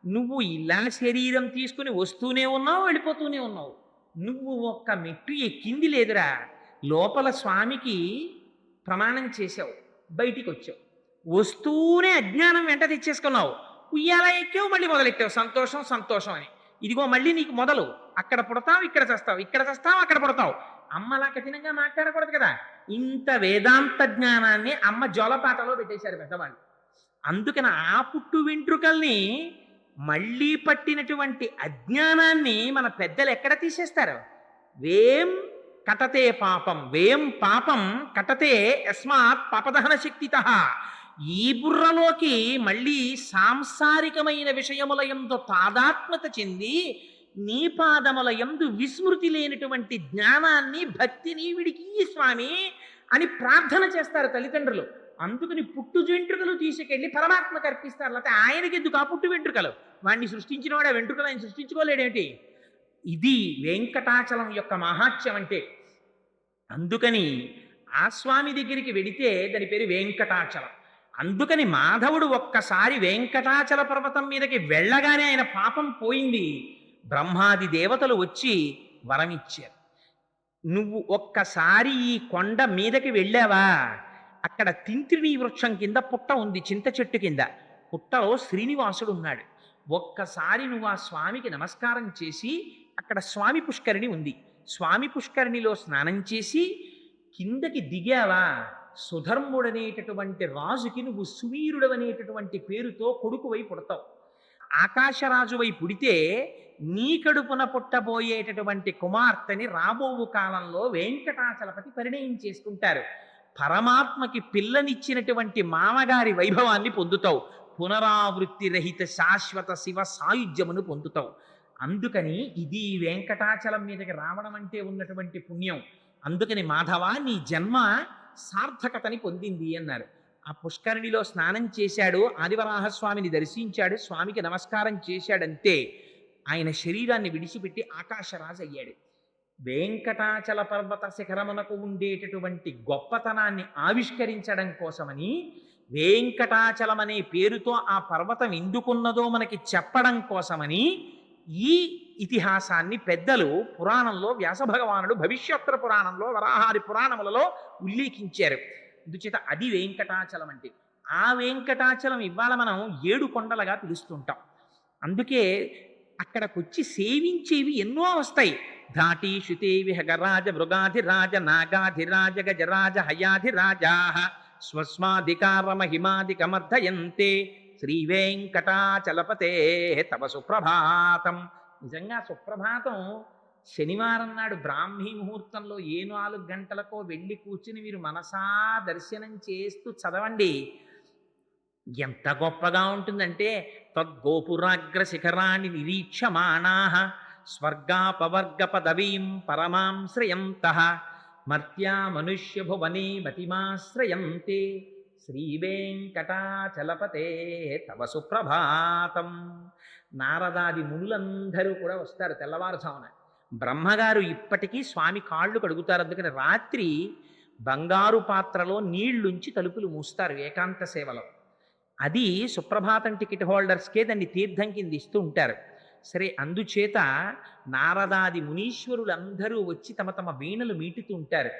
నువ్వు ఇలా శరీరం తీసుకుని వస్తూనే ఉన్నావు, వెళ్ళిపోతూనే ఉన్నావు. నువ్వు ఒక్క మెట్టు ఎక్కింది లేదురా. లోపల స్వామికి ప్రమాణం చేశావు, బయటికి వచ్చావు, వస్తూనే అజ్ఞానం వెంట తెచ్చేసుకున్నావు. ఉయ్యాల ఎక్కావు, మళ్ళీ మొదలెట్టావు సంతోషం సంతోషం అని. ఇదిగో మళ్ళీ నీకు మొదలు. అక్కడ పుడతావు, ఇక్కడ చేస్తావు, ఇక్కడ చేస్తావు, అక్కడ పుడతావు. అమ్మ అలా కఠినంగా మాట్లాడకూడదు కదా. ఇంత వేదాంత జ్ఞానాన్ని అమ్మ జోలపాటలో పెట్టేశారు పెద్దవాళ్ళు. అందుకని ఆ పుట్టు వెంట్రుకల్ని మళ్ళీ పట్టినటువంటి అజ్ఞానాన్ని మన పెద్దలు ఎక్కడ తీసేస్తారు? వేం కటతే పాపం, వేం పాపం కటతే యస్మాత్ పాపదహన శక్తితః. ఈ బుర్రలోకి మళ్ళీ సాంసారికమైన విషయముల యందు తాదాత్మ్యత చెంది నీ పాదముల యందు విస్మృతి లేనటువంటి జ్ఞానాన్ని భక్తిని వీడికి స్వామి అని ప్రార్థన చేస్తారు తల్లిదండ్రులు. అందుకని పుట్టు వెంట్రుకలు తీసుకెళ్ళి పరమాత్మకు అర్పిస్తారు. లేకపోతే ఆయనకి ఎందుకు ఆ పుట్టు వెంట్రుకలు? వాడిని సృష్టించిన వాడు ఆ వెంట్రుకలు ఆయన సృష్టించుకోలేడేంటి? ఇది వెంకటాచలం యొక్క మహాత్యం అంటే. అందుకని ఆ స్వామి దగ్గరికి వెడితే దాని పేరు వెంకటాచలం. అందుకని మాధవుడు ఒక్కసారి వెంకటాచల పర్వతం మీదకి వెళ్ళగానే ఆయన పాపం పోయింది. బ్రహ్మాది దేవతలు వచ్చి వరమిచ్చారు. నువ్వు ఒక్కసారి ఈ కొండ మీదకి వెళ్ళావా, అక్కడ తింత్రిణీ వృక్షం కింద పుట్ట ఉంది, చింత చెట్టు కింద. పుట్టలో శ్రీనివాసుడు ఉన్నాడు. ఒక్కసారి నువ్వు ఆ స్వామికి నమస్కారం చేసి, అక్కడ స్వామి పుష్కరిణి ఉంది, స్వామి పుష్కరిణిలో స్నానం చేసి కిందకి దిగావా, సుధర్ముడనేటటువంటి రాజుకి నువ్వు సువీరుడనేటటువంటి పేరుతో కొడుకువై పుడతావు. ఆకాశరాజువై పుడితే నీ కడుపున పుట్టబోయేటటువంటి కుమార్తెని రాబోవు కాలంలో వెంకటాచలపతి పరిణయం చేసుకుంటారు. పరమాత్మకి పిల్లనిచ్చినటువంటి మామగారి వైభవాన్ని పొందుతావు. పునరావృత్తి రహిత శాశ్వత శివ సాయుధ్యమును పొందుతావు. అందుకని ఇది వెంకటాచలం మీదకి రావడం అంటే ఉన్నటువంటి పుణ్యం. అందుకని మాధవ నీ జన్మ సార్థకతని పొందింది అన్నారు. ఆ పుష్కరిణిలో స్నానం చేశాడు, ఆదివరాహస్వామిని దర్శించాడు, స్వామికి నమస్కారం చేశాడంతే ఆయన శరీరాన్ని విడిచిపెట్టి ఆకాశరాజు అయ్యాడు. వెంకటాచల పర్వత శిఖరమునకు ఉండేటటువంటి గొప్పతనాన్ని ఆవిష్కరించడం కోసమని, వెంకటాచలం అనే పేరుతో ఆ పర్వతం ఎందుకున్నదో మనకి చెప్పడం కోసమని ఈ ఇతిహాసాన్ని పెద్దలు పురాణంలో వ్యాస భగవానుడు భవిష్యోత్తర పురాణంలో వరాహారి పురాణములలో ఉల్లేఖించారు. అందుచేత అది వెంకటాచలం అంటే. ఆ వెంకటాచలం ఇవాళ మనం 7 కొండలుగా పిలుస్తుంటాం. అందుకే అక్కడికొచ్చి సేవించేవి ఎన్నో వస్తాయి. ధాటి శుతే విహగరాజ మృగాధిరాజ నాగాధిరాజ గజరాజ హయాధిరాజా స్వస్మాధికార మహిమాధికమర్థయంతే శ్రీ వెంకటాచలపతే తవ సుప్రభాతం. నిజంగా సుప్రభాతం శనివారం నాడు బ్రాహ్మీ ముహూర్తంలో 4 గంటలకో వెళ్ళి కూర్చుని మీరు మనసా దర్శనం చేస్తూ చదవండి. ఎంత గొప్పగా ఉంటుందంటే తద్గోపురాగ్ర శిఖరాన్ని నిరీక్షమాణా స్వర్గాపవర్గ పదవీం పరమాం శ్రయంతః మర్త్యా మనుష్య భువనే మతిమాశ్రయంతే శ్రీవేంకటాచలపతే తవ సుప్రభాతం. నారదాది మునులందరూ కూడా వస్తారు తెల్లవారుజామున. బ్రహ్మగారు ఇప్పటికీ స్వామి కాళ్ళు కడుగుతారు. అందుకని రాత్రి బంగారు పాత్రలో నీళ్లుంచి తలుపులు మూస్తారు ఏకాంత సేవలో. అది సుప్రభాతం టికెట్ హోల్డర్స్కే దాన్ని తీర్థం కింద ఇస్తూ ఉంటారు. సరే, అందుచేత నారదాది మునీశ్వరులందరూ వచ్చి తమ తమ వీణలు మీటుతూ ఉంటారు.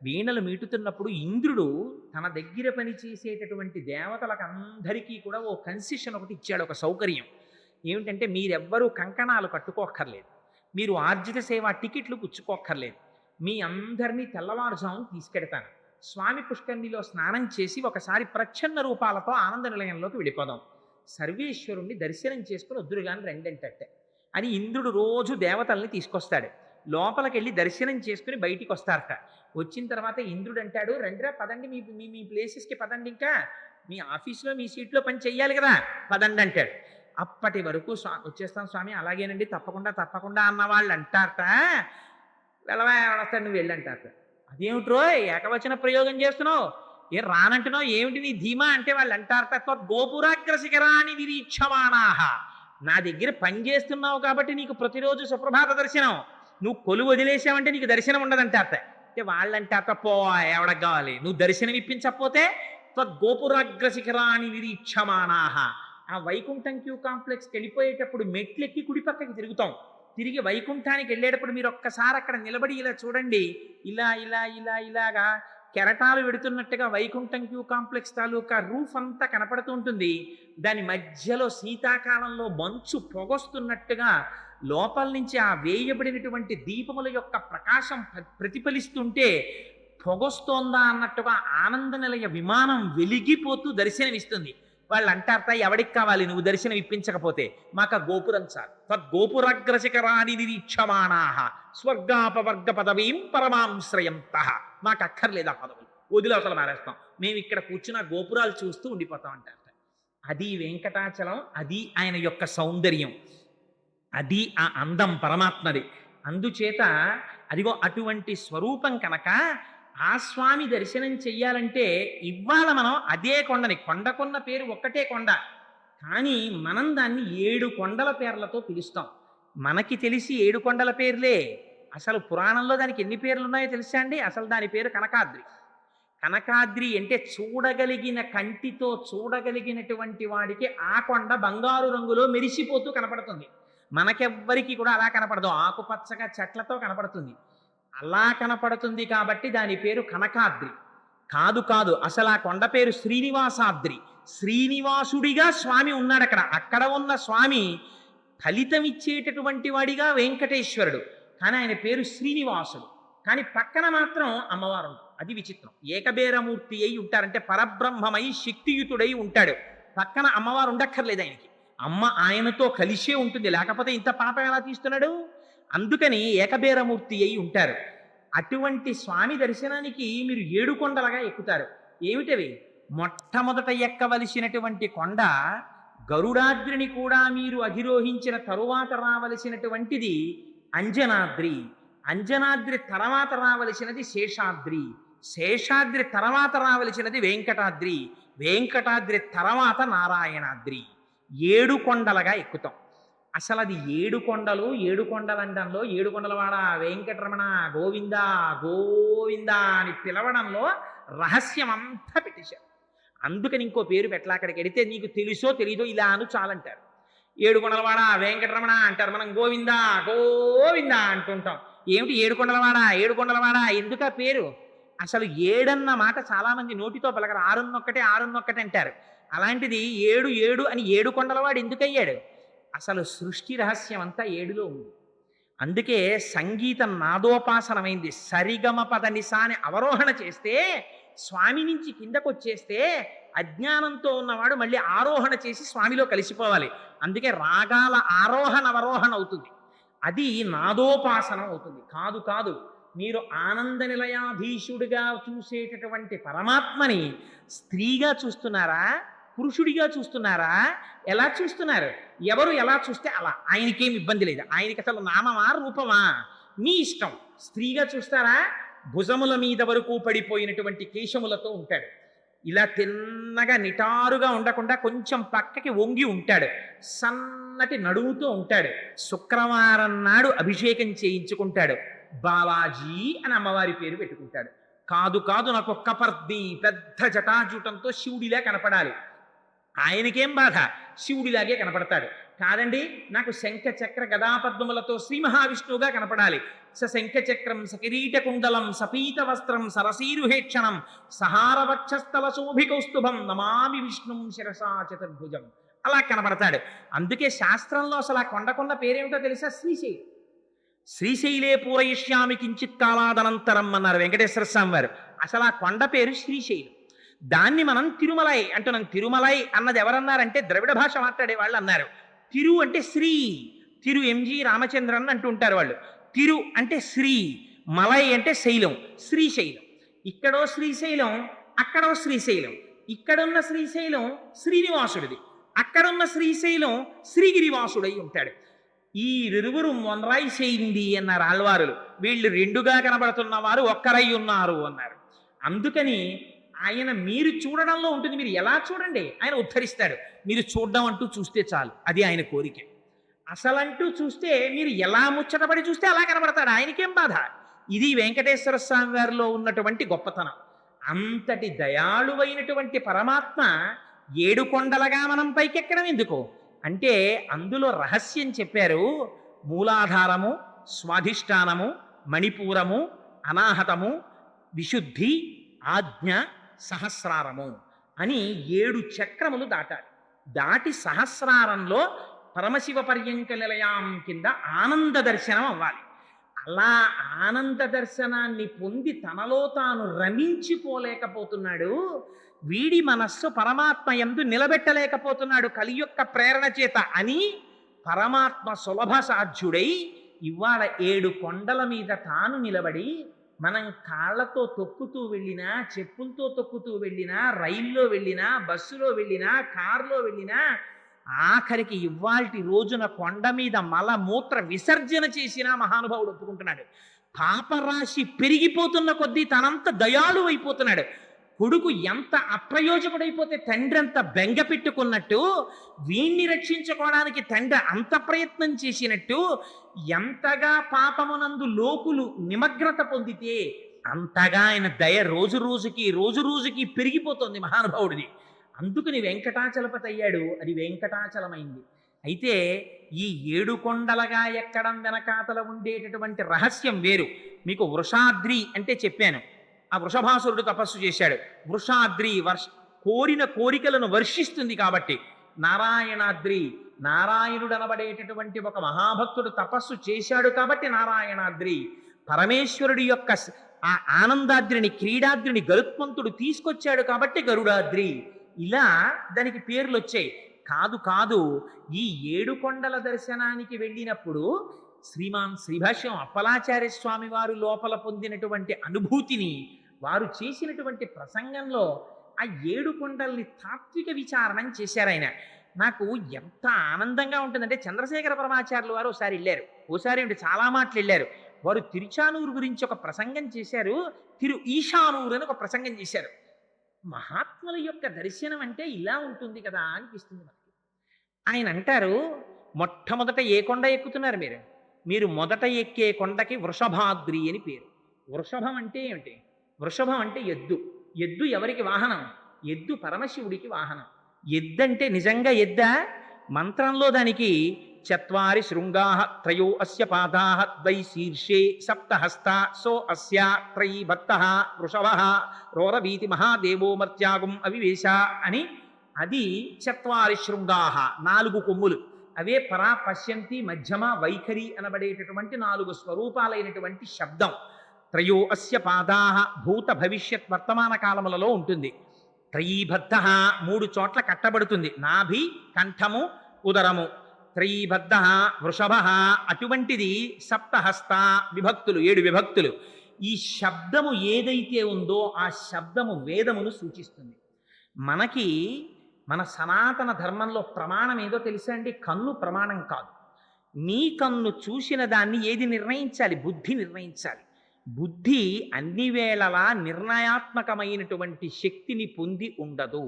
వీణలు మీటుతున్నప్పుడు ఇంద్రుడు తన దగ్గర పనిచేసేటటువంటి దేవతలకు అందరికీ కూడా ఓ కన్సెషన్ ఒకటి ఇచ్చాడు, ఒక సౌకర్యం. ఏమిటంటే, మీరెవ్వరూ కంకణాలు కట్టుకోక్కర్లేదు, మీరు ఆర్జిత సేవ టికెట్లు పుచ్చుకోక్కర్లేదు, మీ అందరినీ తెల్లవారుజామున తీసుకెడతాను. స్వామి పుష్కరిణిలో స్నానం చేసి ఒకసారి ప్రచ్ఛన్న రూపాలతో ఆనంద నిలయంలోకి వెళ్ళిపోదాం, సర్వేశ్వరుణ్ణి దర్శనం చేసుకుని వద్దురుగాని రెండంటే అని ఇంద్రుడు రోజు దేవతల్ని తీసుకొస్తాడు. లోపలికి వెళ్ళి దర్శనం చేసుకుని బయటికి వస్తారట. వచ్చిన తర్వాత ఇంద్రుడు అంటాడు, రండిరా పదండి, మీ మీ మీ ప్లేసెస్కి పదండి, ఇంకా మీ ఆఫీస్లో మీ సీట్లో పని చెయ్యాలి కదా, పదండి అంటాడు. అప్పటి వరకు వచ్చేస్తాం స్వామి, అలాగేనండి, తప్పకుండా తప్పకుండా అన్న వాళ్ళు అంటారట. వెళ్ళవస్తాడు, నువ్వు వెళ్ళంటారట. అదేమిట్రో ఏకవచన ప్రయోగం చేస్తున్నావు, ఏం రానంటున్నావు, ఏమిటి నీ ధీమా అంటే వాళ్ళు అంటారట, గోపురాగ్ర శిఖరాన్ని నిరీక్షమాణాహ. నా దగ్గర పని చేస్తున్నావు కాబట్టి నీకు ప్రతిరోజు సుప్రభాత దర్శనం, నువ్వు కొలువు వదిలేసావంటే నీకు దర్శనం ఉండదంటారట. అంటే వాళ్ళంటారట, పో ఎవడకు కావాలి, నువ్వు దర్శనం ఇప్పించకపోతే గోపురాగ్ర శిఖరాన్ని నిరీక్షమాణాహ. ఆ వైకుంఠం క్యూ కాంప్లెక్స్కి వెళ్ళిపోయేటప్పుడు మెట్లెక్కి కుడిపక్కకి తిరుగుతాం. తిరిగి వైకుంఠానికి వెళ్ళేటప్పుడు మీరు ఒక్కసారి అక్కడ నిలబడి ఇలా చూడండి, ఇలా ఇలా ఇలా ఇలాగా కెరటాలు వెడుతున్నట్టుగా వైకుంఠం క్యూ కాంప్లెక్స్ తాలూకా రూఫ్ అంతా కనపడుతూ ఉంటుంది. దాని మధ్యలో శీతాకాలంలో మంచు పొగొస్తున్నట్టుగా లోపల నుంచి ఆ వేయబడినటువంటి దీపముల యొక్క ప్రకాశం ప్రతిఫలిస్తుంటే పొగొస్తోందా అన్నట్టుగా ఆనంద నిలయ విమానం వెలిగిపోతూ దర్శనమిస్తుంది. వాళ్ళు అంటారట, ఎవడికి కావాలి నువ్వు దర్శనం ఇప్పించకపోతే, మాకు గోపురం చాలు. తద్గోపురాగ్రశిఖరాని నిరీక్షమాణాహ స్వర్గాపవర్గ పదవీం పరమాంశ్రయంతః. మాకు అక్కర్లేదు ఆ పదవులు, వదిలవతల మారేస్తాం, మేము ఇక్కడ కూర్చున్న గోపురాలు చూస్తూ ఉండిపోతాం అంటారట. అది వెంకటాచలం, అది ఆయన యొక్క సౌందర్యం, అది ఆ అందం పరమాత్మది. అందుచేత అదిగో అటువంటి స్వరూపం కనుక ఆ స్వామి దర్శనం చెయ్యాలంటే ఇవాళ మనం అదే కొండని, కొండకున్న పేరు ఒక్కటే కొండ, కానీ మనం దాన్ని 7 కొండల పేర్లతో పిలుస్తాం. మనకి తెలిసి 7 కొండల పేర్లే, అసలు పురాణంలో దానికి ఎన్ని పేర్లు ఉన్నాయో తెలుసా అండి? అసలు దాని పేరు కనకాద్రి. కనకాద్రి అంటే చూడగలిగిన కంటితో చూడగలిగినటువంటి వాడికి ఆ కొండ బంగారు రంగులో మెరిసిపోతూ కనపడుతుంది. మనకెవ్వరికి కూడా అలా కనపడదు, ఆకుపచ్చగా చెట్లతో కనపడుతుంది. అలా కనపడుతుంది కాబట్టి దాని పేరు కనకాద్రి. కాదు కాదు, అసలు ఆ కొండ పేరు శ్రీనివాసాద్రి. శ్రీనివాసుడిగా స్వామి ఉన్నాడు అక్కడ. అక్కడ ఉన్న స్వామి ఫలితం ఇచ్చేటటువంటి వాడిగా వెంకటేశ్వరుడు, కానీ ఆయన పేరు శ్రీనివాసుడు. కానీ పక్కన మాత్రం అమ్మవారు ఉంటుంది. అది విచిత్రం. ఏకబేరమూర్తి అయి ఉంటారంటే పరబ్రహ్మమై శక్తియుతుడై ఉంటాడు. పక్కన అమ్మవారు ఉండక్కర్లేదు ఆయనకి, అమ్మ ఆయనతో కలిసే ఉంటుంది, లేకపోతే ఇంత పాపం ఎలా తీస్తున్నాడు? అందుకని ఏకబేరమూర్తి అయి ఉంటారు. అటువంటి స్వామి దర్శనానికి మీరు 7 కొండలుగా ఎక్కుతారు. ఏమిటవి? మొట్టమొదట ఎక్కవలసినటువంటి కొండ గరుడాద్రిని కూడా మీరు అధిరోహించిన తరువాత రావలసినటువంటిది అంజనాద్రి. అంజనాద్రి తర్వాత రావలసినది శేషాద్రి. శేషాద్రి తర్వాత రావలసినది వెంకటాద్రి. వెంకటాద్రి తర్వాత నారాయణాద్రి. 7 కొండలుగా ఎక్కుతాం. అసలు అది 7 కొండలు, 7 కొండలండంలో 7 కొండలవాడ వెంకటరమణ గోవింద గోవింద అని పిలవడంలో రహస్యం అంతా పెట్టేశారు. అందుకని ఇంకో పేరు పెట్టలా. అక్కడికి వెడితే నీకు తెలుసో తెలీదో ఇలా అను చాలంటారు. 7 కొండలవాడ వెంకటరమణ అంటారు, మనం గోవింద గోవింద అంటుంటాం. ఏమిటి 7 కొండలవాడ 7 కొండలవాడ ఎందుకు ఆ పేరు? అసలు 7 అన్న మాట చాలా మంది నోటితో పలకరు, 6 అంటారు. అలాంటిది 7 7 అని 7 కొండలవాడు ఎందుకు అయ్యాడు? అసలు సృష్టి రహస్యం అంతా 7లో ఉంది. అందుకే సంగీతం నాదోపాసనమైంది. సరిగమ పద నిసాని అవరోహణ చేస్తే, స్వామి నుంచి కిందకు వచ్చేస్తే అజ్ఞానంతో ఉన్నవాడు మళ్ళీ ఆరోహణ చేసి స్వామిలో కలిసిపోవాలి. అందుకే రాగాల ఆరోహణ అవరోహణ అవుతుంది, అది నాదోపాసనం అవుతుంది. కాదు కాదు, మీరు ఆనంద నిలయాధీశుడిగా చూసేటటువంటి పరమాత్మని స్త్రీగా చూస్తున్నారా? పురుషుడిగా చూస్తున్నారా, ఎలా చూస్తున్నారు? ఎవరు ఎలా చూస్తే అలా, ఆయనకేం ఇబ్బంది లేదు. ఆయనకి అసలు నామమా రూపమా మీ ఇష్టం. స్త్రీగా చూస్తారా, భుజముల మీద వరకు పడిపోయినటువంటి కేశములతో ఉంటాడు. ఇలా తిన్నగా నిటారుగా ఉండకుండా కొంచెం పక్కకి వంగి ఉంటాడు. సన్నటి నడువుతో ఉంటాడు. శుక్రవారం నాడు అభిషేకం చేయించుకుంటాడు. బాలాజీ అని అమ్మవారి పేరు పెట్టుకుంటాడు. కాదు కాదు, నాకు ఒక్క పర్ది పెద్ద జటాజూటంతో శివుడిలా కనపడాలి. ఆయనకేం బాధ, శివుడిలాగే కనపడతాడు. కాదండి, నాకు శంఖ చక్ర గదాపద్మములతో శ్రీ మహావిష్ణువుగా కనపడాలి. శంఖచక్రం సకిరీట కుండలం సపీత వస్త్రం సరసీరుహేక్షణం సహారవక్షస్థల శోభికౌస్తుభం నమామి విష్ణుం శిరసా చతుర్భుజం అలా కనపడతాడు. అందుకే శాస్త్రంలో అసలు ఆ కొండకొండ పేరేమిటో తెలుసా? శ్రీశైలం. శ్రీశైలే పూరయిష్యామి కించిత్ కాలాదనంతరం అన్నారు వెంకటేశ్వర స్వామి వారు. అసలు ఆ కొండ పేరు శ్రీశైలం. దాన్ని మనం తిరుమలై అంటున్నాం. తిరుమలై అన్నది ఎవరన్నారంటే ద్రవిడ భాష మాట్లాడే వాళ్ళు అన్నారు. తిరు అంటే శ్రీ, తిరు ఎంజి రామచంద్రన్ అంటూ ఉంటారు వాళ్ళు. తిరు అంటే శ్రీ, మలై అంటే శైలం, శ్రీశైలం. ఇక్కడో శ్రీశైలం, అక్కడో శ్రీశైలం. ఇక్కడున్న శ్రీశైలం శ్రీనివాసుడిది, అక్కడున్న శ్రీశైలం శ్రీగిరివాసుడై ఉంటాడు. ఈ ఇరువురు మొనరాయి చేయింది అన్నారు ఆళ్వారులు. వీళ్ళు రెండుగా కనబడుతున్న వారు ఒక్కరై ఉన్నారు అన్నారు. అందుకని ఆయన మీరు చూడడంలో ఉంటుంది. మీరు ఎలా చూడండి, ఆయన ఉద్ధరిస్తాడు. మీరు చూడడం అంటూ చూస్తే చాలు, అది ఆయన కోరిక. అసలంటూ చూస్తే మీరు ఎలా ముచ్చటపడి చూస్తే అలా కనబడతాడు. ఆయనకేం బాధ. ఇది వెంకటేశ్వర స్వామి వారిలో ఉన్నటువంటి గొప్పతనం. అంతటి దయాళువైనటువంటి పరమాత్మ ఏడుకొండలగా మనం పైకెక్కడం ఎందుకు అంటే అందులో రహస్యం చెప్పారు. మూలాధారము, స్వాధిష్టానము, మణిపూరము, అనాహతము, విశుద్ధి, ఆజ్ఞ, సహస్రారము అని 7 చక్రములు దాటాలి. దాటి సహస్రారంలో పరమశివ పర్యంక నిలయాం కింద ఆనంద దర్శనం అవ్వాలి. అలా ఆనంద దర్శనాన్ని పొంది తనలో తాను రమించిపోలేకపోతున్నాడు. వీడి మనస్సు పరమాత్మ యందు నిలబెట్టలేకపోతున్నాడు కలి యొక్క ప్రేరణ చేత అని పరమాత్మ సులభ సాధ్యుడై ఇవాళ 7 కొండల మీద తాను నిలబడి, మనం కాళ్లతో తొక్కుతూ వెళ్ళినా, చెప్పులతో తొక్కుతూ వెళ్ళినా, రైల్లో వెళ్ళినా, బస్సులో వెళ్ళినా, కారులో వెళ్ళినా, ఆఖరికి ఇవాల్టి రోజున కొండ మీద మలమూత్ర విసర్జన చేసినా మహానుభావుడు ఒప్పుకుంటున్నాడు. పాపరాశి పెరిగిపోతున్న కొద్దీ తనంత దయాళు అయిపోతున్నాడు. కొడుకు ఎంత అప్రయోజకుడైపోతే తండ్రి అంత బెంగ పెట్టుకున్నట్టు, వీణ్ణి రక్షించుకోవడానికి తండ్రి అంత ప్రయత్నం చేసినట్టు, ఎంతగా పాపమునందు లోకులు నిమగ్నత పొందితే అంతగా ఆయన దయ రోజు రోజుకి పెరిగిపోతుంది మహానుభావుడిది. అందుకని వెంకటాచలపతి అయ్యాడు. అది వెంకటాచలమైంది. అయితే ఈ 7 కొండలగా ఎక్కడం వెనకాతల ఉండేటటువంటి రహస్యం వేరు. మీకు వృషాద్రి అంటే చెప్పాను. ఆ వృషభాసురుడు తపస్సు చేశాడు. వృషాద్రి కోరిన కోరికలను వర్షిస్తుంది కాబట్టి. నారాయణాద్రి, నారాయణుడు అనబడేటటువంటి ఒక మహాభక్తుడు తపస్సు చేశాడు కాబట్టి నారాయణాద్రి. పరమేశ్వరుడి యొక్క ఆ ఆనందాద్రిని, క్రీడాద్రిని గరుత్మంతుడు తీసుకొచ్చాడు కాబట్టి గరుడాద్రి. ఇలా దానికి పేర్లు వచ్చాయి. కాదు కాదు, ఈ 7 కొండల దర్శనానికి వెళ్ళినప్పుడు శ్రీమాన్ శ్రీభాష్యం అప్పలాచార్య స్వామి వారు లోపల పొందినటువంటి అనుభూతిని వారు చేసినటువంటి ప్రసంగంలో ఆ 7 కొండల్ని తాత్విక విచారణం చేశారు ఆయన. నాకు ఎంత ఆనందంగా ఉంటుందంటే, చంద్రశేఖర పరమాచార్యులు వారు ఒకసారి వెళ్ళారు. ఓసారి ఏమిటి, చాలా మాటలు వెళ్ళారు. వారు తిరుచానూరు గురించి ఒక ప్రసంగం చేశారు. తిరు ఈశానూరు అని ఒక ప్రసంగం చేశారు. మహాత్ముల యొక్క దర్శనం అంటే ఇలా ఉంటుంది కదా అనిపిస్తుంది మనకి. ఆయన అంటారు, మొట్టమొదట ఏ కొండ ఎక్కుతున్నారు మీరు? మీరు మొదట ఎక్కే కొండకి వృషభాద్రి అని పేరు. వృషభం అంటే ఏమిటి? వృషభం అంటే ఎద్దు. ఎద్దు ఎవరికి వాహనం? ఎద్దు పరమశివుడికి వాహనం. ఎద్దంటే నిజంగా ఎద్దా? మంత్రంలో దానికి చత్వారి శృంగా త్రయో అస్య పాదా ద్వై శీర్షే సప్తహస్త సో అస్య త్రయీ భక్త వృషభ రోరవీతి మహాదేవో మర్త్యాగం అవివేశ అని, అది చత్వారి శృంగా 4 కొమ్ములు. అవే పరా పశ్యంతి మధ్యమ వైఖరి అనబడేటటువంటి 4 స్వరూపాలైనటువంటి శబ్దం. త్రయో అస్య పాదా భూత భవిష్యత్ వర్తమాన కాలములలో ఉంటుంది. త్రయీబద్ధ 3 చోట్ల కట్టబడుతుంది. నాభి, కంఠము, ఉదరము. త్రయీబద్ధ వృషభ, అటువంటిది సప్తహస్త విభక్తులు, 7 విభక్తులు. ఈ శబ్దము ఏదైతే ఉందో ఆ శబ్దము వేదమును సూచిస్తుంది. మనకి మన సనాతన ధర్మంలో ప్రమాణం ఏదో తెలుసా అండి? కన్ను ప్రమాణం కాదు. నీ కన్ను చూసిన దాన్ని ఏది నిర్ణయించాలి? బుద్ధి నిర్ణయించాలి. బుద్ధి అన్ని వేళలా నిర్ణయాత్మకమైనటువంటి శక్తిని పొంది ఉండదు.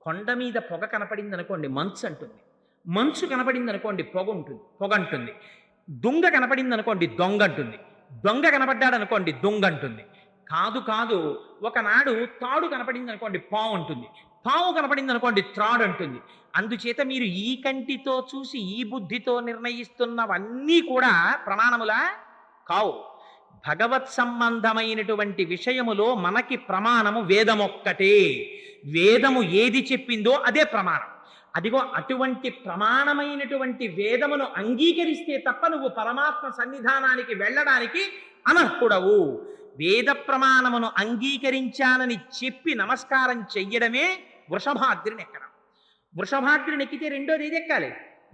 కొండ మీద పొగ కనపడింది అనుకోండి, మంచు అంటుంది. మంచు కనపడింది అనుకోండి, పొగ అంటుంది. దొంగ కనపడింది అనుకోండి, దొంగ అంటుంది. దొంగ కనపడ్డాడు అనుకోండి, దొంగ అంటుంది. కాదు కాదు, ఒకనాడు తాడు కనపడింది అనుకోండి, పావు అంటుంది. పావు కనపడింది అనుకోండి, త్రాడు అంటుంది. అందుచేత మీరు ఈ కంటితో చూసి ఈ బుద్ధితో నిర్ణయిస్తున్నవన్నీ కూడా ప్రమాణములా కావు. భగవత్ సంబంధమైనటువంటి విషయములో మనకి ప్రమాణము వేదమొక్కటే. వేదము ఏది చెప్పిందో అదే ప్రమాణం. అదిగో అటువంటి ప్రమాణమైనటువంటి వేదమును అంగీకరిస్తే తప్ప నువ్వు పరమాత్మ సన్నిధానానికి వెళ్ళడానికి అనర్హుడవు. వేద ప్రమాణమును అంగీకరించానని చెప్పి నమస్కారం చెయ్యడమే వృషభాద్రిని ఎక్కడం. వృషభాద్రిని ఎక్కితే రెండోది ఏది ఎక్కాలి?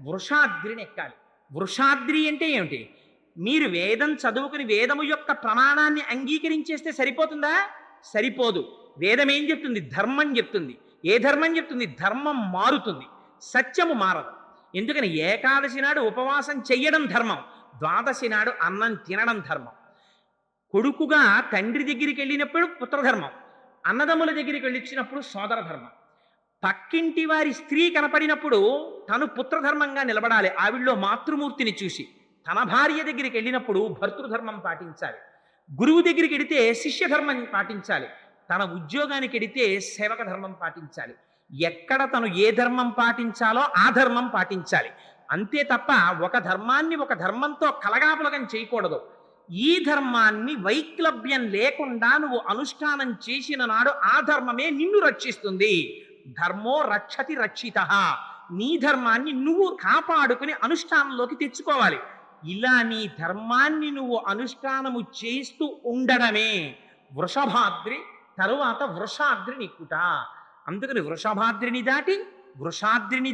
వృషాద్రిని ఎక్కాలి. వృషాద్రి అంటే ఏమిటి? మీరు వేదం చదువుకుని వేదము యొక్క ప్రమాణాన్ని అంగీకరించేస్తే సరిపోతుందా? సరిపోదు. వేదం ఏం చెప్తుంది? ధర్మం చెప్తుంది. ఏ ధర్మం చెప్తుంది? ధర్మం మారుతుంది, సత్యము మారదు. ఎందుకని? ఏకాదశి నాడు ఉపవాసం చెయ్యడం ధర్మం, ద్వాదశి నాడు అన్నం తినడం ధర్మం. కొడుకుగా తండ్రి దగ్గరికి వెళ్ళినప్పుడు పుత్రధర్మం, అన్నదమ్ముల దగ్గరికి వెళ్ళిచ్చినప్పుడు సోదర ధర్మం. పక్కింటి వారి స్త్రీ కనపడినప్పుడు తను పుత్రధర్మంగా నిలబడాలి, ఆవిడలో మాతృమూర్తిని చూసి. తన భార్య దగ్గరికి వెళ్ళినప్పుడు భర్తృధర్మం పాటించాలి. గురువు దగ్గరికి వెడితే శిష్యధర్మం పాటించాలి. తన ఉద్యోగానికి వెడితే సేవక ధర్మం పాటించాలి. ఎక్కడ తను ఏ ధర్మం పాటించాలో ఆ ధర్మం పాటించాలి. అంతే తప్ప ఒక ధర్మాన్ని ఒక ధర్మంతో కలగాపులగం చేయకూడదు. ఈ ధర్మాన్ని వైక్లభ్యం లేకుండా నువ్వు అనుష్ఠానం చేసిన నాడు ఆ ధర్మమే నిన్ను రక్షిస్తుంది. ధర్మో రక్షతి రక్షితః. నీ ధర్మాన్ని నువ్వు కాపాడుకుని అనుష్ఠానంలోకి తెచ్చుకోవాలి. ఇలా నీ ధర్మాన్ని నువ్వు అనుష్ఠానము చేస్తూ ఉండడమే వృషభాద్రి, తరువాత వృషాద్రిని ఎక్కుట. అందుకని వృషాద్రిని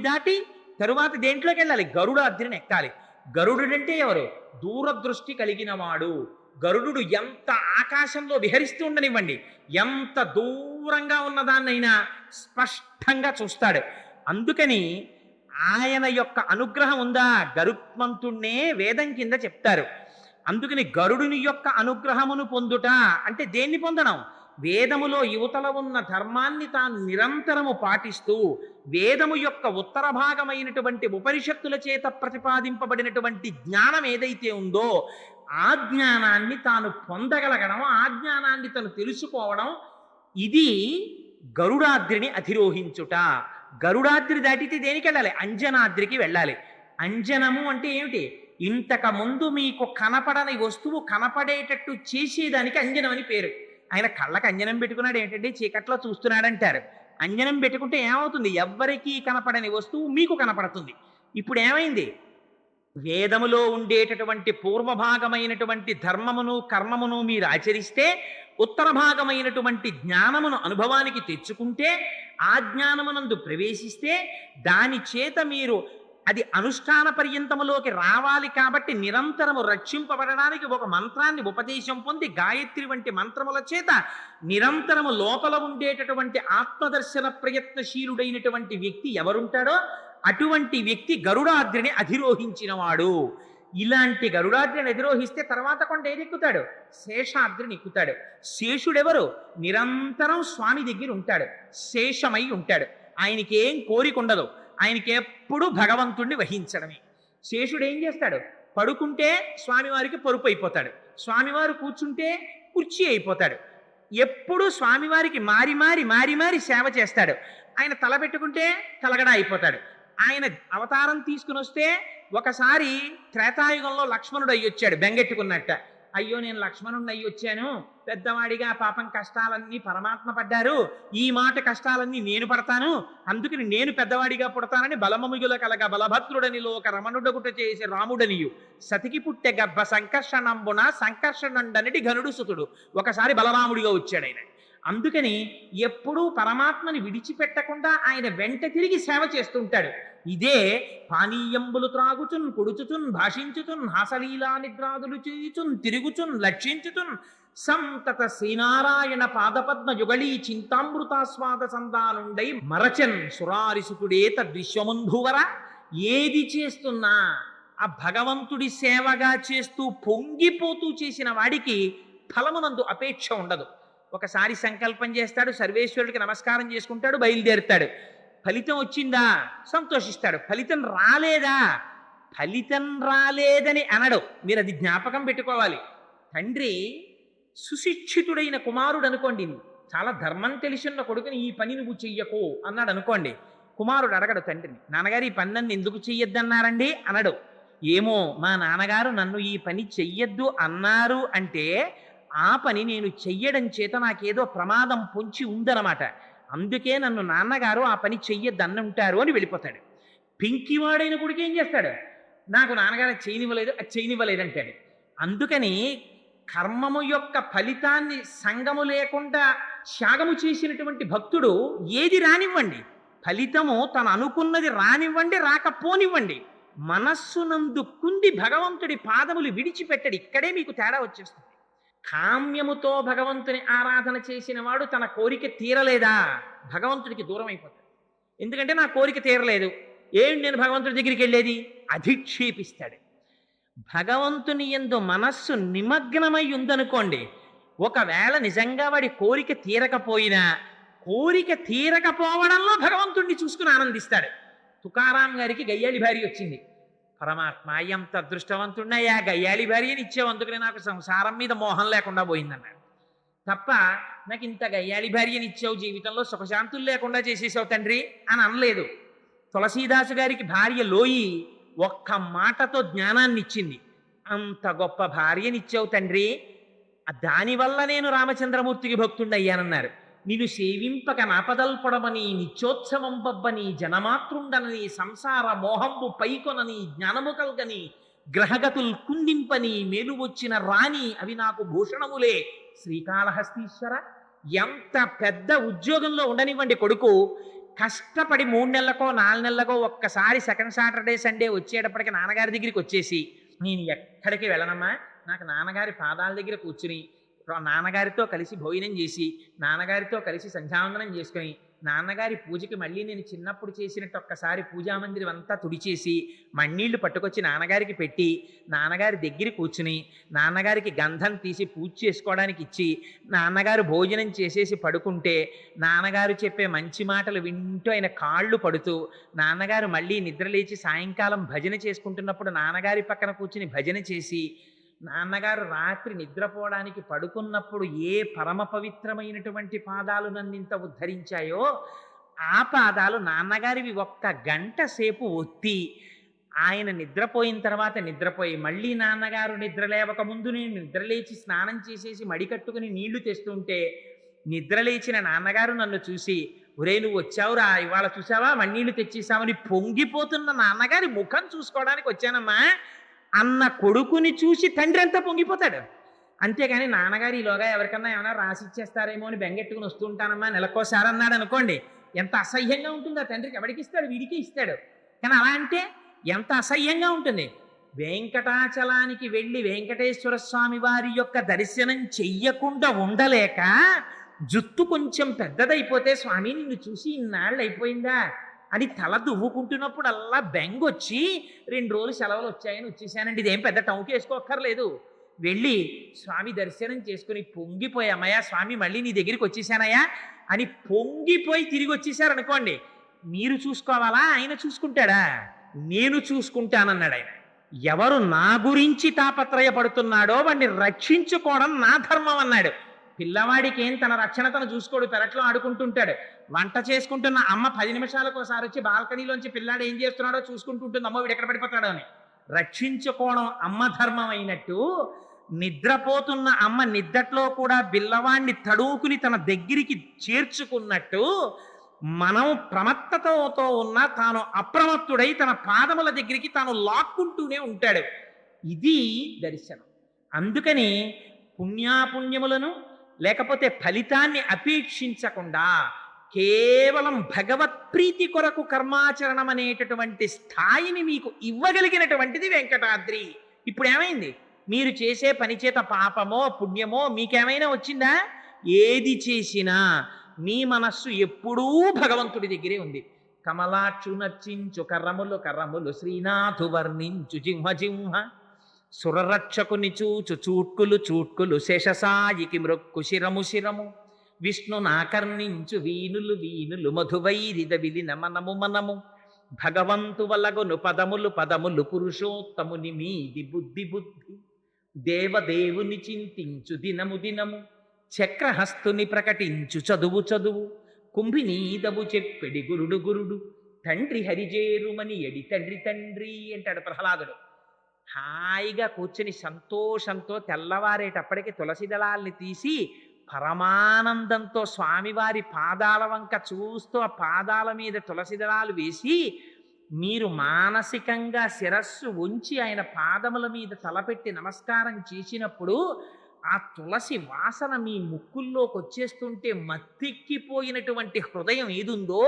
దాటి తరువాత దేంట్లోకి వెళ్ళాలి? గరుడాద్రిని ఎక్కాలి. గరుడుడంటే ఎవరు? దూరదృష్టి కలిగిన వాడు. గరుడు ఎంత ఆకాశంలో విహరిస్తూ ఉండనివ్వండి, ఎంత దూరంగా ఉన్నదాన్నైనా స్పష్టంగా చూస్తాడు. అందుకని ఆయన యొక్క అనుగ్రహం ఉందా? గరుత్మంతుణ్ణే వేదం కింద చెప్తారు. అందుకని గరుడుని యొక్క అనుగ్రహమును పొందుట అంటే దేన్ని పొందడం? వేదములో యువతల ఉన్న ధర్మాన్ని తాను నిరంతరము పాటిస్తూ వేదము యొక్క ఉత్తర భాగమైనటువంటి ఉపనిషత్తుల చేత ప్రతిపాదింపబడినటువంటి జ్ఞానం ఏదైతే ఉందో ఆ జ్ఞానాన్ని తాను పొందగలగడం, ఆ జ్ఞానాన్ని తను తెలుసుకోవడం, ఇది గరుడాద్రిని అధిరోహించుట. గరుడాద్రి దాటితే దేనికి వెళ్ళాలి? అంజనాద్రికి వెళ్ళాలి. అంజనము అంటే ఏమిటి? ఇంతకు ముందు మీకు కనపడని వస్తువు కనపడేటట్టు చేసేదానికి అంజనం అని పేరు. ఆయన కళ్ళకి అంజనం పెట్టుకున్నాడు ఏంటంటే చీకట్లో చూస్తున్నాడంటారు. అంజనం పెట్టుకుంటే ఏమవుతుంది? ఎవ్వరికీ కనపడని వస్తువు మీకు కనపడుతుంది. ఇప్పుడు ఏమైంది? వేదములో ఉండేటటువంటి పూర్వభాగమైనటువంటి ధర్మమును కర్మమును మీరు ఆచరిస్తే, ఉత్తర భాగమైనటువంటి జ్ఞానమును అనుభవానికి తెచ్చుకుంటే, ఆ జ్ఞానమునందు ప్రవేశిస్తే, దాని చేత మీరు అది అనుష్ఠాన పర్యంతములోకి రావాలి. కాబట్టి నిరంతరము రక్షింపబడడానికి ఒక మంత్రాన్ని ఉపదేశం పొంది గాయత్రి వంటి మంత్రముల చేత నిరంతరము లోపల ఉండేటటువంటి ఆత్మదర్శన ప్రయత్నశీలుడైనటువంటి వ్యక్తి ఎవరుంటాడో అటువంటి వ్యక్తి గరుడాద్రిని అధిరోహించినవాడు. ఇలాంటి గరుడాద్రిని అధిరోహిస్తే తర్వాత కొండ ఏది ఎక్కుతాడు? శేషాద్రిని ఎక్కుతాడు. శేషుడెవరు? నిరంతరం స్వామి దగ్గర ఉంటాడు, శేషమై ఉంటాడు. ఆయనకి ఏం కోరిక ఉండదు, ఆయనకి ఎప్పుడు భగవంతుణ్ణి వహించడమే. శేషుడు ఏం చేస్తాడు? పడుకుంటే స్వామివారికి పరుపు అయిపోతాడు, స్వామివారు కూర్చుంటే కుర్చీ అయిపోతాడు. ఎప్పుడు స్వామివారికి మారి మారి మారి మారి సేవ చేస్తాడు. ఆయన తల పెట్టుకుంటే తలగడ అయిపోతాడు. ఆయన అవతారం తీసుకుని వస్తే ఒకసారి త్రేతాయుగంలో లక్ష్మణుడు అయ్యొచ్చాడు బెంగెట్టుకున్నట్ట. అయ్యో నేను లక్ష్మణుడిని అయ్యొచ్చాను, పెద్దవాడిగా పాపం కష్టాలన్నీ పరమాత్మ పడ్డారు, ఈ మాట కష్టాలన్నీ నేను పడతాను, అందుకని నేను పెద్దవాడిగా పుడతానని బలమముగుల కలగ బలభద్రుడనిలో ఒక రమణుడగుట చేసి రాముడనియు సతికి పుట్టె గర్భ సంకర్షణంబున సంకర్షణండనటి ఘనుడు సుతుడు. ఒకసారి బలరాముడిగా వచ్చాడు ఆయన. అందుకని ఎప్పుడూ పరమాత్మని విడిచిపెట్టకుండా ఆయన వెంట తిరిగి సేవ చేస్తుంటాడు. ఇదే పానీయంబులు త్రాగుచున్ కొడుచుచున్ భాషించుచున్ హాసలీలా నిద్రాదులు చేయుచున్ తిరుగుచున్ లక్షించుచున్ సంతత శ్రీనారాయణ పాదపద్మ యుగళీ చింతామృతాస్వాద సందానుండై మరచన్ సురారిసుకుడే తద్విశ్వముంధువర. ఏది చేస్తున్నా ఆ భగవంతుడి సేవగా చేస్తూ పొంగిపోతూ చేసిన వాడికి ఫలమునందు అపేక్ష ఉండదు. ఒకసారి సంకల్పం చేస్తాడు, సర్వేశ్వరుడికి నమస్కారం చేసుకుంటాడు, బయలుదేరుతాడు. ఫలితం వచ్చిందా సంతోషిస్తాడు, ఫలితం రాలేదా ఫలితం రాలేదని అనడు. మీరు అది జ్ఞాపకం పెట్టుకోవాలి. తండ్రి సుశిక్షితుడైన కుమారుడు అనుకోండి, చాలా ధర్మం తెలిసిన కొడుకుని ఈ పని నువ్వు చెయ్యకు అన్నాడు అనుకోండి. కుమారుడు అడగడు తండ్రిని, నాన్నగారు ఈ పని నన్ను ఎందుకు చెయ్యొద్దన్నారండి అనడు. ఏమో మా నాన్నగారు నన్ను ఈ పని చెయ్యొద్దు అన్నారు అంటే ఆ పని నేను చెయ్యడం చేత నాకేదో ప్రమాదం పొంచి ఉందన్నమాట, అందుకే నన్ను నాన్నగారు ఆ పని చెయ్యొద్దు అన్నంటారు అని వెళ్ళిపోతాడు. పింకివాడైన కొడుకు ఏం చేస్తాడు, నాకు నాన్నగారు చేయనివ్వలేదు అది చేయనివ్వలేదు అంటాడు. అందుకని కర్మము యొక్క ఫలితాన్ని సంగము లేకుండా త్యాగము చేసినటువంటి భక్తుడు ఏది రానివ్వండి, ఫలితము తను అనుకున్నది రానివ్వండి, రాకపోనివ్వండి, మనస్సునందు కుంది భగవంతుడి పాదములు విడిచిపెట్టడు. ఇక్కడే మీకు తేడా వచ్చేస్తుంది. కామ్యముతో భగవంతుని ఆరాధన చేసిన వాడు తన కోరిక తీరలేదా భగవంతుడికి దూరం అయిపోతాడు. ఎందుకంటే నా కోరిక తీరలేదు, ఏం నేను భగవంతుడి దగ్గరికి వెళ్ళేది, అధిక్షేపిస్తాడు. భగవంతుని యందు మనస్సు నిమగ్నమై ఉందనుకోండి, ఒకవేళ నిజంగా వాడి కోరిక తీరకపోయినా కోరిక తీరకపోవడంలో భగవంతుడిని చూసుకుని ఆనందిస్తాడు. తుకారాం గారికి గయ్యాళి భార్య వచ్చింది. పరమాత్మ ఎంత అదృష్టవంతున్నయ్యా, గయ్యాళి భార్యని ఇచ్చావు, అందుకని నాకు సంసారం మీద మోహం లేకుండా పోయిందన్నాడు. తప్ప నాకు ఇంత గయ్యాళి భార్యని ఇచ్చావు, జీవితంలో సుఖశాంతులు లేకుండా చేసేసావు తండ్రి అని అనలేదు. తులసీదాసు గారికి భార్య లోయి ఒక్క మాటతో జ్ఞానాన్ని ఇచ్చింది. అంత గొప్ప భార్యనిచ్చావు తండ్రి, దానివల్ల నేను రామచంద్రమూర్తికి భక్తుండయ్యానన్నారు. నిన్ను సేవింపక నాపదల్పడమని నిత్యోత్సవం బబ్బని జనమాతృండనని సంసార మోహంబు పైకొనని జ్ఞానము కల్గని గ్రహగతుల్ కుందింపని మేలు వచ్చిన రాణి అవి నాకు భూషణములే శ్రీకాళహస్తీశ్వర. ఎంత పెద్ద ఉద్యోగంలో ఉండనివ్వండి కొడుకు, కష్టపడి 3 నెలలకో 4 నెలలకో ఒక్కసారి సెకండ్ సాటర్డే సండే వచ్చేటప్పటికి నాన్నగారి దగ్గరికి వచ్చేసి, నేను ఎక్కడికి వెళ్ళనమ్మా, నాకు నాన్నగారి పాదాల దగ్గర కూర్చుని నాన్నగారితో కలిసి భోజనం చేసి నాన్నగారితో కలిసి సంధ్యావందనం చేసుకొని నాన్నగారి పూజకి మళ్ళీ నేను చిన్నప్పుడు చేసినట్టు ఒక్కసారి పూజామందిరం అంతా తుడిచేసి మಣ್ಣీళ్లు పట్టుకొచ్చి నాన్నగారికి పెట్టి నాన్నగారి దగ్గర కూర్చుని నాన్నగారికి గంధం తీసి పూజ చేసుకోవడానికి ఇచ్చి నాన్నగారు భోజనం చేసేసి పడుకుంటే నాన్నగారు చెప్పే మంచి మాటలు వింటూ ఆయన కాళ్ళు పడుతూ నాన్నగారు మళ్ళీ నిద్రలేచి సాయంకాలం భజన చేసుకుంటున్నప్పుడు నాన్నగారి పక్కన కూర్చుని భజన చేసి నాన్నగారు రాత్రి నిద్రపోవడానికి పడుకున్నప్పుడు ఏ పరమ పవిత్రమైనటువంటి పాదాలు నన్నింత ఉద్ధరించాయో ఆ పాదాలు నాన్నగారివి ఒక్క గంట సేపు ఒత్తి ఆయన నిద్రపోయిన తర్వాత నిద్రపోయి మళ్ళీ నాన్నగారు నిద్రలేవక ముందు నేను నిద్రలేచి స్నానం చేసేసి మడికట్టుకుని నీళ్లు తెస్తుంటే నిద్రలేచిన నాన్నగారు నన్ను చూసి, ఒరే నువ్వు వచ్చావురా, ఇవాళ చూసావా మಣ್ಣీళ్లు తెచ్చేసావని పొంగిపోతున్న నాన్నగారి ముఖం చూసుకోవడానికి వచ్చానమ్మా అన్న కొడుకుని చూసి తండ్రి అంతా పొంగిపోతాడు. అంతేగాని నాన్నగారు ఈలోగా ఎవరికన్నా ఏమైనా రాసి ఇచ్చేస్తారేమో అని బెంగెట్టుకుని వస్తుంటానమ్మా నెలకోసారి అన్నాడు అనుకోండి, ఎంత అసహ్యంగా ఉంటుంది. ఆ తండ్రికి ఎవరికి ఇస్తాడు, వీడికి ఇస్తాడు. కానీ అలా అంటే ఎంత అసహ్యంగా ఉంటుంది. వెంకటాచలానికి వెళ్ళి వెంకటేశ్వర స్వామి వారి యొక్క దర్శనం చెయ్యకుండా ఉండలేక జుత్తు కొంచెం పెద్దదైపోతే స్వామి నిన్ను చూసి ఇన్నాళ్ళు అయిపోయిందా అని తల దువ్వుకుంటున్నప్పుడు అలా బెంగొచ్చి 2 రోజులు సెలవులు వచ్చాయని వచ్చేసానండి, ఇదేం పెద్ద టౌన్కి వేసుకోక్కర్లేదు, వెళ్ళి స్వామి దర్శనం చేసుకుని పొంగిపోయి అమ్మయ్య స్వామి మళ్ళీ నీ దగ్గరికి వచ్చేసానయ్యా అని పొంగిపోయి తిరిగి వచ్చేసారనుకోండి, మీరు చూసుకోవాలా ఆయన చూసుకుంటాడా? నేను చూసుకుంటానన్నాడు ఆయన. ఎవరు నా గురించి తాపత్రయపడుతున్నాడో వాడిని రక్షించుకోవడం నా ధర్మం అన్నాడు. పిల్లవాడికి ఏం తన రక్షణ తను చూసుకోడు, పెరట్లో ఆడుకుంటుంటాడు. వంట చేసుకుంటున్న అమ్మ 10 నిమిషాలకు ఒకసారి వచ్చి బాల్కనీలోంచి పిల్లాడు ఏం చేస్తున్నాడో చూసుకుంటుంటుంది, అమ్మ వీడు ఎక్కడ పడిపోతాడో అని. రక్షించుకోవడం అమ్మ ధర్మం అయినట్టు నిద్రపోతున్న అమ్మ నిద్దట్లో కూడా పిల్లవాడిని తడువుకుని తన దగ్గరికి చేర్చుకున్నట్టు మనం ప్రమత్తతతో ఉన్న తాను అప్రమత్తుడై తన పాదముల దగ్గరికి తాను లాక్కుంటూనే ఉంటాడు. ఇది దర్శనం. అందుకని పుణ్యాపుణ్యములను లేకపోతే ఫలితాన్ని అపేక్షించకుండా కేవలం భగవత్ప్రీతి కొరకు కర్మాచరణం అనేటటువంటి స్థాయిని మీకు ఇవ్వగలిగినటువంటిది వెంకటాద్రి. ఇప్పుడు ఏమైంది? మీరు చేసే పని చేత పాపమో పుణ్యమో మీకేమైనా వచ్చిందా? ఏది చేసినా మీ మనస్సు ఎప్పుడూ భగవంతుడి దగ్గరే ఉంది. కమలాక్షు నర్చించు కర్రములు కర్రములు శ్రీనాథు వర్ణించు జింహ జింహ సురరక్షకుని చూచు చూట్కులు చూట్కులు శేషసాయికి మృక్కు శిరము శిరము విష్ణు నాకర్ణించు వీనులు వీనులు మధువైరిద విలిన మనము మనము భగవంతు వలగొను పదములు పదములు పురుషోత్తముని మీది బుద్ధి బుద్ధి దేవదేవుని చింతించు దినము దినము చక్రహస్తుని ప్రకటించు చదువు చదువు కుంభినీదవు చెప్పెడి గురుడు గురుడు తండ్రి హరిజేరుమని ఎడి తండ్రి తండ్రి అంటాడు ప్రహ్లాదుడు. హాయిగా కూర్చుని సంతోషంతో తెల్లవారేటప్పటికి తులసి దళాల్ని తీసి పరమానందంతో స్వామివారి పాదాల వంక చూస్తూ ఆ పాదాల మీద తులసి దళాలు వేసి మీరు మానసికంగా శిరస్సు ఉంచి ఆయన పాదముల మీద తలపెట్టి నమస్కారం చేసినప్పుడు ఆ తులసి వాసన మీ ముక్కుల్లోకి వచ్చేస్తుంటే మత్తెక్కిపోయినటువంటి హృదయం ఏదుందో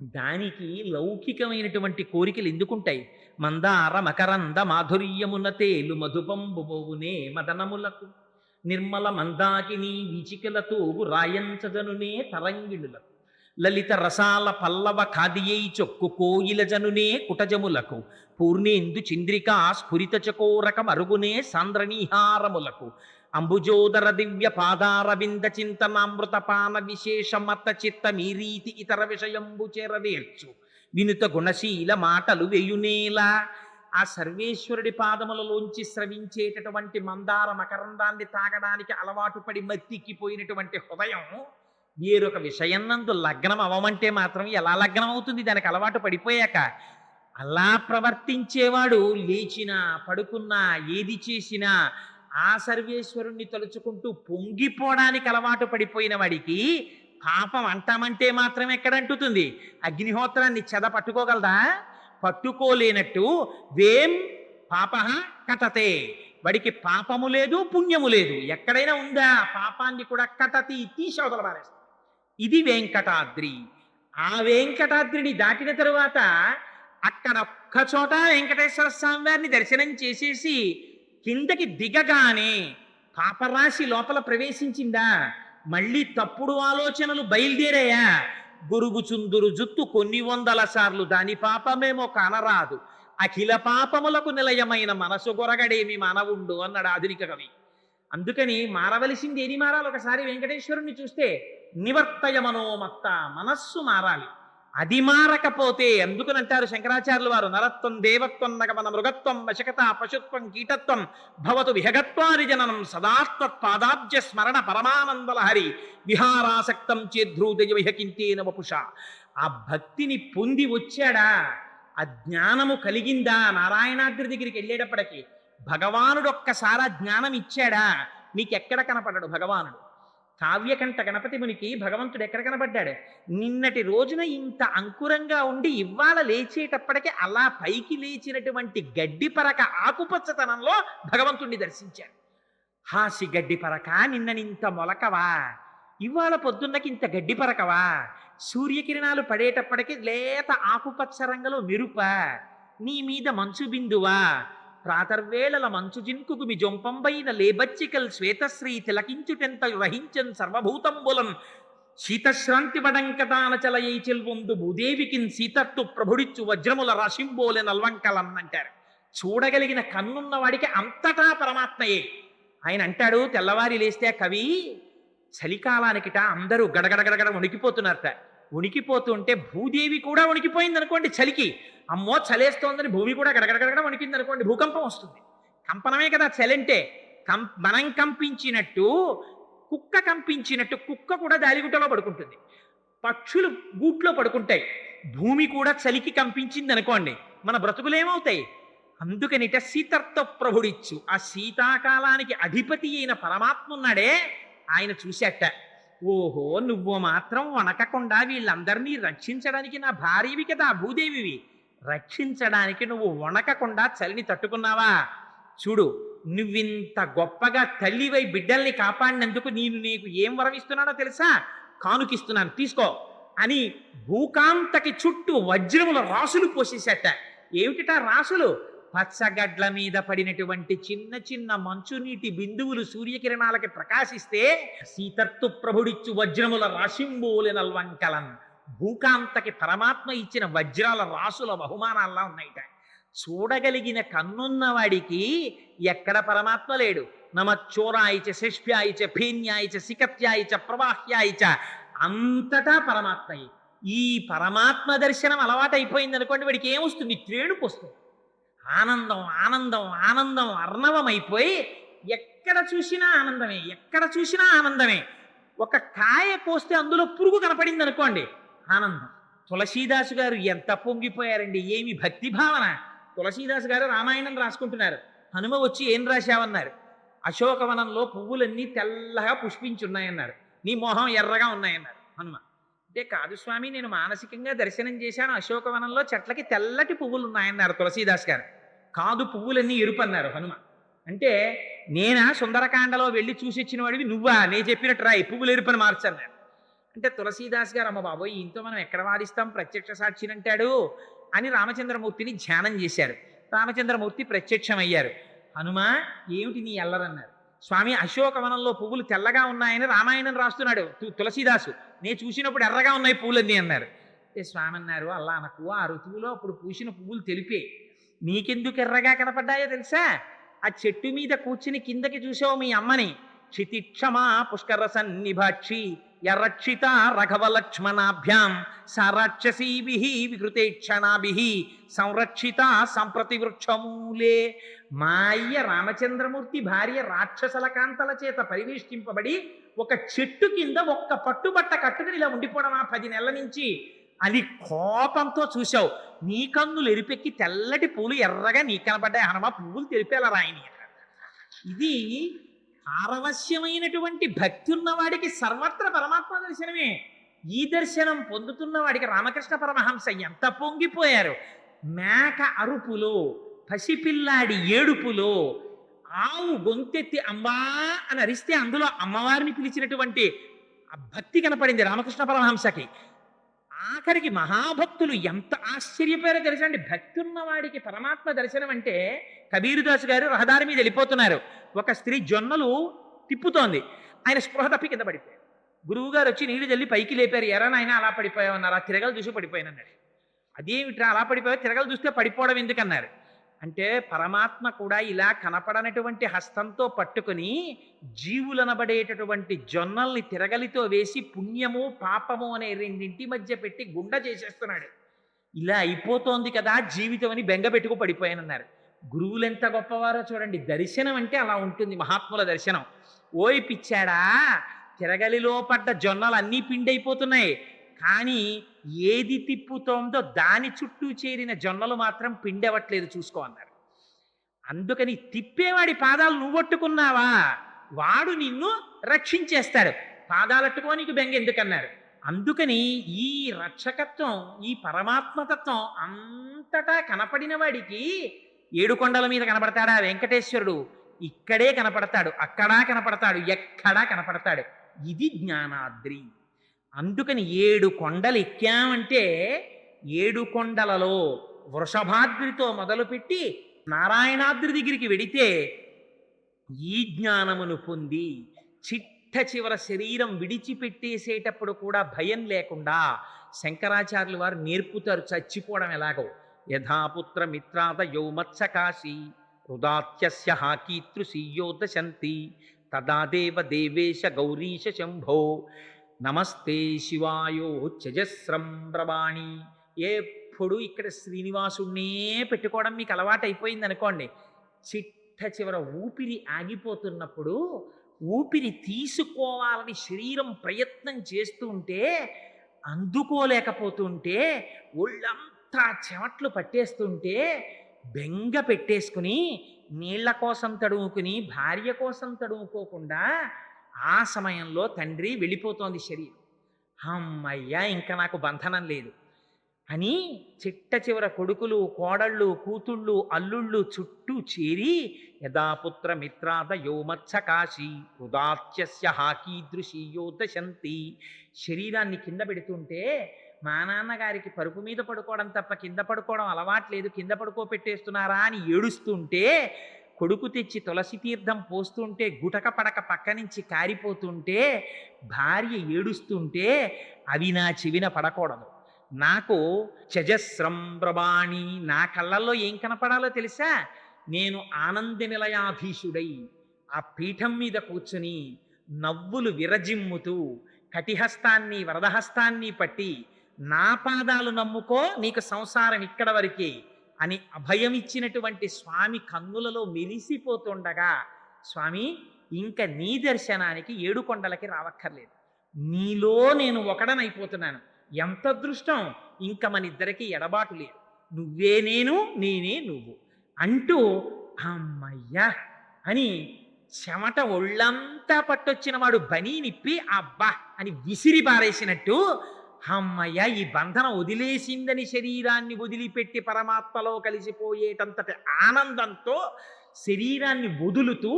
దానికి లౌకికమైనటువంటి కోరికలు ఎందుకుంటాయి? మందార మకరంద మాధుర్యమున తేలు మధుపంబుబోవునే మదనములకు నిర్మల మందాకిని వీచికలతో రాయంచజనునే తరంగిణులకు లలిత రసాల పల్లవ ఖాదియై చొక్కు కోయిల జనునే కుటజములకు పూర్ణేందు చంద్రికా స్ఫురిత చకోరక మరుగునే సాంద్రనీహారములకు అంబుజోదర దివ్య పాదార వింద చింతనామృత పాన విశేష మత చిత్త మీరీతి ఇతర విషయంబు చేరవేర్చు వినుత గుణశీల మాటలు వేయునేలా. ఆ సర్వేశ్వరుడి పాదములలోంచి స్రవించేటటువంటి మందార మకరందాన్ని తాగడానికి అలవాటు పడి మత్తిక్కిపోయినటువంటి హృదయం వేరొక విషయం నందు లగ్నం అవ్వమంటే మాత్రం ఎలా లగ్నం అవుతుంది? దానికి అలవాటు పడిపోయాక. అలా ప్రవర్తించేవాడు లేచినా పడుకున్నా ఏది చేసినా ఆ సర్వేశ్వరుణ్ణి తలుచుకుంటూ పొంగిపోవడానికి అలవాటు పడిపోయిన వాడికి పాపం అంటామంటే మాత్రం ఎక్కడంటుతుంది? అగ్నిహోత్రాన్ని చెద పట్టుకోగలదా? పట్టుకోలేనట్టు వేం పాప కటతే, వాడికి పాపము లేదు పుణ్యము లేదు. ఎక్కడైనా ఉందా? పాపాన్ని కూడా కటతి తీసి అవతల పారేస్తాడు. ఇది వెంకటాద్రి. ఆ వెంకటాద్రిని దాటిన తరువాత అక్కడ ఒక్కచోట వెంకటేశ్వర స్వామి వారిని దర్శనం చేసేసి కిందకి దిగగానే పాపరాశి లోపల ప్రవేశించిందా? మళ్ళీ తప్పుడు ఆలోచనలు బయలుదేరాయా? గురుగుచుందురు జుత్తు కొన్ని వందల సార్లు దాని పాపమేమో కానరాదు, అఖిల పాపములకు నిలయమైన మనసు గొరగడేమి మానవుండు అన్నాడు ఆధునిక కవి. అందుకని మారవలసింది ఏది మారాలి? ఒకసారి వెంకటేశ్వరుణ్ణి చూస్తే నివర్తయ మనోమత్త, మనస్సు మారాలి. అది మారకపోతే అందుకనంటారు శంకరాచార్యుల వారు, నరత్వం దేవత్వం నగమన మృగత్వం వశకత పశుత్వం కీటత్వం భవతు విహగత్వారి జననం సదాస్తత్ పాదాబ్జ స్మరణ పరమానందలహరి విహారాసక్తం చేద్రూదయ విహకింతేన వపుష. ఆ భక్తిని పొంది వచ్చాడా? ఆ జ్ఞానము కలిగిందా? నారాయణాద్రి దగ్గరికి వెళ్ళేటప్పటికి భగవానుడు ఒక్కసారి ఆ జ్ఞానం ఇచ్చాడా? నీకెక్కడ కనపడ్డాడు భగవానుడు? కావ్యకంఠ గణపతి మునికి భగవంతుడు ఎక్కడ కనబడ్డాడు? నిన్నటి రోజున ఇంత అంకురంగా ఉండి ఇవాళ లేచేటప్పటికి అలా పైకి లేచినటువంటి గడ్డి పరక ఆకుపచ్చతనంలో భగవంతుణ్ణి దర్శించాడు. హాసి గడ్డి పరక, నిన్ననింత మొలకవా, ఇవాళ పొద్దున్నకి ఇంత గడ్డి పరకవా, సూర్యకిరణాలు పడేటప్పటికి లేత ఆకుపచ్చ రంగులో మెరుప, నీ మీద మంచు బిందువా, ప్రాతర్వేళల మంచు జిన్కుగు మీ జొంపంబైన లేబచ్చికల్ శ్వేతశ్రీ తిలకించుటెంత వహించన్ సర్వభూతంబులం శీతశ్రాంతి వడంకతాన చలయై చెల్వొందు భూదేవికిన్ సీతత్తు ప్రభుడిచ్చు వజ్రముల రాశింబోలె నల్వంకలన్నంటారు. చూడగలిగిన కన్నున్న వాడికి అంతటా పరమాత్మయే. ఆయన అంటాడు, తెల్లవారి లేస్తే కవి, చలికాలానికిట అందరూ గడగడగడగడ వణికిపోతున్నారట. వణికిపోతుంటే భూదేవి కూడా వణికిపోయింది అనుకోండి చలికి. అమ్మో చలేస్తోందని భూమి కూడా గడగడగడ వణికింది అనుకోండి, భూకంపం వస్తుంది. కంపనమే కదా చలంటే. మనం కంపించినట్టు కుక్క కంపించినట్టు కుక్క కూడా దాలిగుట్టలో పడుకుంటుంది, పక్షులు గూట్లో పడుకుంటాయి. భూమి కూడా చలికి కంపించింది అనుకోండి, మన బ్రతుకులేమవుతాయి? అందుకనిట సీతర్త ప్రభుడిచ్చు, ఆ శీతాకాలానికి అధిపతి అయిన పరమాత్మ ఉన్నాడే, ఆయన చూశాట. ఓహో, నువ్వు మాత్రం వణకకుండా వీళ్ళందరినీ రక్షించడానికి నా భార్యవి కదా భూదేవివి, రక్షించడానికి నువ్వు వణకకుండా చలిని తట్టుకున్నావా? చూడు, నువ్వింత గొప్పగా తల్లివై బిడ్డల్ని కాపాడినందుకు నీకు ఏం వరం ఇస్తున్నానో తెలుసా? కానుకిస్తున్నాను, తీసుకో అని భూకాంతకి చుట్టూ వజ్రముల రాసులు పోసేసేట. ఏమిటిటా రాసులు? పచ్చగడ్ల మీద పడినటువంటి చిన్న చిన్న మంచునీటి బిందువులు సూర్యకిరణాలకి ప్రకాశిస్తే సీతత్తు ప్రభుడిచ్చు వజ్రముల రాశింబోలెనల్వంకలన్. భూకాంతకి పరమాత్మ ఇచ్చిన వజ్రాల రాసుల బహుమానాల్లా ఉన్నాయిట. చూడగలిగిన కన్నున్నవాడికి ఎక్కడ పరమాత్మ లేడు. నమచ్చోరాయిచ శిష్ప్యాయిచ ఫేన్యాయిచ సికత్యాయిచ ప్రవాహ్యాయిచ, అంతటా పరమాత్మయే. ఈ పరమాత్మ దర్శనం అలవాటైపోయింది అనుకోండి, వాడికి ఏమొస్తుంది? త్రేణుపు వస్తుంది. ఆనందం ఆనందం ఆనందం అర్ణవమైపోయి ఎక్కడ చూసినా ఆనందమే, ఎక్కడ చూసినా ఆనందమే. ఒక కాయ కోస్తే అందులో పురుగు కనపడింది అనుకోండి, ఆనందం. తులసీదాసు గారు ఎంత పొంగిపోయారండి, ఏమి భక్తి భావన! తులసీదాసు గారు రామాయణం రాసుకుంటున్నారు. హనుమ వచ్చి ఏం రాశావన్నారు? అశోకవనంలో పువ్వులన్నీ తెల్లగా పుష్పించున్నాయన్నారు. నీ మొహం ఎర్రగా ఉన్నాయన్నారు హనుమ. అంటే కాదు స్వామి, నేను మానసికంగా దర్శనం చేశాను, అశోకవనంలో చెట్లకి తెల్లటి పువ్వులు ఉన్నాయన్నారు తులసీదాస్ గారు. కాదు, పువ్వులన్నీ ఎరుపు అన్నారు హనుమ. అంటే నేనా సుందరకాండలో వెళ్ళి చూసి వచ్చిన వాడివి నువ్వా? నేను చెప్పినట్టు రాయి, పువ్వులు ఎరుపని మార్చన్నారు. అంటే తులసీదాస్ గారు, అమ్మ బాబోయ్, ఇంతో మనం ఎక్కడ వాదిస్తాం, ప్రత్యక్ష సాక్షిని అంటాడు అని రామచంద్రమూర్తిని ధ్యానం చేశారు. రామచంద్రమూర్తి ప్రత్యక్షమయ్యారు. హనుమ, ఏమిటి నీ ఎల్లరన్నారు. స్వామి, అశోకవనంలో పువ్వులు తెల్లగా ఉన్నాయని రామాయణం రాస్తున్నాడు తులసీదాసు, నేను చూసినప్పుడు ఎర్రగా ఉన్నాయి పువ్వులన్నీ అన్నారు. స్వామి అన్నారు, అలా అనకు, ఆ ఋతువులో అప్పుడు పూసిన పువ్వులు తెలిపే. నీకెందుకు ఎర్రగా కనపడ్డాయో తెలుసా? ఆ చెట్టు మీద కూర్చుని కిందకి చూసావు మీ అమ్మని. క్షితిక్షమా పుష్కర సన్నిభాక్షి యరక్షిత రఘవలక్ష్మణాభ్యాం సారాక్షసీభి వికృతేక్షణాభి సంరక్షిత సంప్రతి వృక్షమూలే. మా అయ్య రామచంద్రమూర్తి భార్య రాక్షసల కాంతల చేత పరివేష్టింపబడి ఒక చెట్టు కింద ఒక్క పట్టుబట్ట కట్టుకుని ఇలా ఉండిపోవడమా 10 నెలల నుంచి అని కోపంతో చూశావు. నీ కన్నులు ఎరిపెక్కి తెల్లటి పూలు ఎర్రగా నీ కనబడ్డాయి హనుమ, పువ్వులు తెలిపేలా రాయని. ఇది పారవశ్యమైనటువంటి భక్తి ఉన్నవాడికి సర్వత్ర పరమాత్మ దర్శనమే. ఈ దర్శనం పొందుతున్న వాడికి రామకృష్ణ పరమహంస ఎంత పొంగిపోయారు. మేక అరుపులో, పసిపిల్లాడి ఏడుపులో, ఆవు గొంతెత్తి అమ్మా అని అరిస్తే అందులో అమ్మవారిని పిలిచినటువంటి భక్తి కనపడింది రామకృష్ణ పరమహంసకి. ఆఖరికి మహాభక్తులు ఎంత ఆశ్చర్యపోయారో తెలుసండి. భక్తి ఉన్నవాడికి పరమాత్మ దర్శనం అంటే, కబీరుదాసు గారు రహదారి మీద వెళ్ళిపోతున్నారు. ఒక స్త్రీ జొన్నలు తిప్పుతోంది. ఆయన స్పృహ తప్పి కింద పడిపోయారు. గురువు గారు వచ్చి నీళ్లు జల్లి పైకి లేపారు. ఎరా నాయన అలా పడిపోయావు అన్నారు. ఆ తిరగలు చూసి పడిపోయానన్నాడు. అదేమిట్రా అలా పడిపోయావు, తిరగలు చూస్తే పడిపోవడం ఎందుకన్నారు. అంటే పరమాత్మ కూడా ఇలా కనపడనటువంటి హస్తంతో పట్టుకుని జీవులనబడేటటువంటి జొన్నల్ని తిరగలితో వేసి పుణ్యము పాపము అనే రెండింటి మధ్య పెట్టి గుండ చేసేస్తున్నాడు. ఇలా అయిపోతోంది కదా జీవితం అని బెంగ పెట్టుకు పడిపోయానన్నారు. గురువులు ఎంత గొప్పవారో చూడండి. దర్శనం అంటే అలా ఉంటుంది, మహాత్ముల దర్శనం. ఓయ్ పిచ్చాడా, తిరగలిలో పడ్డ జొన్నలు అన్నీ పిండైపోతున్నాయి, కానీ ఏది తిప్పుతోందో దాని చుట్టూ చేరిన జొన్నలు మాత్రం పిండవట్లేదు, చూసుకో అన్నారు. అందుకని తిప్పేవాడి పాదాలు నువ్వొట్టుకున్నావా, వాడు నిన్ను రక్షించేస్తాడు. పాదాలట్టుకో, నీకు బెంగ ఎందుకన్నారు. అందుకని ఈ రక్షకత్వం, ఈ పరమాత్మతత్వం అంతటా కనపడిన వాడికి 7 కొండల మీద కనపడతాడా వెంకటేశ్వరుడు? ఇక్కడే కనపడతాడు, అక్కడా కనపడతాడు, ఎక్కడా కనపడతాడు. ఇది జ్ఞానాద్రి. అందుకని 7 కొండలు ఎక్కామంటే 7 కొండలలో వృషభాద్రితో మొదలుపెట్టి నారాయణాద్రి దగ్గరికి వెడితే ఈ జ్ఞానమును పొంది చిట్ట చివర శరీరం విడిచిపెట్టేసేటప్పుడు కూడా భయం లేకుండా శంకరాచార్యులు వారు నేర్పుతారు చచ్చిపోవడం ఎలాగో. యథాపుత్ర మిత్రాద యౌమత్సకాశి హృదాత్యస్య హాకీతృశీయో దశంతి తదా దేవ దేవేశ గౌరీశ శంభో నమస్తే శివాయో త్యజస్రం బ్రవాణి. ఎప్పుడు ఇక్కడ శ్రీనివాసుణ్ణే పెట్టుకోవడం మీకు అలవాటు అయిపోయింది అనుకోండి. చిట్ట చివర ఊపిరి ఆగిపోతున్నప్పుడు ఊపిరి తీసుకోవాలని శరీరం ప్రయత్నం చేస్తూ ఉంటే, అందుకోలేకపోతుంటే, ఒళ్ళంతా చెమట్లు పట్టేస్తుంటే బెంగ పెట్టేసుకుని నీళ్ల కోసం తడుముకుని భార్య కోసం తడుముకోకుండా ఆ సమయంలో తండ్రి వెళ్ళిపోతోంది శరీరం. అమ్మయ్యా, ఇంకా నాకు బంధనం లేదు. అని చిట్ట చివర కొడుకులు కోడళ్ళు కూతుళ్ళు అల్లుళ్ళు చుట్టూ చేరి యథాపుత్ర మిత్రాద యోమత్స కాశీ ఉదాత్యస్య హాకీదృశీయో దశంతి. శరీరాన్ని కింద పెడుతుంటే మా నాన్నగారికి పరుపు మీద పడుకోవడం తప్ప కింద పడుకోవడం అలవాట్లేదు, కింద పడుకోపెట్టేస్తున్నారా అని ఏడుస్తుంటే, కొడుకు తెచ్చి తులసి తీర్థం పోస్తుంటే గుటక పడక పక్క నుంచి కారిపోతుంటే, భార్య ఏడుస్తుంటే అవి నా చెవిన పడకూడదు. నాకు చజస్రం బ్రవాణి, నా కళ్ళల్లో ఏం కనపడాలో తెలుసా? నేను ఆనంద నిలయాధీశుడై ఆ పీఠం మీద కూర్చుని నవ్వులు విరజిమ్ముతూ కటిహస్తాన్ని వరదహస్తాన్ని పట్టి నా పాదాలు నమ్ముకో నీకు సంసారం ఇక్కడ వరకే అని అభయం ఇచ్చినటువంటి స్వామి కన్నులలో మెరిసిపోతుండగా, స్వామి ఇంక నీ దర్శనానికి ఏడుకొండలకి రావక్కర్లేదు, నీలో నేను ఒకడనైపోతున్నాను, ఎంత అదృష్టం, ఇంక మన ఇద్దరికి ఎడబాటు లేదు, నువ్వే నేను నేనే నువ్వు అంటూ అమ్మయ్యా అని చెమట ఒళ్ళంతా పట్టొచ్చిన వాడు బనీ నిప్పి అబ్బా అని విసిరి పారేసినట్టు, అమ్మయ్య ఈ బంధనం వదిలేసిందని శరీరాన్ని వదిలిపెట్టి పరమాత్మలో కలిసిపోయేటంతటి ఆనందంతో శరీరాన్ని వదులుతూ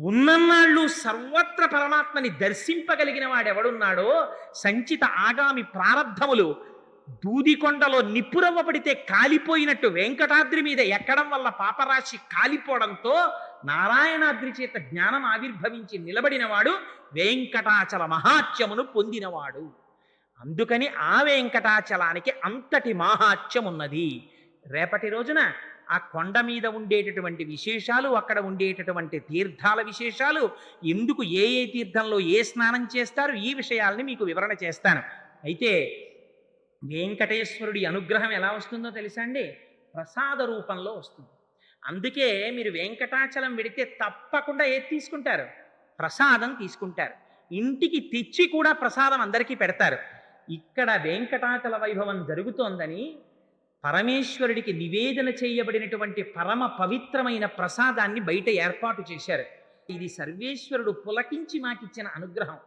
ఉన్నన్నాళ్ళు సర్వత్ర పరమాత్మని దర్శింపగలిగిన వాడెవడున్నాడో, సంచిత ఆగామి ప్రారబ్ధములు దూదికొండలో నిప్పురవ్వ పడితే కాలిపోయినట్టు వెంకటాద్రి మీద ఎక్కడం వల్ల పాపరాశి కాలిపోవడంతో నారాయణాద్రి చేత జ్ఞానం ఆవిర్భవించి నిలబడినవాడు వెంకటాచల మహాత్యమును పొందినవాడు. అందుకని ఆ వెంకటాచలానికి అంతటి మాహాత్యం ఉన్నది. రేపటి రోజున ఆ కొండ మీద ఉండేటటువంటి విశేషాలు, అక్కడ ఉండేటటువంటి తీర్థాల విశేషాలు, ఎందుకు ఏ ఏ తీర్థంలో ఏ స్నానం చేస్తారు, ఈ విషయాల్ని మీకు వివరణ చేస్తాను. అయితే వెంకటేశ్వరుడి అనుగ్రహం ఎలా వస్తుందో తెలుసా అండి? ప్రసాద రూపంలో వస్తుంది. అందుకే మీరు వెంకటాచలం వెడితే తప్పకుండా ఏది తీసుకుంటారు? ప్రసాదం తీసుకుంటారు. ఇంటికి తెచ్చి కూడా ప్రసాదం అందరికీ పెడతారు. ఇక్కడ వెంకటాచల వైభవం జరుగుతోందని పరమేశ్వరుడికి నివేదన చేయబడినటువంటి పరమ పవిత్రమైన ప్రసాదాన్ని బయట ఏర్పాటు చేశారు. ఇది సర్వేశ్వరుడు పులకించి మాకిచ్చిన అనుగ్రహం.